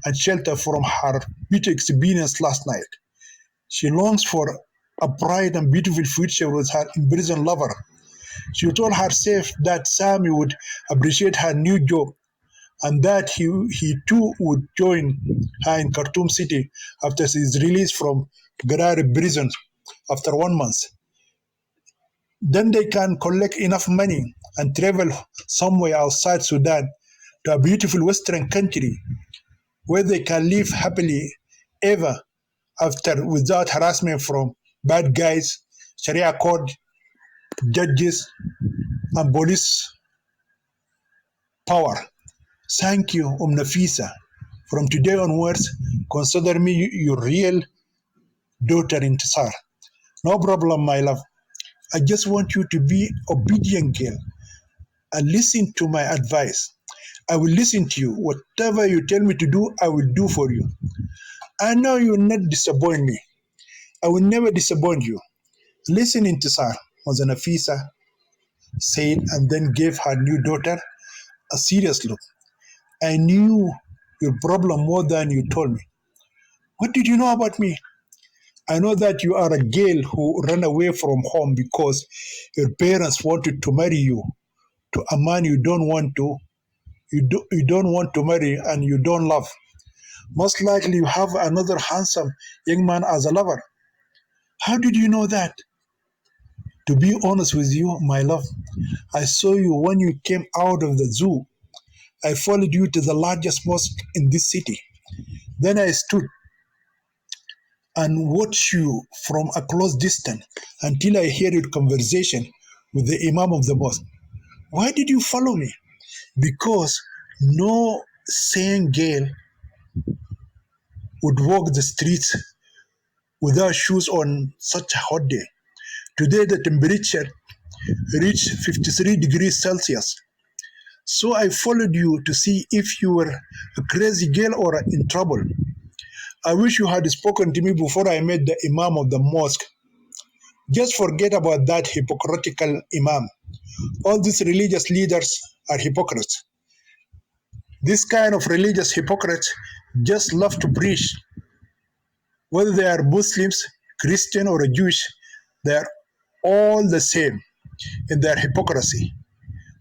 and shelter from her bitter experience last night. She longs for a bright and beautiful future with her imprisoned lover. She told herself that Sammy would appreciate her new job and that he too would join her in Khartoum City after his release from Garari prison after 1 month. Then they can collect enough money and travel somewhere outside Sudan to a beautiful Western country where they can live happily ever after without harassment from bad guys, Sharia court, judges, and police power. Thank you, Nafisa. From today onwards, consider me your real daughter Intisar. No problem, my love. I just want you to be obedient girl and listen to my advice. I will listen to you. Whatever you tell me to do, I will do for you. I know you will not disappoint me. I will never disappoint you. Listen, Intisar, was Nafisa said and then gave her new daughter a serious look. I knew your problem more than you told me. What did you know about me? I know that you are a girl who ran away from home because your parents wanted to marry you to a man you don't want to marry and you don't love. Most likely you have another handsome young man as a lover. How did you know that? To be honest with you, my love, I saw you when you came out of the zoo. I followed you to the largest mosque in this city. Then I stood and watched you from a close distance until I heard your conversation with the Imam of the mosque. Why did you follow me? Because no sane girl would walk the streets without shoes on such a hot day. Today the temperature reached 53 degrees Celsius. So I followed you to see if you were a crazy girl or in trouble. I wish you had spoken to me before I met the Imam of the mosque. Just forget about that hypocritical Imam. All these religious leaders are hypocrites. This kind of religious hypocrites just love to preach. Whether they are Muslims, Christian, or Jewish, they are all the same in their hypocrisy.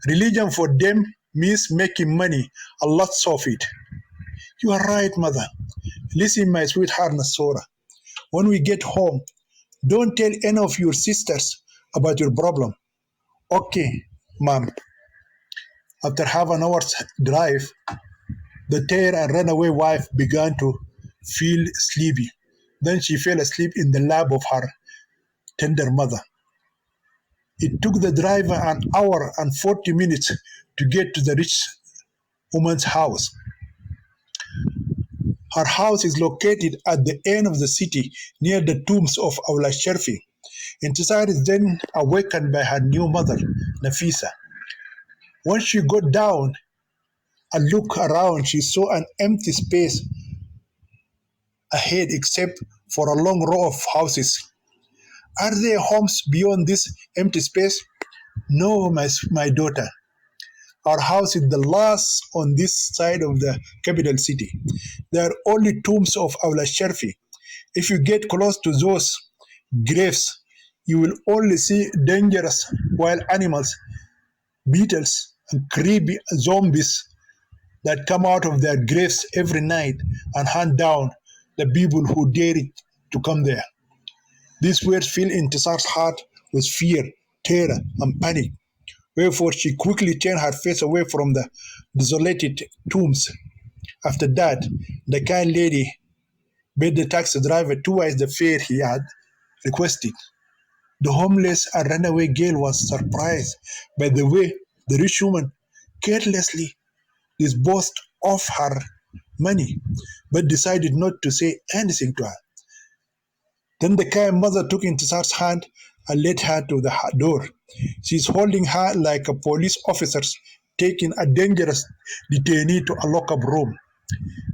Religion for them means making money, a lot of it. You are right, mother. Listen, my sweetheart Nasora. When we get home, don't tell any of your sisters about your problem. Okay, mom. After half an hour's drive, the tired and runaway wife began to feel sleepy. Then she fell asleep in the lap of her tender mother. It took the driver an hour and 40 minutes to get to the rich woman's house. Her house is located at the end of the city near the tombs of Awla Sharfi. Intisar is then awakened by her new mother, Nafisa. When she got down and looked around, she saw an empty space ahead except for a long row of houses. Are there homes beyond this empty space? No, my daughter. Our house is the last on this side of the capital city. There are only tombs of Awla Sharfi. If you get close to those graves, you will only see dangerous wild animals, beetles, and creepy zombies that come out of their graves every night and hunt down the people who dare to come there. These words filled Intisar's heart with fear, terror, and panic. Wherefore she quickly turned her face away from the desolated tombs. After that, the kind lady paid the taxi driver twice the fare he had requested. The homeless and runaway girl was surprised by the way the rich woman carelessly disposed of her money, but decided not to say anything to her. Then the kind mother took Intisar's hand and led her to the door. She is holding her like a police officer taking a dangerous detainee to a locked room.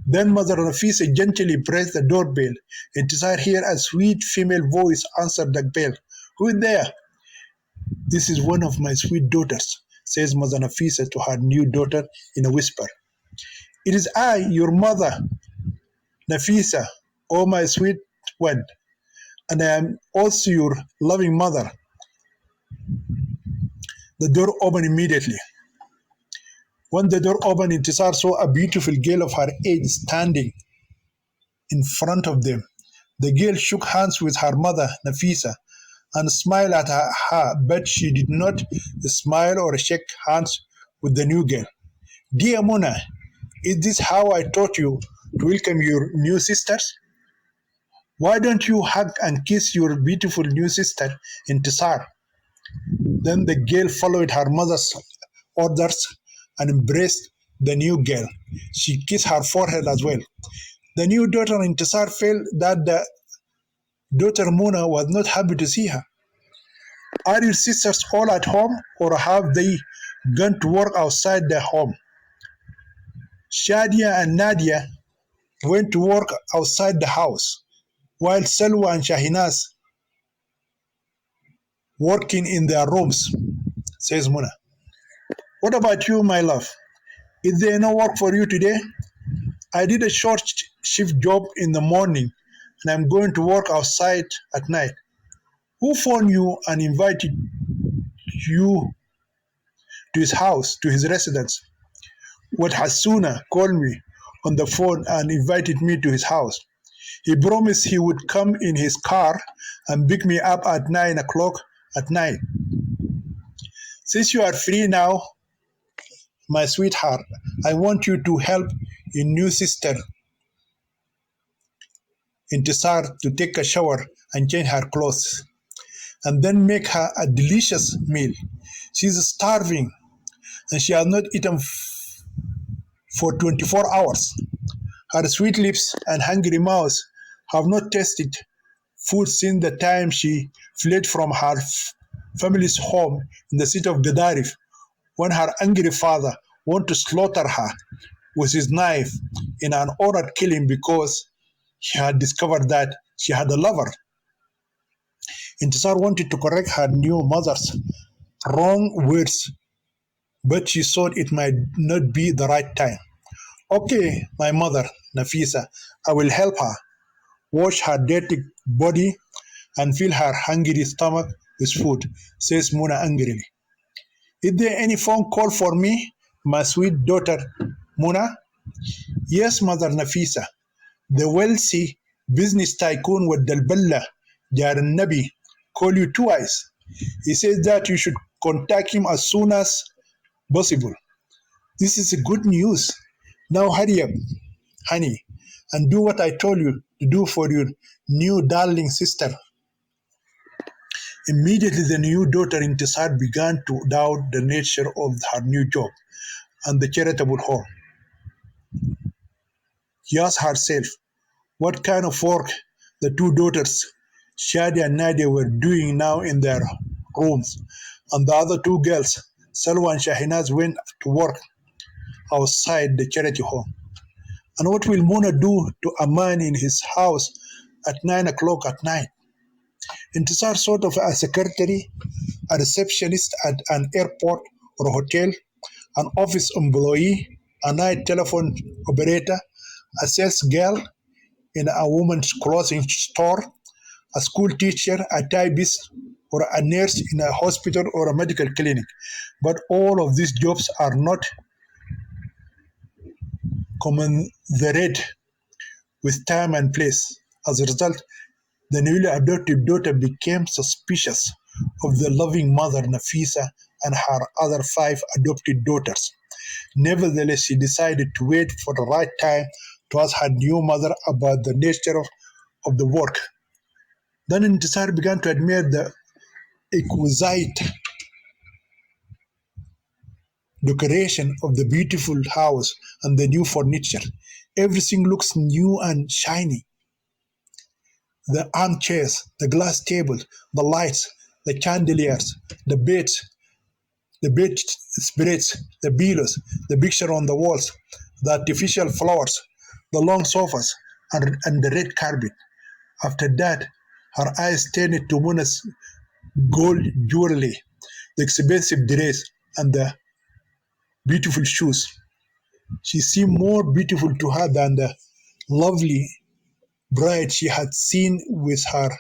Then Mother Nafisa gently pressed the doorbell. Intisar heard a sweet female voice answer the bell. Who is there? This is one of my sweet daughters, says Mother Nafisa to her new daughter in a whisper. It is I, your mother, Nafisa, oh my sweet one, and I am also your loving mother. The door opened immediately. When the door opened, Intisar saw a beautiful girl of her age standing in front of them. The girl shook hands with her mother, Nafisa, and smiled at her, but she did not smile or shake hands with the new girl. Dear Mona, is this how I taught you to welcome your new sisters? Why don't you hug and kiss your beautiful new sister, Intisar? Then the girl followed her mother's orders and embraced the new girl. She kissed her forehead as well. The new daughter Intisar felt that the daughter Mona was not happy to see her. Are your sisters all at home or have they gone to work outside their home? Shadia and Nadia went to work outside the house, while Salwa and Shahinaz working in their rooms, says Mona. What about you, my love? Is there no work for you today? I did a short shift job in the morning and I'm going to work outside at night. Who phoned you and invited you to his house, to his residence? What Hasuna called me on the phone and invited me to his house. He promised he would come in his car and pick me up at 9 o'clock at night. Since you are free now, my sweetheart, I want you to help your new sister Intisar to take a shower and change her clothes, and then make her a delicious meal. She's starving and she has not eaten for 24 hours. Her sweet lips and hungry mouth have not tasted food since the time she fled from her family's home in the city of Gadarif, when her angry father wanted to slaughter her with his knife in an ordered killing because he had discovered that she had a lover. Intisar wanted to correct her new mother's wrong words, but she thought it might not be the right time. Okay, my mother, Nafisa, I will help her wash her dirty body and fill her hungry stomach with food, says Muna angrily. Is there any phone call for me, my sweet daughter Muna? Yes, Mother Nafisa. The wealthy business tycoon with Dalballa, Jar Nabi, called you twice. He says that you should contact him as soon as possible. This is good news. Now hurry up, honey, and do what I told you to do for your new darling sister. Immediately, the new daughter Intisar began to doubt the nature of her new job and the charitable home. She asked herself what kind of work the two daughters, Shadi and Nadia, were doing now in their rooms, and the other two girls, Salwa and Shahinaz, went to work outside the charity home. And what will Mona do to a man in his house at 9 o'clock at night? Intisar sort of a secretary, a receptionist at an airport or hotel, an office employee, a night telephone operator, a sales girl in a woman's clothing store, a school teacher, a typist, or a nurse in a hospital or a medical clinic. But all of these jobs are not commensurate with time and place. As a result, the newly adopted daughter became suspicious of the loving mother Nafisa and her other 5 adopted daughters. Nevertheless, she decided to wait for the right time to ask her new mother about the nature of the work. Then Intisar began to admire the exquisite decoration of the beautiful house and the new furniture. Everything looks new and shiny. The armchairs, the glass tables, the lights, the chandeliers, the bed spreads, the pillows, the picture on the walls, the artificial flowers, the long sofas, and the red carpet. After that, her eyes turned to Muna's gold jewelry, the expensive dress, and the beautiful shoes. She seemed more beautiful to her than the lovely bride she had seen with her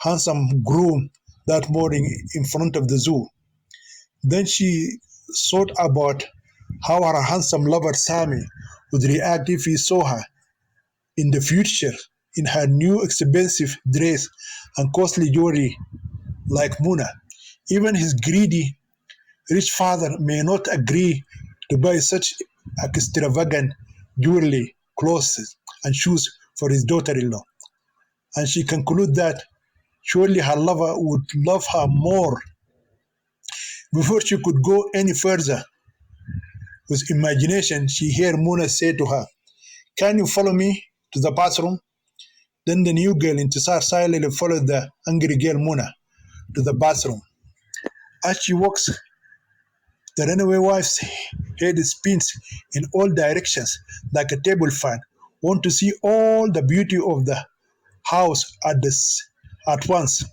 handsome groom that morning in front of the zoo. Then she thought about how her handsome lover Sammy would react if he saw her in the future in her new expensive dress and costly jewelry like Muna. Even his greedy, rich father may not agree to buy such extravagant jewelry, clothes, and shoes for his daughter in law. And she concluded that surely her lover would love her more. Before she could go any further with imagination, she heard Muna say to her, "Can you follow me to the bathroom?" Then the new girl, Intisar, silently followed the angry girl Muna to the bathroom. As she walks, the runaway wife's head spins in all directions like a table fan, want to see all the beauty of the house at once.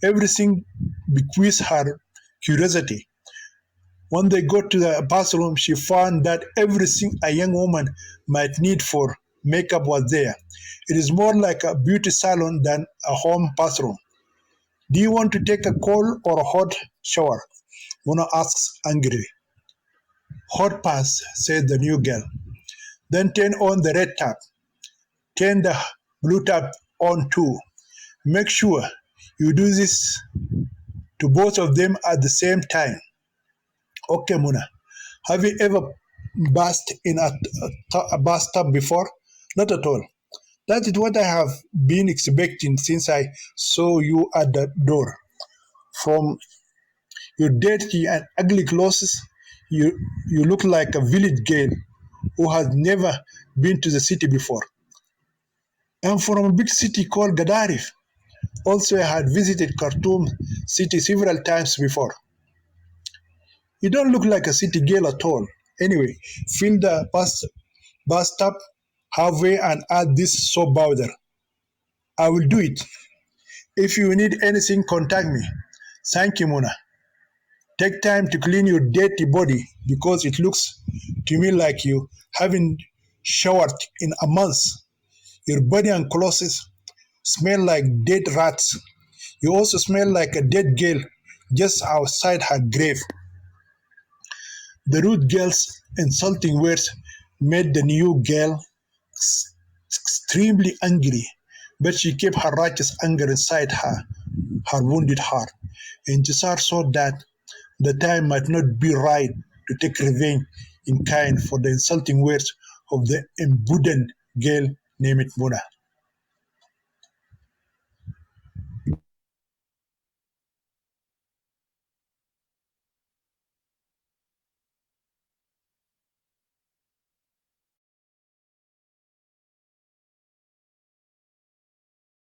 Everything bequeaths her curiosity. When they got to the bathroom, she found that everything a young woman might need for makeup was there. It is more like a beauty salon than a home bathroom. Do you want to take a cold or a hot shower? Mona asks angrily. Hot pass, said the new girl. Then turn on the red tap. Turn the blue tap on too. Make sure you do this to both of them at the same time. Okay, Muna. Have you ever bathed in a bathtub before? Not at all. That is what I have been expecting since I saw you at the door. From your dirty and ugly clothes, you look like a village girl who has never been to the city before. I'm from a big city called Gadarif. Also, I had visited Khartoum city several times before. You don't look like a city girl at all. Anyway, fill the bathtub halfway and add this soap powder. I will do it. If you need anything, contact me. Thank you, Mona. Take time to clean your dirty body because it looks to me like you haven't showered in a month. Your body and clothes smell like dead rats. You also smell like a dead girl just outside her grave. The rude girl's insulting words made the new girl extremely angry, but she kept her righteous anger inside her wounded heart. And Intisar saw that the time might not be right to take revenge in kind for the insulting words of the impudent girl named Muna.